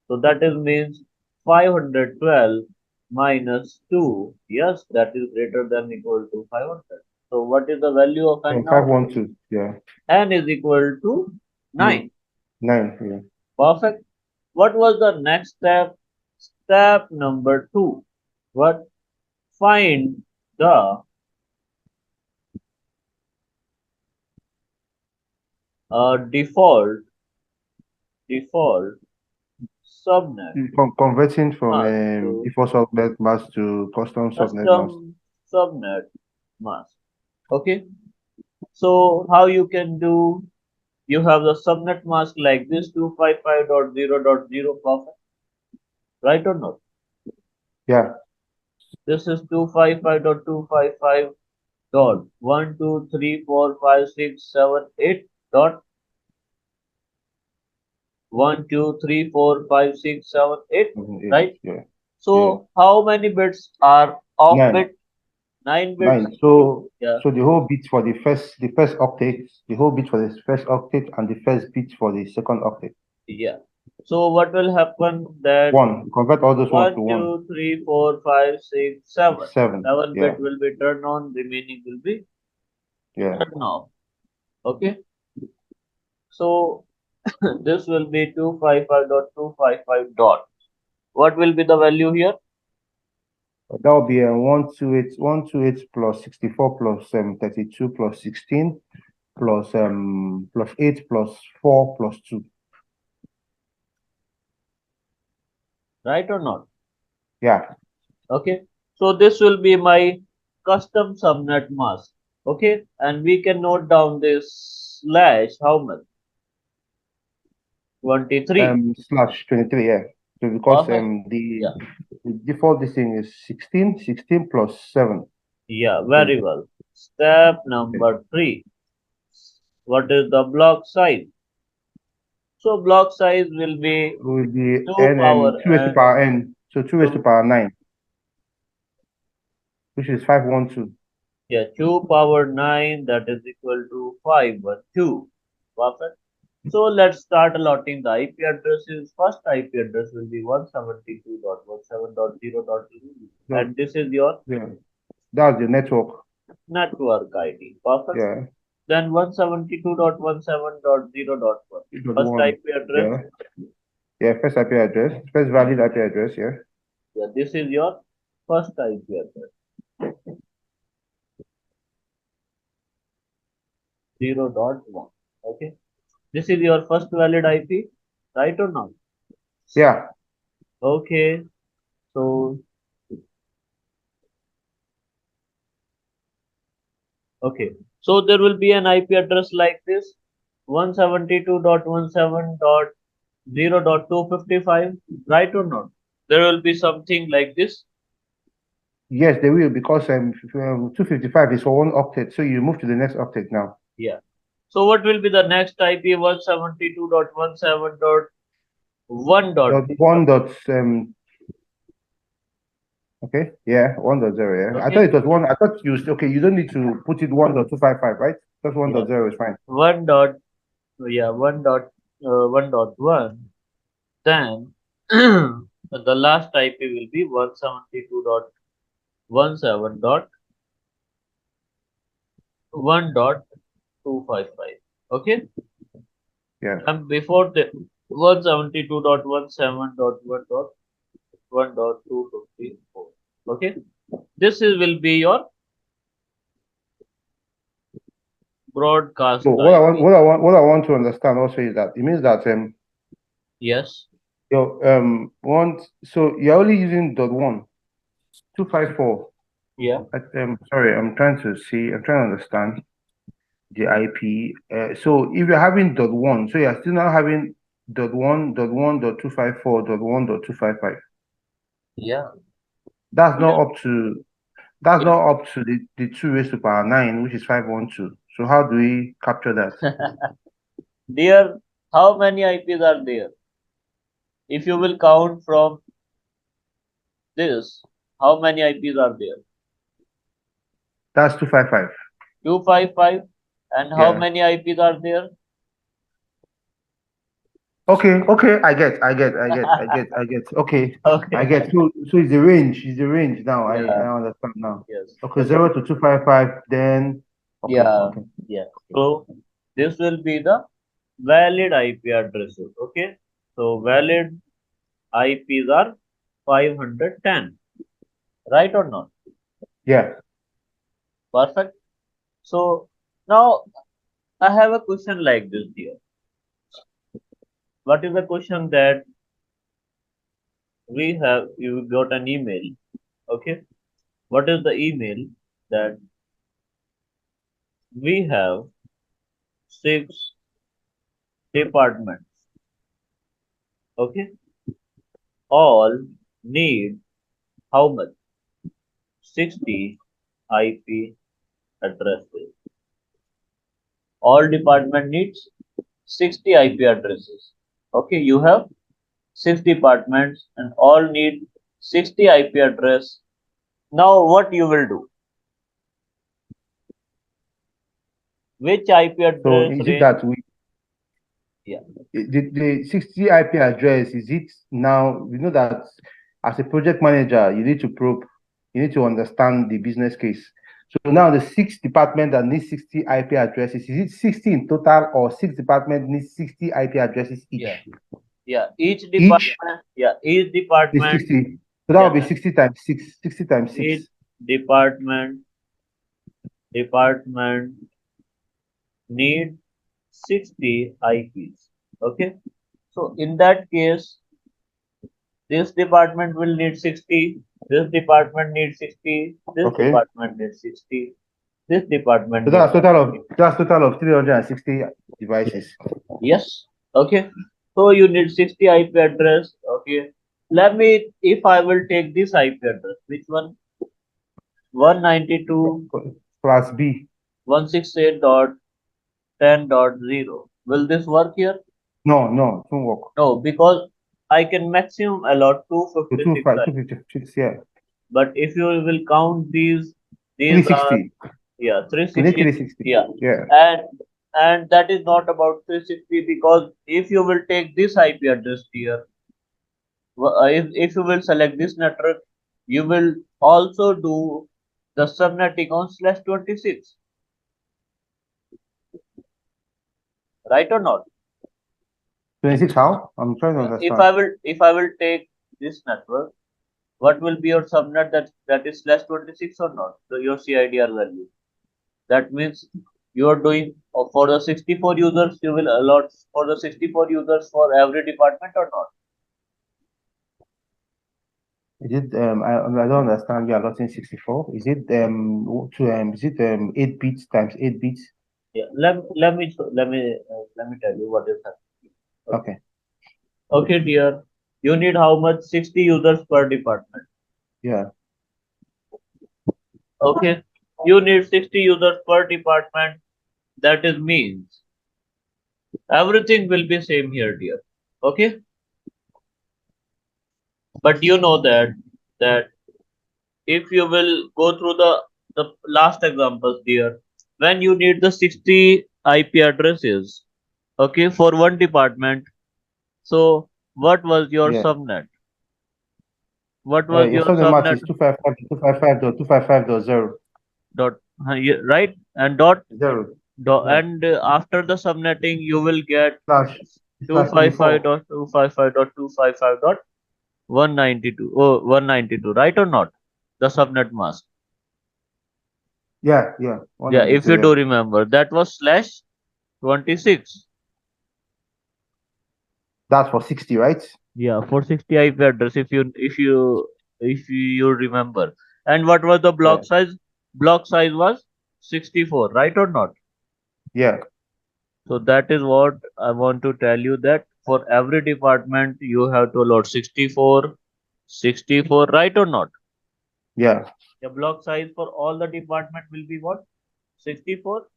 So that is means 512 minus 2. Yes, that is greater than equal to 500. So what is the value of n now?
512. Yeah.
N is equal to
Mm.
9.
9. Yeah.
Perfect. What was the next step? Step number 2. What? Find the default subnet
Converting from
mask to
default subnet mask to custom subnet mask.
custom subnet mask. Okay. So how you can do? You have the subnet mask like this 255.0.0 perfect, right or not?
Yeah.
This is 255.255 dot 1 2 3 4 5 6 7 8 dot 1 2 3 4 5 6 7 8, right?
Yeah. Yeah.
So how many bits are off
9.
bit? 9 bits.
9. So
Yeah,
the whole bit for the whole bit for the first octet and the first bit for the second octet.
yeah. So what will happen that
One. Convert all those ones to
one,
one.
2, 3, 4, 5, 6, 7.
7.
7 bit
Yeah.
will be turned on, remaining will be
Yeah.
turned off. Okay. So this will be 255.255 dot. What will be the value here?
That will be 128 plus 64 plus 32 plus 16 plus 8 plus 4 plus 2.
Right or not?
Yeah.
Okay. So this will be my custom subnet mask. Okay. And we can note down this slash how much? 23.
Slash 23. Yeah. So because
Perfect.
the
Yeah.
default this thing is 16 plus 7.
Yeah.
So
Very well. Step number 3. What is the block size? So block size will be
will be
2
n
power
2 raised to
n
power n. So 2 raised to
2.
power 9, which is 512.
Yeah, 2 power 9 that is equal to 512. Perfect. So let's start allotting the IP addresses. First IP address will be 172.170.0.0
So
and this is your
yeah, that's the network.
network ID. Perfect.
Yeah.
Then 172.17.0.1.
Equal to
First
1.
IP address.
Yeah. Yeah. First IP address. First valid IP address. Yeah.
Yeah, this is your first IP address. 0.1. Okay. This is your first valid IP, right or not?
Yeah.
Okay. So okay. So there will be an IP address like this 172.17.0.255, right or not? There will be something like this.
Yes, they will because 255 is for one octet. So you move to the next octet now.
Yeah. So what will be the next IP 172.17.1 dot
Dot one dot okay. Yeah. 1.0. Yeah. I thought
okay.
it was one. I thought you okay. You don't need to put it 1.255, right? Just
Yeah.
1.0 is fine.
1 dot yeah 1.1. Then the last IP will be 172.17.1.255. Okay.
Yeah.
And before the 172.171.1.1.254. Okay. This is will be your broadcast
So
IP.
what I want to understand also is that it means that
Yes.
so you're only using dot one 254.
Yeah.
Sorry, I'm trying to understand the IP. So if you're having dot one, so you're still not having dot 254 dot 1.255.
Yeah.
That's
Yeah.
not up to the 2 raised to power 9, which is 512. So how do we capture that?
There, how many IPs are there? If you will count from this, how many IPs are there?
That's 255.
255. And how
Yeah.
many IPs are there?
Okay, I get. Okay, I
Okay.
get. So it's the range now. I
Yeah.
understand now.
Yes.
Okay,
Okay.
0 to 255, then okay,
Yeah.
okay,
Yeah.
okay.
So this will be the valid IP addresses. Okay. So valid IPs are 510. Right or not?
Yeah.
Perfect. So now I have a question like this here. What is the question that we have? You got an email. Okay. What is the email that we have six departments? Okay. All need how much? 60 IP addresses. All department needs 60 IP addresses. Okay, you have 6 departments and all need 60 IP address. Now what you will do? Which IP
So
address
is it
range?
that we
Yeah.
The 60 IP address, is it now, we know that as a project manager, you need to probe, you need to understand the business case. So now the six department that needs 60 IP addresses, is it 60 in total or six department needs 60 IP addresses each?
Yeah. Yeah. Each
Each
department. Yeah. Each
is
department.
60. So that
Yeah.
will be 60 times 6, 60 times 6.
Each department need 60 IPs. Okay. So in that case, this department will need 60. This department needs 60. This
Okay.
department needs 60. This department
So
needs 60.
that's total of 360 devices.
Yes. Okay. So you need 60 IP address. Okay. Let me, if I will take this IP address, which one? 192,
Class B.
168.10.0. Will this work here?
No, no, it won't work.
No, because I can maximum allot
So
256
25,
IP.
256, yeah.
But if you will count these are,
360.
yeah,
We need
360.
360.
Yeah.
Yeah.
And that is not about 360, because if you will take this IP address here, if you will select this network, you will also do the subnetting on /26, right or not?
26 how? I'm trying to
Yeah.
understand.
If I will take this network, what will be your subnet that is /26 or not? So your CIDR value. That means you are doing for the 64 users, you will allot for the 64 users for every department or not?
Is it I don't understand, you are allotting 64. Is it is it 8 bits times 8 bits?
Yeah. Let me tell you what is happening. Okay.
Okay.
Okay, dear. You need how much? 60 users per department.
Yeah.
Okay. You need 60 users per department. That is means everything will be same here, dear. Okay. But you know that if you will go through the last examples, dear, when you need the 60 IP addresses, okay, for one department. So what was your
Yeah.
subnet? What was
Your
your
subnet max
subnet?
is 255.255.0.
Dot, yeah, right? And dot,
Zero. Yeah.
and after the subnetting, you will get
Slash
two
slash
five five
24.
dot two five five dot two five five dot 192. Oh, 192, right or not? The subnet mask.
Yeah, yeah.
Yeah, if
192,
you
yeah.
do remember, that was /26.
That's for 60, right?
Yeah, for 60 IP address, if you remember. And what was the
Yeah.
block size? Block size was 64, right or not?
Yeah.
So that is what I want to tell you, that for every department you have to load 64, 64, right or not?
Yeah.
The block size for all the department will be what? 64,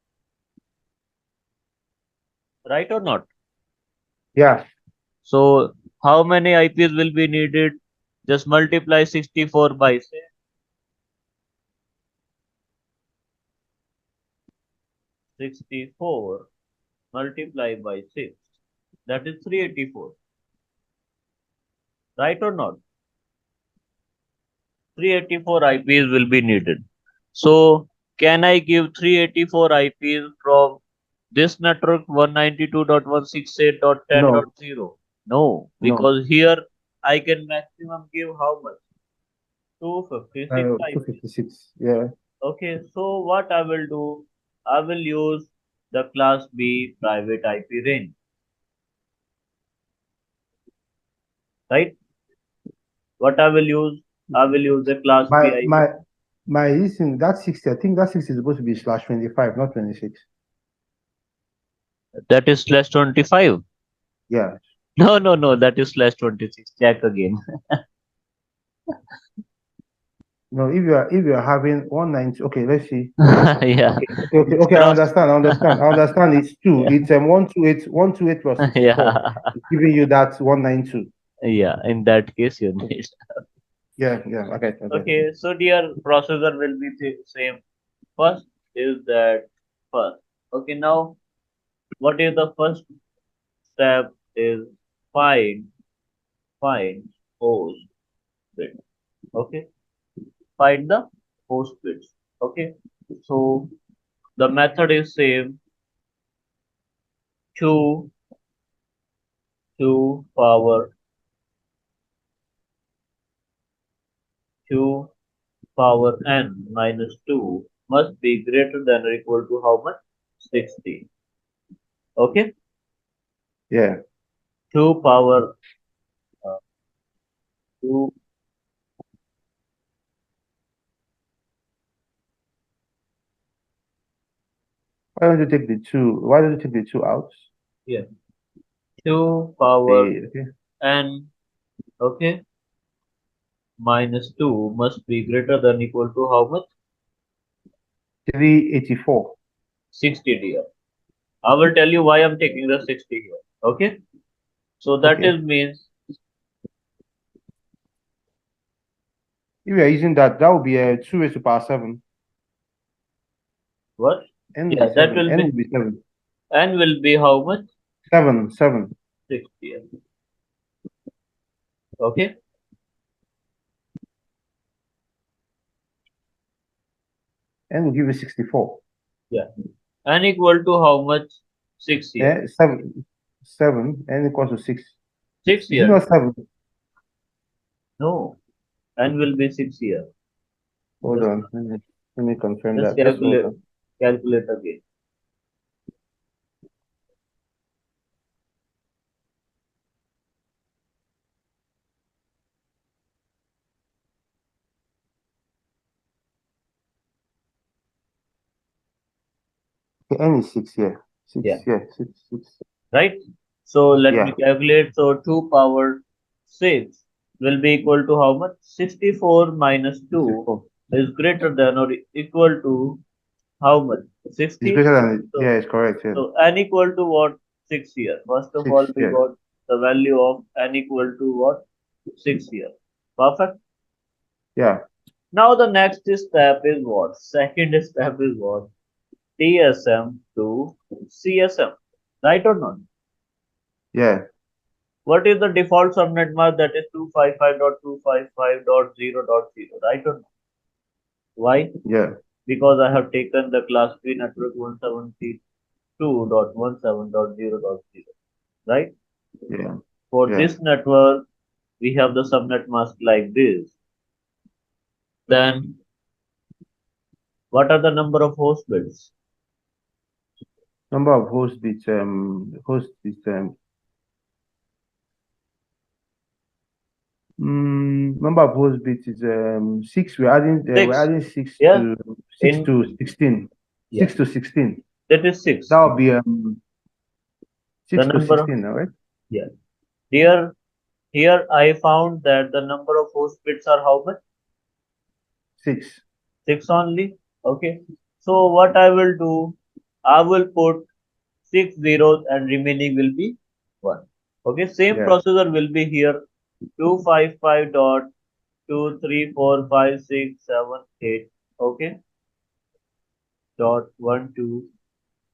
right or not?
Yeah.
So how many IPs will be needed? Just multiply 64 by, say, 64 multiplied by 6. That is 384. Right or not? 384 IPs will be needed. So can I give 384 IPs from this network 192.168.10.0?
No.
No,
No.
because here I can maximum give how much? 256 IPs.
256. Yeah.
Okay, so what I will do, I will use the class B private IP range, right? What I will use the class B
My
IP.
my my listen, that 60, I think that 60 is supposed to be slash 25, not 26.
That is /25.
Yeah.
No, no, no, that is /26. Check again.
No, if you are having 190, okay, let's see.
Yeah.
Okay, I
Cross.
understand. I understand. I understand. It's two.
Yeah.
It's 128 plus 64.
Yeah.
It's giving you that 192.
Yeah. In that case, you need.
Yeah, yeah. Okay, okay.
Okay. So, dear, processor will be the same. First is that first. Okay. Now, what is the first step is find host bit. Okay, find the host bits. Okay, so the method is same. 2 to power 2 power n minus 2 must be greater than or equal to how much? 60. Okay,
Yeah.
2 power uh, 2
Why don't you take the two? Why don't you take the two out?
yeah 2 power
The okay.
n, okay, minus 2 must be greater than equal to how much?
384.
60 dear. I will tell you why I'm taking the 60 here. Okay, so that
Okay.
is means
If we are using that, that would be a 2 raised to power 7.
what?
N will
Yeah,
be
that
7.
will
N
be
will be 7.
n will be how much?
7. 7.
60. Okay,
N will give you 64.
yeah, n equal to how much? 6 here.
7. 7. N equals to 6.
6
Is it
here.
not 7?
No, n will be 6 here.
Hold
Just
on. Let me confirm
just
that. Just hold on.
calculate again.
Okay, N is 6 here. 6.
Yeah,
Yeah. 6. 6.
right. So let me
Yeah.
calculate. So 2 power 6 will be equal to how much? 64 minus 2
64.
is greater than or equal to how much?
It's
60.
greater than,
So
yeah, it's correct. Yeah.
so n equal to what? 6 here. First of all,
6.
we
Yeah.
got the value of n equal to what? 6 here. Perfect.
Yeah.
Now the next step is what? Second step is what? TSM to CSM. Right or not?
Yeah.
What is the default subnet mask? That is 255.255.0.0. Right or not? Why?
Yeah.
Because I have taken the class B network 172.17.0.0. Right?
Yeah.
For
Yeah.
this network, we have the subnet mask like this. Then, what are the number of host bits?
Number of host bits number of host bits is 6. We're
6.
adding 6
Yeah.
to
In
16.
yeah,
6 to 16.
that is 6.
That would be
The
6 to
number of
16, all right?
yeah. Here I found that the number of host bits are how much?
6.
6 only. Okay. So what I will do, I will put 6 zeros and remaining will be 1. Okay. Same
Yeah.
procedure will be here. 255.2345678. Okay. Dot 1 2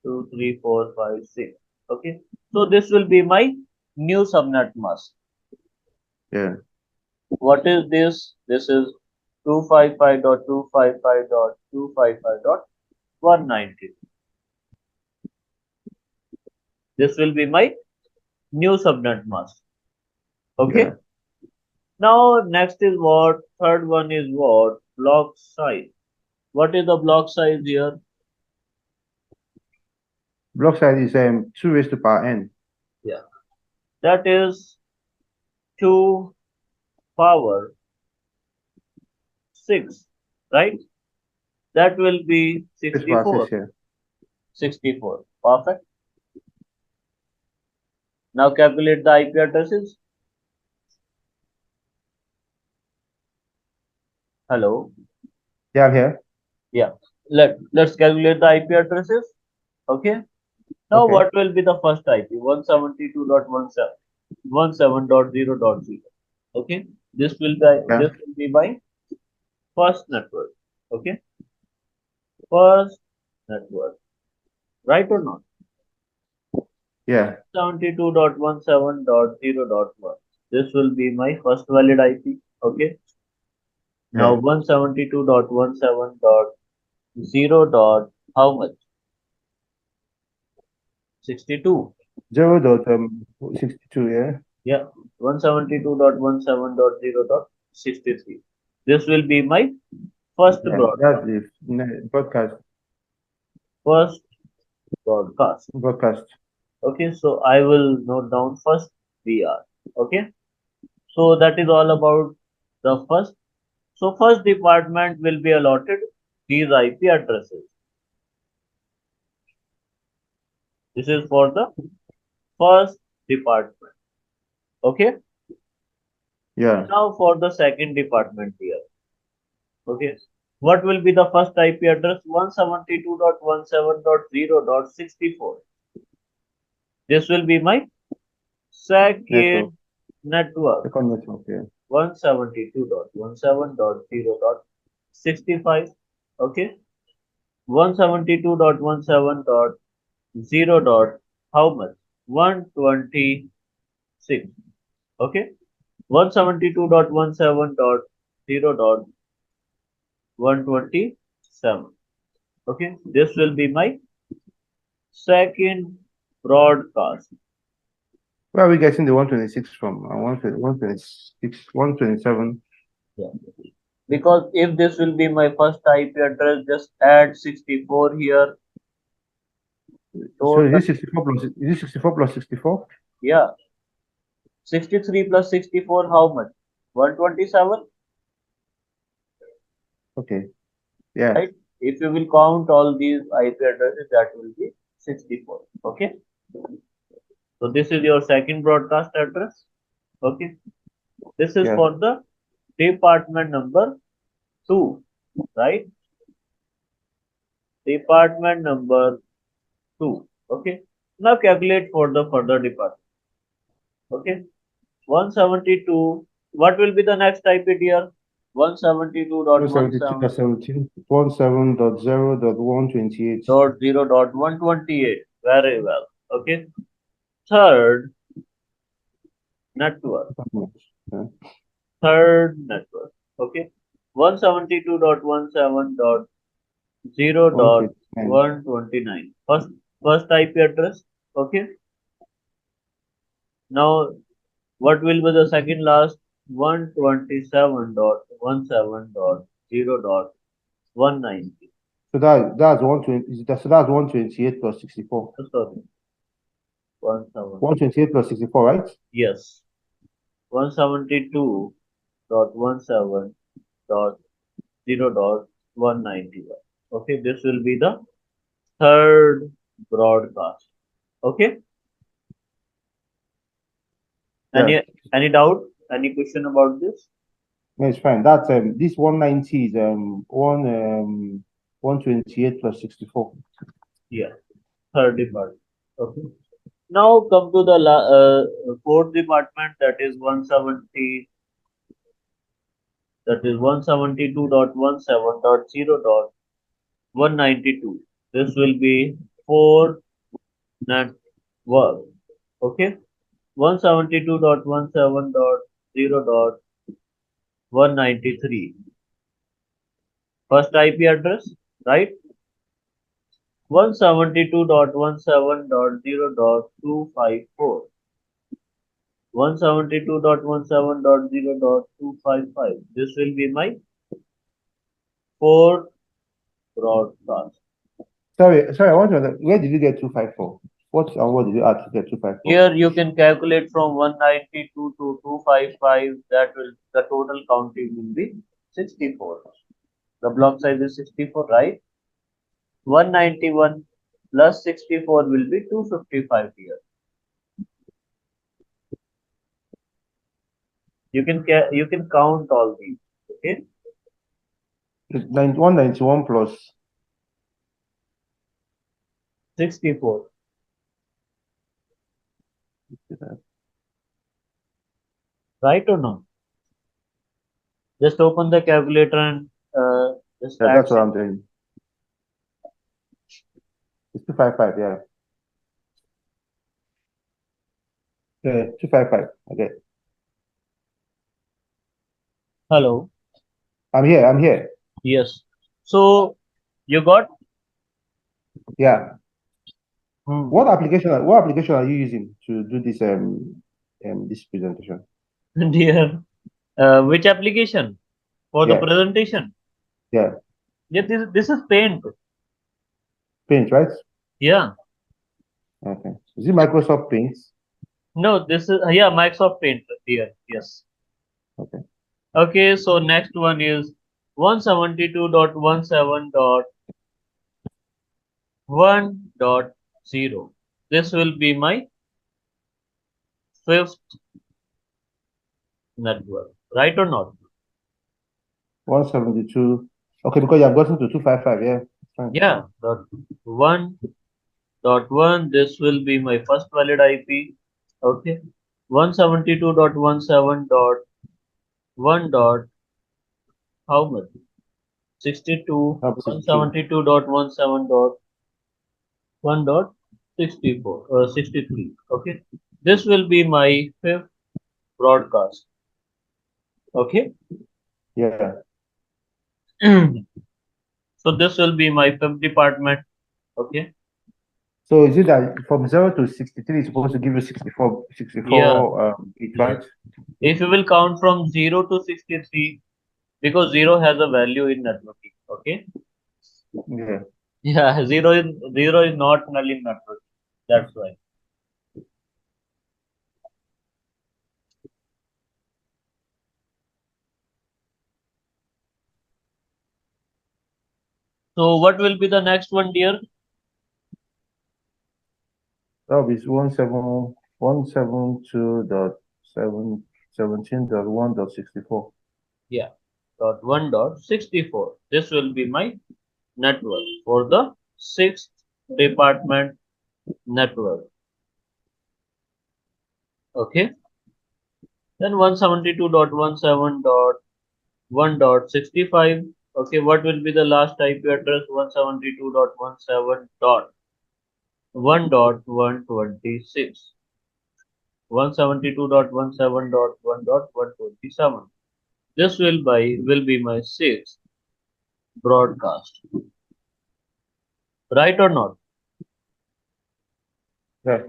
2 3 4 5 6. Okay. So this will be my new subnet mask.
Yeah.
What is this? This is 255.255.255.190. This will be my new subnet mask.
Yeah.
Okay. Now next is what? Third one is what? Block size. What is the block size here?
Block size is 2 raised to power n.
Yeah. That is 2 power 6. Right? That will be
6 power 6
64.
here.
64. Perfect. Now calculate the IP addresses. Hello.
Yeah, I'm here.
Yeah. Let's calculate the IP addresses. Okay. Now
Okay.
what will be the first IP? 172.17.17.0.0. Okay.
Yeah.
This will be my first network. Okay. First network. Right or not?
Yeah.
172.17.0.1. This will be my first valid IP. Okay. Now
Yeah.
172.17.0 dot how much? 62.
0.62. Yeah.
Yeah. 172.17.0.63. This will be my first
Yeah. That's
broadcast.
the broadcast.
First broadcast.
Broadcast.
Okay. So I will note down first BR. Okay. So that is all about the first. So first department will be allotted these IP addresses. This is for the first department. Okay.
Yeah.
Now for the second department here. Okay. What will be the first IP address? 172.17.0.64. This will be my
Network.
second network.
Second network. Yeah.
172.17.0.65. Okay. 172.17.0 dot how much? 126. Okay. 172.17.0.127. Okay. This will be my second broadcast.
Where are we getting the 126 from? 126, 127.
Yeah. Because if this will be my first IP address, just add 64 here.
So
Total,
is this 64 plus 64?
yeah. 63 plus 64, how much? 127,
Okay. Yeah.
right? If you will count all these IP addresses, that will be 64. Okay. So this is your second broadcast address. Okay. This is
Yeah.
for the department number 2, right? Department number 2. Okay. Now calculate for the further department. Okay. 172. What will be the next IP here?
172
172.17
plus 17. 17.0.128.
dot 0 dot 128. Very well. Okay. Third network.
Yeah.
Third network. Okay. 172.17.0 dot
129.
129. First IP address. Okay. Now what will be the second last? 127.17.0.190.
So that's 120. So that's 128 plus 64.
Sorry. 17.
128 plus 64, right?
Yes. 172.17.0.191. Okay, this will be the third broadcast. Okay.
Yeah.
Any doubt? Any question about this?
No, it's fine. That's this 190 is 128 plus 64.
Yeah, third department. Okay. Now come to the fourth department, that is 170, that is 172.17.0.192. This will be four network. Okay. 172.17.0.193. First IP address, right? 172.17.0.254. 172.17.0.255. This will be my fourth broadcast.
Sorry. I want to know, where did you get 254? What did you add to get 254?
Here you can calculate from 192 to 255. That will the total counting will be 64. The block size is 64, right? 191 plus 64 will be 255 here. You can count all these. Okay.
191 plus
64. Right or no? Just open the calculator and just
yeah,
add
that's what
6.
I'm doing. It's 255, yeah. 255. Okay.
Hello.
I'm here. I'm here.
Yes. So you got
Yeah.
hmm.
What application are you using to do this presentation?
Dear, which application for the
Yeah.
presentation?
Yeah.
Yeah, this is Paint.
Paint, right?
Yeah.
Okay. Is it Microsoft Paint?
No, this is yeah Microsoft Paint. Dear. Yes.
Okay.
Okay. So next one is 172.17.1.0. This will be my fifth network, right or not?
172. Okay, because you have gotten to 255. Yeah. Fine.
Yeah. Dot one. This will be my first valid IP. Okay. 172.17.1 dot how much? 62.
Have 62.
172.171.1.64 63. Okay. This will be my fifth broadcast. Okay.
Yeah.
So this will be my fifth department. Okay.
So is it that from 0 to 63 is supposed to give you 64,
Yeah.
64 each,
Yeah.
right?
If you will count from 0 to 63, because 0 has a value in networking. Okay.
Yeah.
Yeah, zero is not null in networking. That's why. So what will be the next one, dear?
That will be 172.17.1.64.
Yeah. .1.64. This will be my network for the sixth department network. Okay. Then 172.17.1.65. Okay. What will be the last IP address? 172.17.1.1.126. 172.17.1.127. This will be my sixth broadcast. Right or not?
Yeah.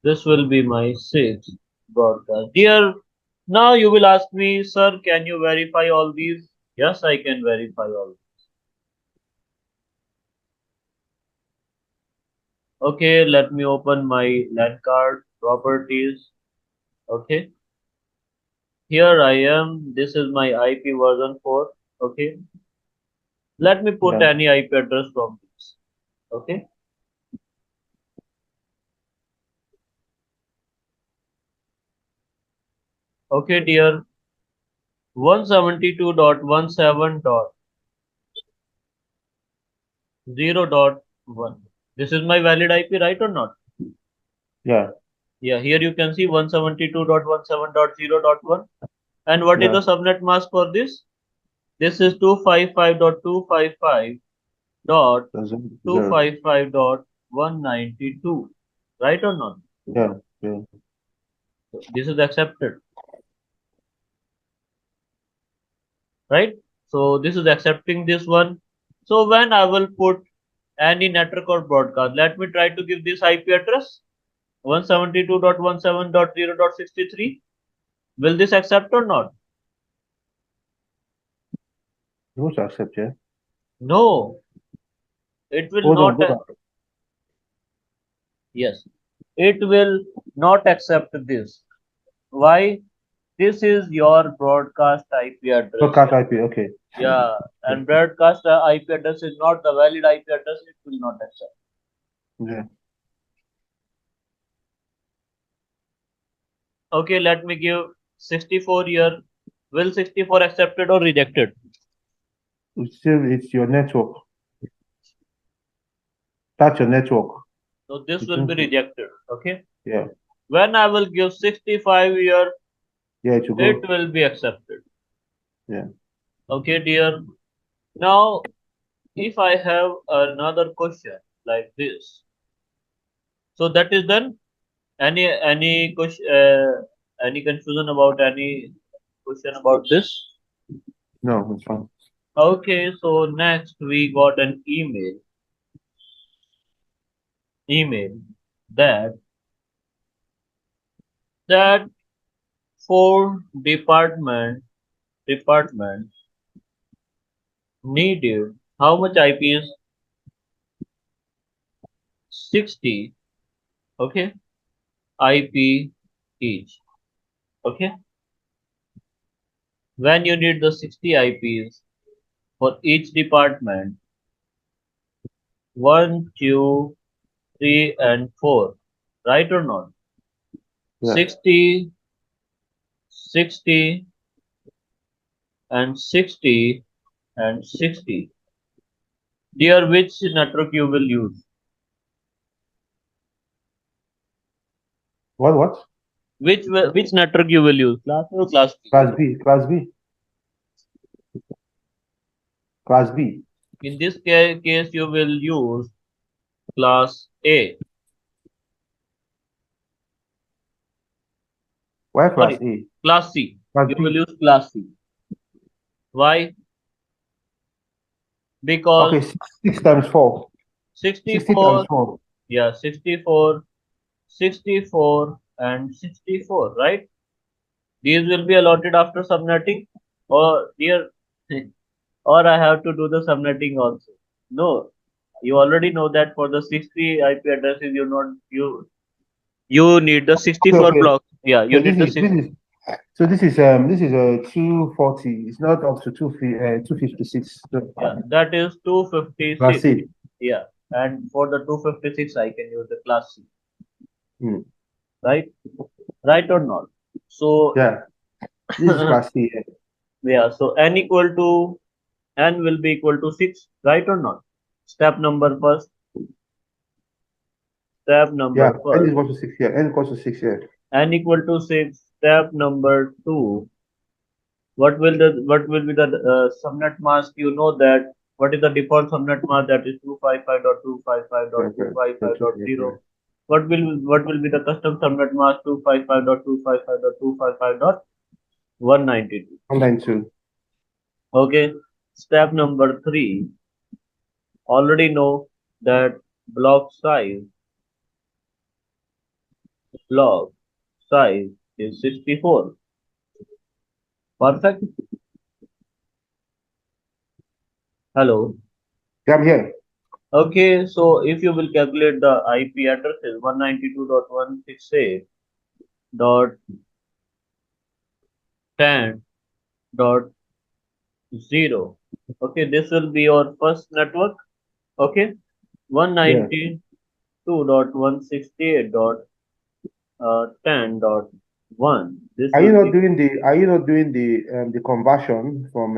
This will be my sixth broadcast. Dear, now you will ask me, sir, can you verify all these? Yes, I can verify all. Okay, let me open my LAN card properties. Okay, here I am. This is my IP version 4. Okay, let me put
Yeah.
any IP address from this. Okay, okay, dear. 172.17.0.1. This is my valid IP, right or not?
Yeah.
Yeah, here you can see 172.17.0.1. And what is
Yeah.
the subnet mask for this? This is 255.255
That's
dot
zero.
255.192. Right or not?
Yeah. Yeah.
So this is accepted. Right? So this is accepting this one. So when I will put any network or broadcast, let me try to give this IP address 172.17.0.63. Will this accept or not?
You want to accept, yeah?
No, it will
Hold on,
not.
hold on.
Yes, it will not accept this. Why? This is your broadcast IP address.
Broadcast IP, okay.
Yeah,
Okay.
and broadcast IP address is not the valid IP address. It will not accept.
Yeah.
Okay, let me give 64 here. Will 64 accepted or rejected?
It's your network. That's your network.
So this will be
Between,
rejected. Okay.
yeah.
When I will give 65 here,
Yeah, it will
it
go.
will be accepted.
Yeah.
Okay, dear. Now, if I have another question like this, so that is done. Any question? Any confusion about any question about this?
No, it's fine.
Okay, so next we got an email that that four departments needed how much IPs? 60. Okay, IP each. Okay, when you need the 60 IPs for each department, 1, 2, 3, and 4, right or not?
Yeah.
60, 60, and 60, and 60. Dear, which network you will use?
What?
Which network you will use? Class A or class B?
Class B. Class B. Class B.
In this case, you will use class A.
Why class
Sorry,
A?
class C.
Class
You will
B.
use class C. Why?
Okay,
Because
six times four. 60 times
64,
four.
yeah, 64, 64, and 64, right? These will be allotted after subnetting, or dear, or I have to do the subnetting also. No, you already know that for the 60 IP addresses, you need the
Okay,
64
okay.
blocks. Yeah, you
So
need the
this
6.
is so this is a 240. It's not up to 256. So,
Yeah, that is
class
256.
C.
Yeah, and for the 256, I can use the class C,
Hmm.
right? Right or not? So,
Yeah, this is class C. Yeah.
yeah, so n will be equal to 6, right or not? Step number first. Step
Yeah,
number
N is
first.
equal to 6 here. N equals to 6 here.
N equal to 6. Step number 2. What will be the subnet mask? You know that what is the default subnet mask? That is
Okay. So
255.255.255.0.
255.
What will be the custom subnet mask? 255.255.255.192.
192.
Okay. Step number 3. Already know that block size block size is 64. Perfect. Hello.
Yeah, I'm here.
Okay, so if you will calculate the IP addresses 192.168.10.0. Okay, this will be your first network. Okay,
Yeah.
192.168.10.1. This
Are you
will
not
be
doing the conversion from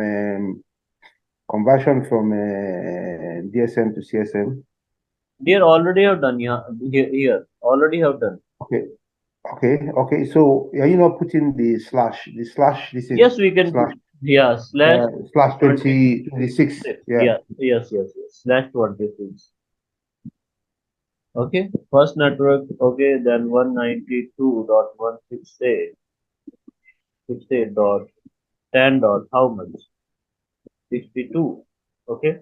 DSM to CSM?
they already have done here. Already have done.
Okay. Okay. So are you not putting the slash this is
Yes, we can
slash
put, yeah, slash
slash
26.
26? Yeah.
Yeah, yes. Slash 26. Okay, first network. Okay, then 192.168.10 dot how much? 62. Okay,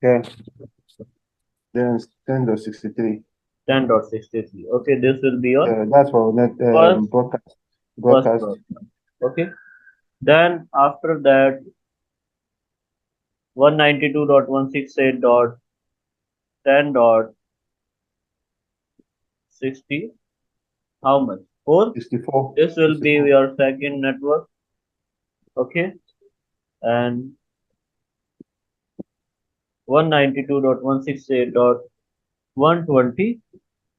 Yeah. Then 10.63.
10.63. Okay, this will be your
That's for net
first
broadcast.
first
Broadcast.
broadcast. Okay, then after that 192.168.10.60 how much? 4.
64.
This will be
64.
your second network. Okay, and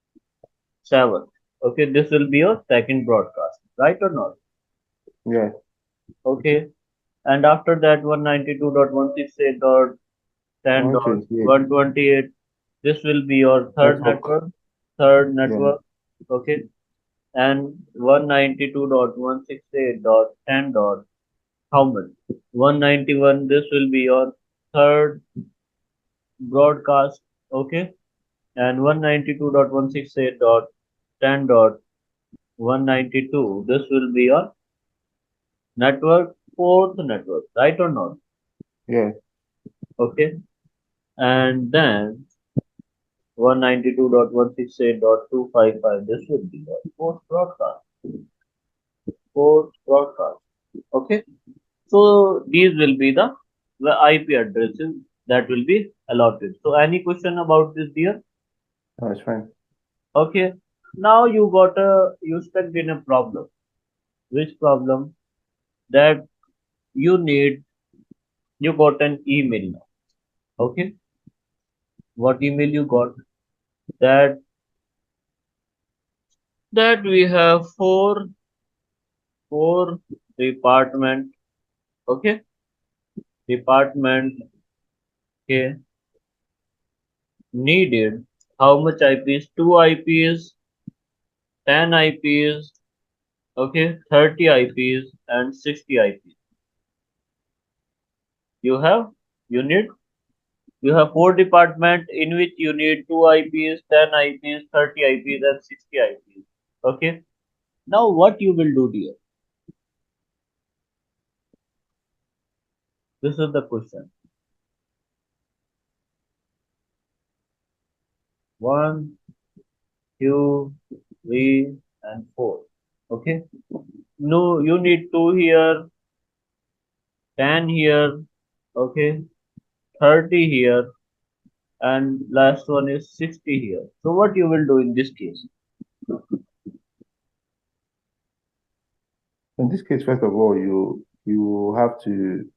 192.168.127. Okay, this will be your second broadcast, right or not?
Yeah.
Okay, and after that 192.168.10.128.
128.
This will be your third
Network.
network. Third
Yeah.
network. Okay, and 192.168.10. How much? 191. This will be your third broadcast. Okay, and 192.168.10. 10.192. This will be your network, fourth network, right or not?
Yeah,
Okay. And then 192.168.255. This will be your fourth broadcast. Fourth broadcast. Okay. So these will be the IP addresses that will be allotted. So any question about this, dear?
that's fine.
Okay. Now you stuck in a problem. Which problem? That you need you got an email now. Okay. What email you got? That we have four department. Okay. Department. Okay. Needed how much IPs? Two IPs, 10 IPs, okay, 30 IPs and 60 IPs. You have you need you have four department in which you need two IPs, 10 IPs, 30 IPs and 60 IPs. Okay. Now what you will do, dear? This is the question. One, two, three, and four. Okay. No, you need two here, 10 here, okay, 30 here, and last one is 60 here. So what you will do in this case?
In this case, first of all, you have to,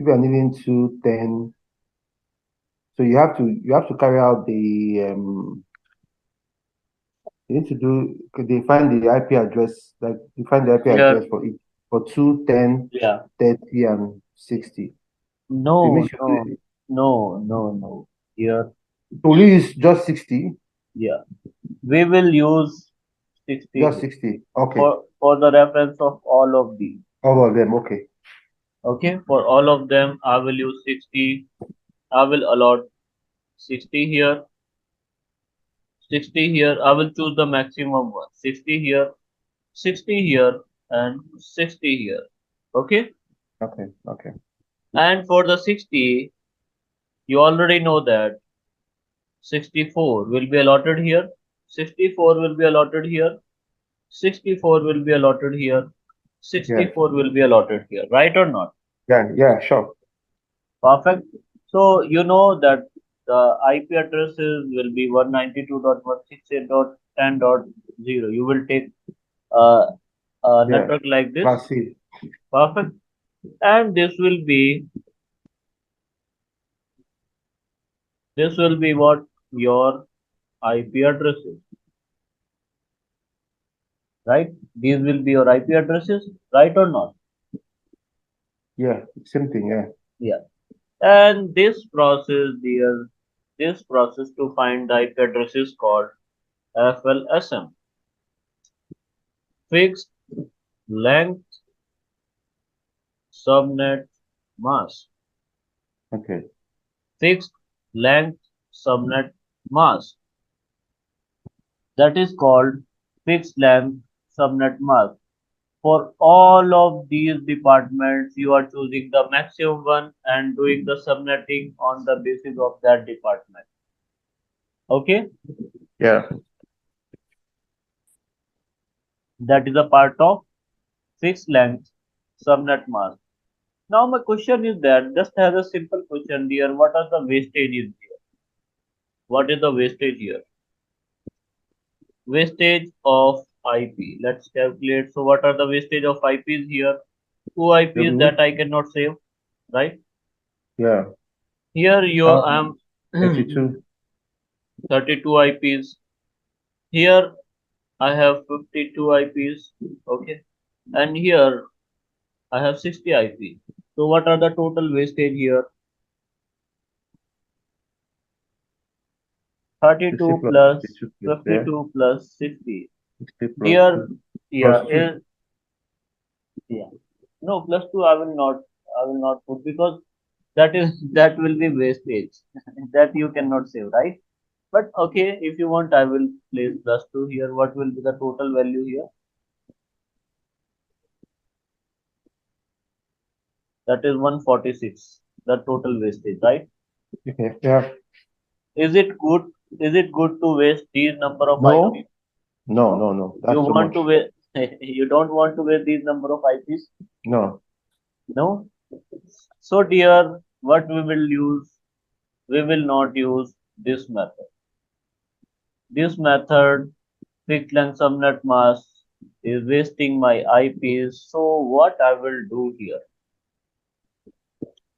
if you are needing 210, so you have to carry out the you need to do define the IP address, like define the IP
Here,
address for each, for 210,
yeah.
30, and 60. So it
No,
means you
no, no. Here,
only use just 60,
yeah. We will use 60
just
here
60. Okay,
for the reference of all of these.
all of them. Okay,
Okay, for all of them, I will use 60. I will allot 60 here, 60 here. I will choose the maximum one. 60 here, 60 here, and 60 here. Okay,
okay, okay.
and for the 60, you already know that 64 will be allotted here, 64 will be allotted here, 64 will be allotted here,
Yeah,
64 will be allotted here, right or not?
yeah, yeah. Sure.
Perfect. So you know that the IP addresses will be 192.168.10.0. You will take uh, a
Yeah,
network like this.
class C.
Perfect. And this will be what your IP addresses, right? These will be your IP addresses, right or not?
Yeah, same thing. Yeah.
Yeah. And this process to find the IP address is called FLSM, fixed length subnet mask.
Okay.
Fixed length subnet mask. That is called fixed length subnet mask. For all of these departments, you are choosing the maximum one and doing the subnetting on the basis of that department. Okay,
Yeah.
that is a part of fixed length subnet mask. Now my question is that just as a simple question here, what are the wastages here? What is the wastage here? Wastage of IP. Let's calculate. So what are the wastage of IPs here? Two IPs
W.
that I cannot save, right?
Yeah.
Here you am
32.
32 IPs. Here I have 52 IPs. Okay. And here I have 60 IPs. So what are the total wastage here?
60
32
plus
plus
52 plus there.
52 plus 60.
60 plus
Here,
2
yeah,
plus 2.
yeah. No, plus 2 I will not put because that will be wastage that you cannot save, right? But okay, if you want, I will place plus 2 here. What will be the total value here? That is 146. The total wastage, right?
Okay. Yeah.
Is it good? Is it good to waste these number of IPs?
No. No.
No.
No. No.
You
That's too
want to
much.
waste? You don't want to waste these number of IPs?
No.
No. So dear, what we will use? We will not use this method. This method, fixed length subnet mask, is wasting my IPs. So what I will do here?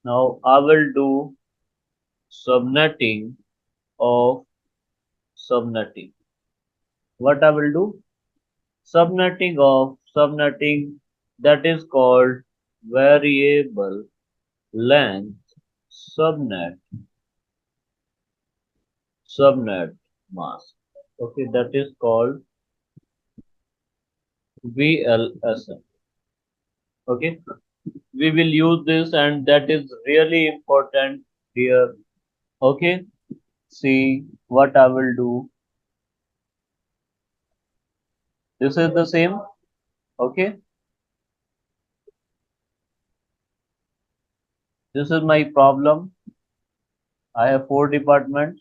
Now I will do subnetting of subnetting. What I will do? Subnetting of subnetting, that is called variable length subnet subnet mask. Okay, that is called VLSM. Okay, we will use this and that is really important here. Okay, see what I will do. This is the same. Okay, this is my problem. I have 4 departments.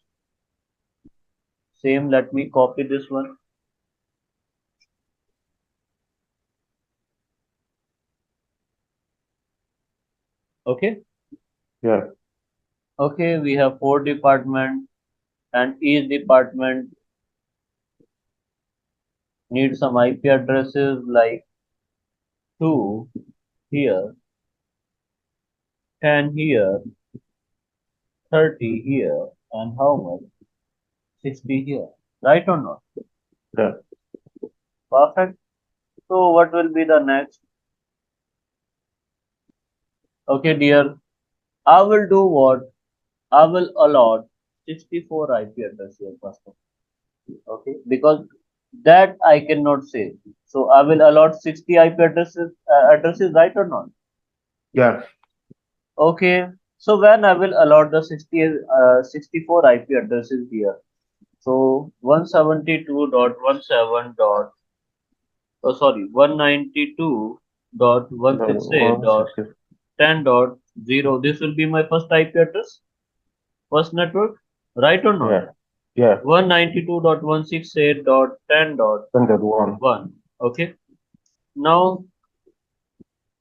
Same, let me copy this one. Okay,
Yeah.
okay, we have 4 departments and each department needs some IP addresses like 2 here, 10 here, 30 here, and how much? 60 here. Right or not?
Yeah.
Perfect. So what will be the next? Okay, dear. I will do what? I will allot 64 IP addresses here first of all. Okay, because that I cannot say. So I will allot 60 IP addresses, right or not?
Yeah.
Okay. So when I will allot the 64 IP addresses here. So 172.17 dot oh sorry 192.168
One
dot
sixty.
10 dot 0. This will be my first IP address, first network, right or not?
Yeah. Yeah.
192.168.10.1.
101.
Okay. Now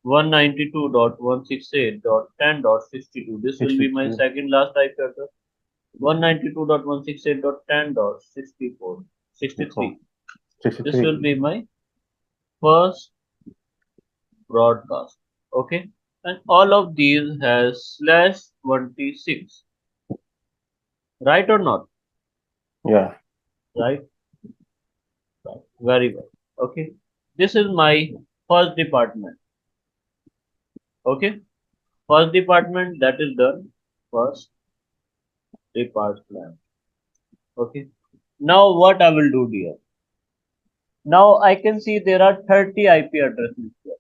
192.168.10.62. This will be my
62.
second last IP address. 192.168.10.64.
64.
63. This
63.
will be my first broadcast. Okay. And all of these has slash 26. Right or not?
Yeah.
Right? Right. Very well. Okay. This is my first department. Okay. First department that is done. First department. Okay. Now what I will do here? Now I can see there are 30 IP addresses here.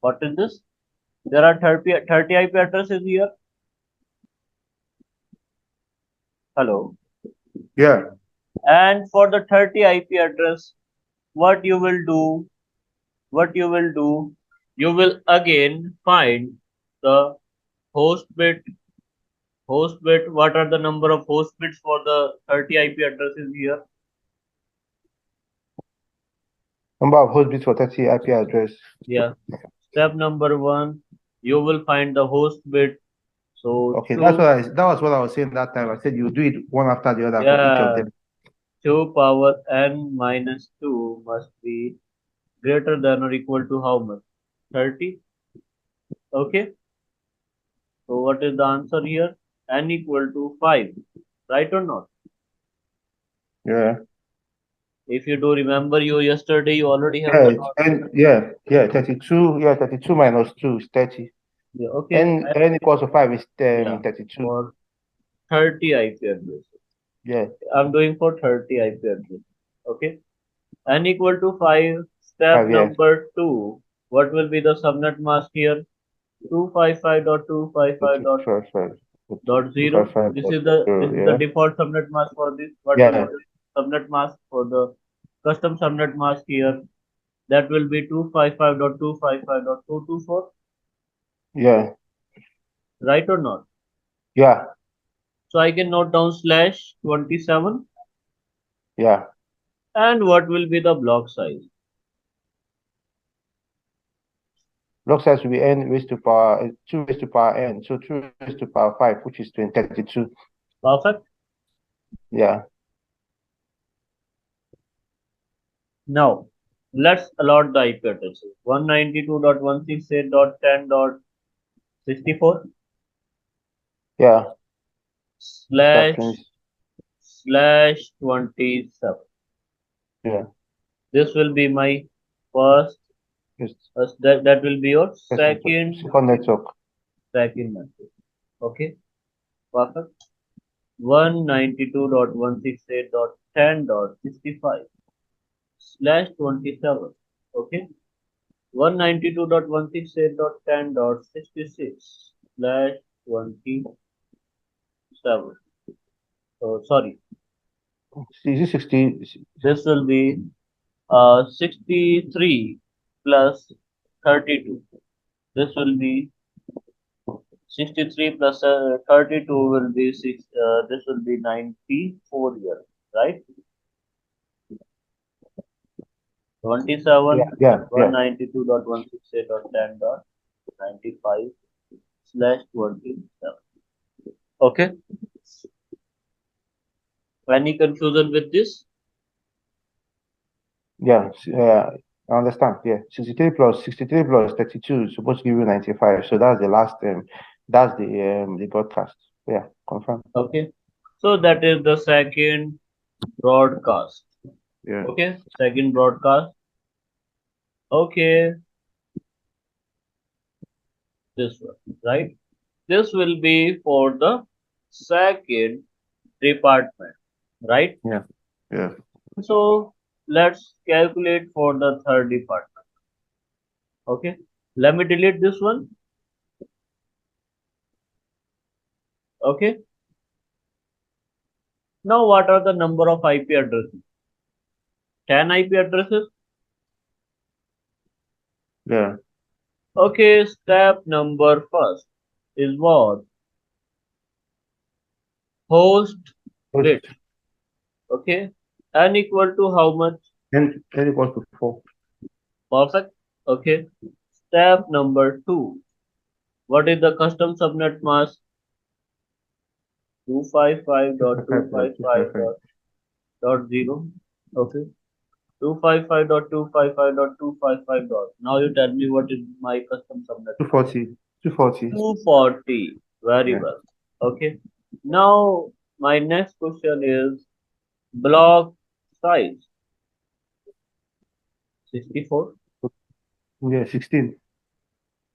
What is this? There are 30 IP addresses here. Hello.
Yeah.
And for the 30 IP address, what you will do? What you will do? You will again find the host bit. Host bit. What are the number of host bits for the 30 IP addresses here?
Number of host bits for 30 IP address.
Yeah. Step number 1, you will find the host bit. So
Okay, that's
2,
what that was what I was saying that time. I said you do it one after the other for each of
yeah,
them.
2 power n minus 2 must be greater than or equal to how much? 30. Okay. So what is the answer here? N equal to 5. Right or not?
Yeah.
If you do remember you yesterday, you already have
Yeah.
done all this.
And yeah, 32. Yeah, 32 minus 2 is 30.
Yeah, okay.
N equals to 5 is
Yeah,
32.
for 30 IP addresses.
Yeah.
I'm doing for 30 IP addresses. Okay. N equal to 5. Step
5, yeah.
number 2. What will be the subnet mask here? 255.255.
255.
dot 0. This is the
Yeah.
default subnet mask for this. What will
Yeah.
be the subnet mask for the custom subnet mask here? That will be 255.255.224,
Yeah.
right or not?
Yeah.
So I can note down /27,
Yeah.
and what will be the block size?
Block size will be n raised to power 2 raised to power n. So 2 raised to power 5, which is 32.
Perfect.
Yeah.
Now let's allot the IP addresses. 192.168.10.64
Yeah.
slash
That
slash 27.
yeah.
This will be my first.
It's,
That will be your
second network.
second message. Okay, perfect. 192.168.10.65/27. Okay, 192.168.10.66/27. Oh, sorry,
Is it 60?
this will be 63 plus 32. This will be 63 plus 32 will be 6. This will be 94 years, right? 27
Yeah. Yeah. Yeah.
192.168.10.95/27. Okay. Any confusion with this?
Yeah. I understand. Yeah. 63 plus 32 is supposed to give you 95. So that's the last that's the broadcast. Yeah, confirm.
Okay. So that is the second broadcast.
Yeah.
Okay. Second broadcast. Okay. This one, right? This will be for the second department, right?
Yeah. Yeah.
So let's calculate for the third department. Okay. Let me delete this one. Okay. Now what are the number of IP addresses? 10 IP addresses.
Yeah.
Okay. Step number first is what? Host
Host
bit. Okay. N equal to how much?
n equals to 4.
Perfect. Okay. Step number 2. What is the custom subnet mask?
255
255.255.0. Okay. 255.255.255. Now you tell me what is my custom subnet mask.
240. 240.
240. Very
Yeah.
well. Okay. Now my next question is block size. 64.
Yeah. 16.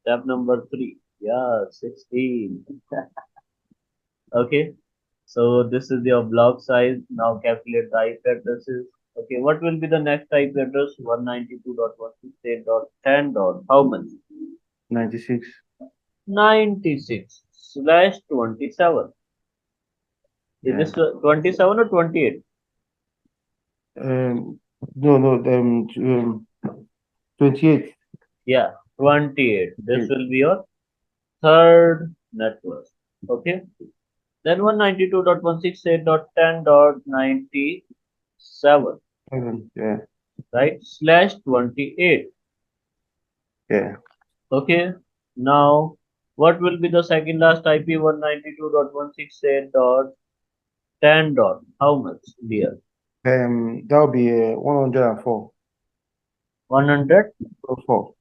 Step number 3. Yeah, 16. Okay. So this is your block size. Now calculate the IP addresses. Okay, what will be the next IP address? 192.168.10. How much?
96.
96/27. Is
Yeah.
this 27 or 28?
No, no, 28.
Yeah, 28. This will be your third network. Okay. Then 192.168.10.97.
Yeah.
Right? /28.
Yeah.
Okay. Now, what will be the second last IP? 192.168.10. How much, dear?
That'll be 104.
100?
104.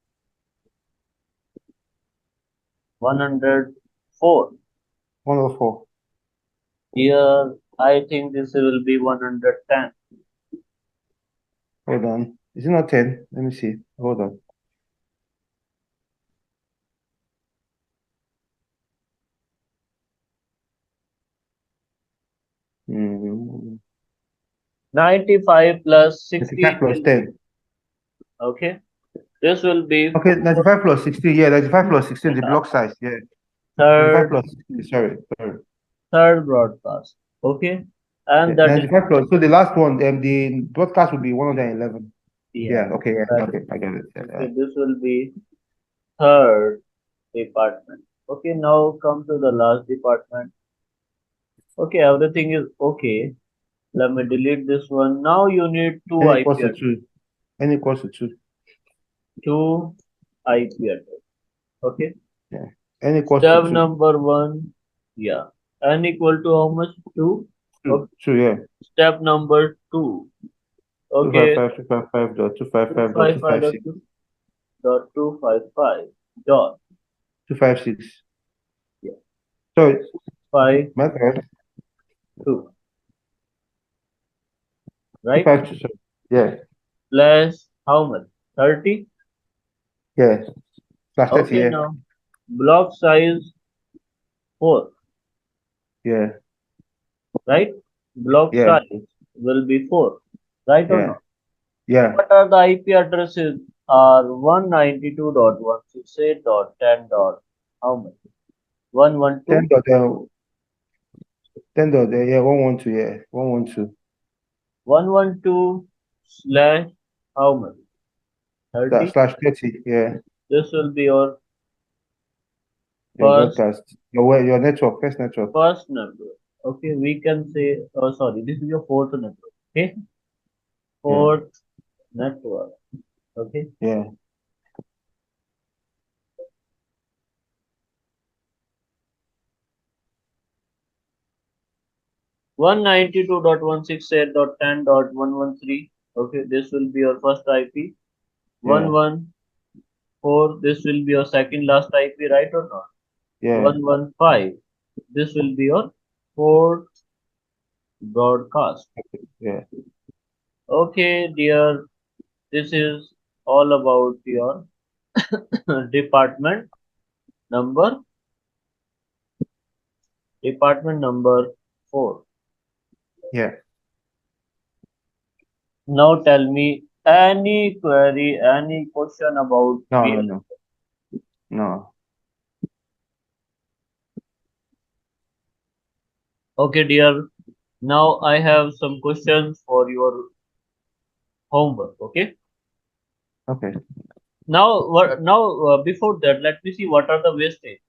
104.
104.
Here, I think this will be 110.
Hold on. Is it not 10? Let me see. Hold on. Mm,
95 plus 60
95 plus
will
10.
be, okay. This will be
Okay, 95 plus 16. Yeah, 95 plus 16, the block size. Yeah. 95
third
plus, sorry.
third broadcast. Okay,
Yeah,
and that is
95 plus. So the last one, the broadcast would be 111.
yeah.
Yeah, okay, yeah,
That,
okay, I get it.
okay, this will be third department. Okay, now come to the last department. Okay, everything is okay. Let me delete this one. Now you need two
N
IP
equals to
address.
2. N equals to 2.
Two IP address. Okay.
Yeah. N equals to
Step
2.
number one. Yeah. N equal to how much? Two.
2,
Okay.
2, yeah.
Step number two. Okay.
255, 255 dot
Two
255 dot
five five dot
256.
two dot 255 dot
256.
yeah
So,
five
my bad.
two. Right.
252, sorry. Yeah,
Plus how much? 30.
yeah. Plus 30,
Okay.
yeah.
Now block size 4.
Yeah,
Right. Block
yeah,
size will be 4. Right or
yeah,
not?
yeah.
What are the IP addresses? Are 192.168.10 dot how much?
10
112,
dot, 10 dot, yeah, 112, yeah. 112.
112 slash how much?
That
30.
slash 30, yeah.
This will be your
Your
first
broadcast. Your network, first network.
first network. Okay, we can say, oh sorry, this is your fourth network. Okay,
Yeah,
fourth network. Okay,
yeah.
192.168.10.113. Okay, this will be your first IP.
Yeah,
114. This will be your second last IP, right or not?
yeah,
115. This will be your fourth broadcast.
yeah.
Okay, dear, this is all about your department number department number 4.
Yeah.
Now tell me any query, any question about
No, no,
VL.
no, no.
Okay, dear. Now I have some questions for your homework. Okay.
Okay.
Now, what? Now, before that, let me see what are the wastage.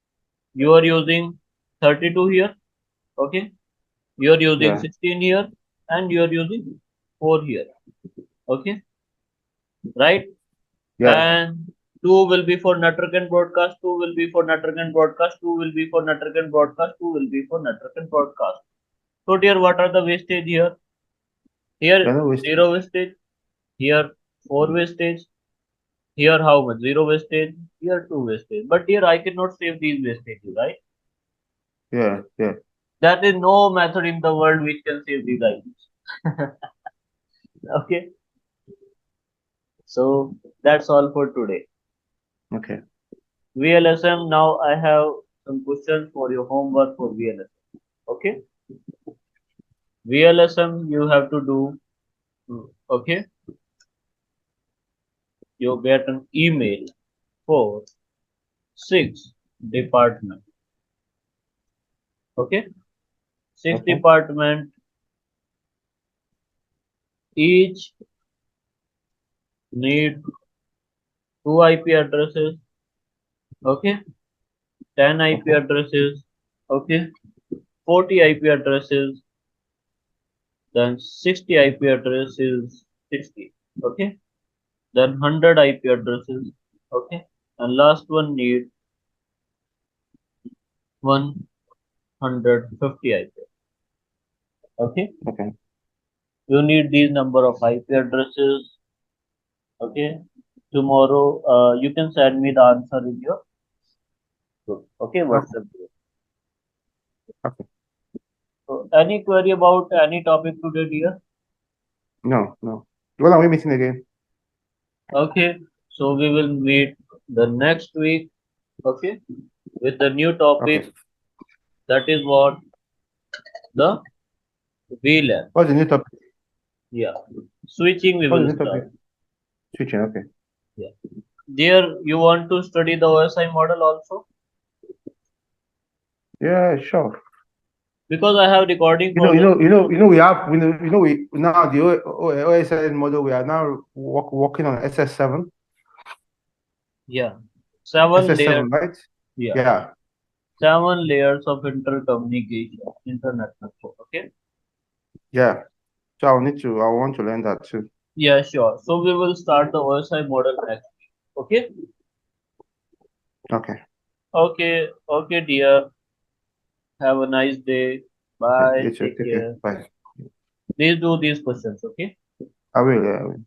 You are using 32 here. Okay. You are using
Yeah,
16 here, and you are using 4 here. Okay. Right.
yeah,
And 2 will be for network and broadcast. 2 will be for network and broadcast. 2 will be for network and broadcast. 2 will be for network and broadcast. So, dear, what are the wastage here?
yeah,
Here,
no wastage.
0 wastage. Here, 4 wastage. Here, how much? 0 wastage. Here, 2 wastage. But here, I cannot save these wastages, right?
Yeah, yeah.
There is no method in the world which can save these items. Okay. So, that's all for today.
Okay,
VLSM, now I have some questions for your homework for VLSM. Okay. VLSM, you have to do. Okay. You get an email for 6 department. Okay. 6
okay,
department, each need 2 IP addresses. Okay. 10 IP
okay,
addresses. Okay. 40 IP addresses. Then 60 IP addresses. 60. Okay. Then 100 IP addresses. Okay. And last one need 150 IP. Okay.
okay.
You need these number of IP addresses. Okay. Tomorrow, you can send me the answer in your group. Okay.
Okay,
WhatsApp group.
okay.
So, any query about any topic today, dear?
No, no. When are we meeting again?
Okay. So, we will meet the next week. Okay. With the new
Okay.
topic. That is what the VLAN.
What's the new topic?
Yeah. Switching we
What's
will
the new topic?
start.
Switching, okay.
Yeah. Dear, you want to study the OSI model also?
Yeah, sure.
Because I have recording
You know,
for
you
the
know, you know, you know, we have, we now the OSN model. We are now working on SS7,
yeah 7 layer.
SS7, right?
Yeah,
Yeah,
7 layers of intercommunication, internet network. Okay.
yeah. So I want to learn that too.
Yeah, sure. So we will start the OSI model next week. Okay.
Okay.
Okay. Okay, dear. Have a nice day.
Yeah,
Bye.
you too.
Take
Take care.
care.
Bye.
Please do these questions. Okay.
I will. Yeah, I will.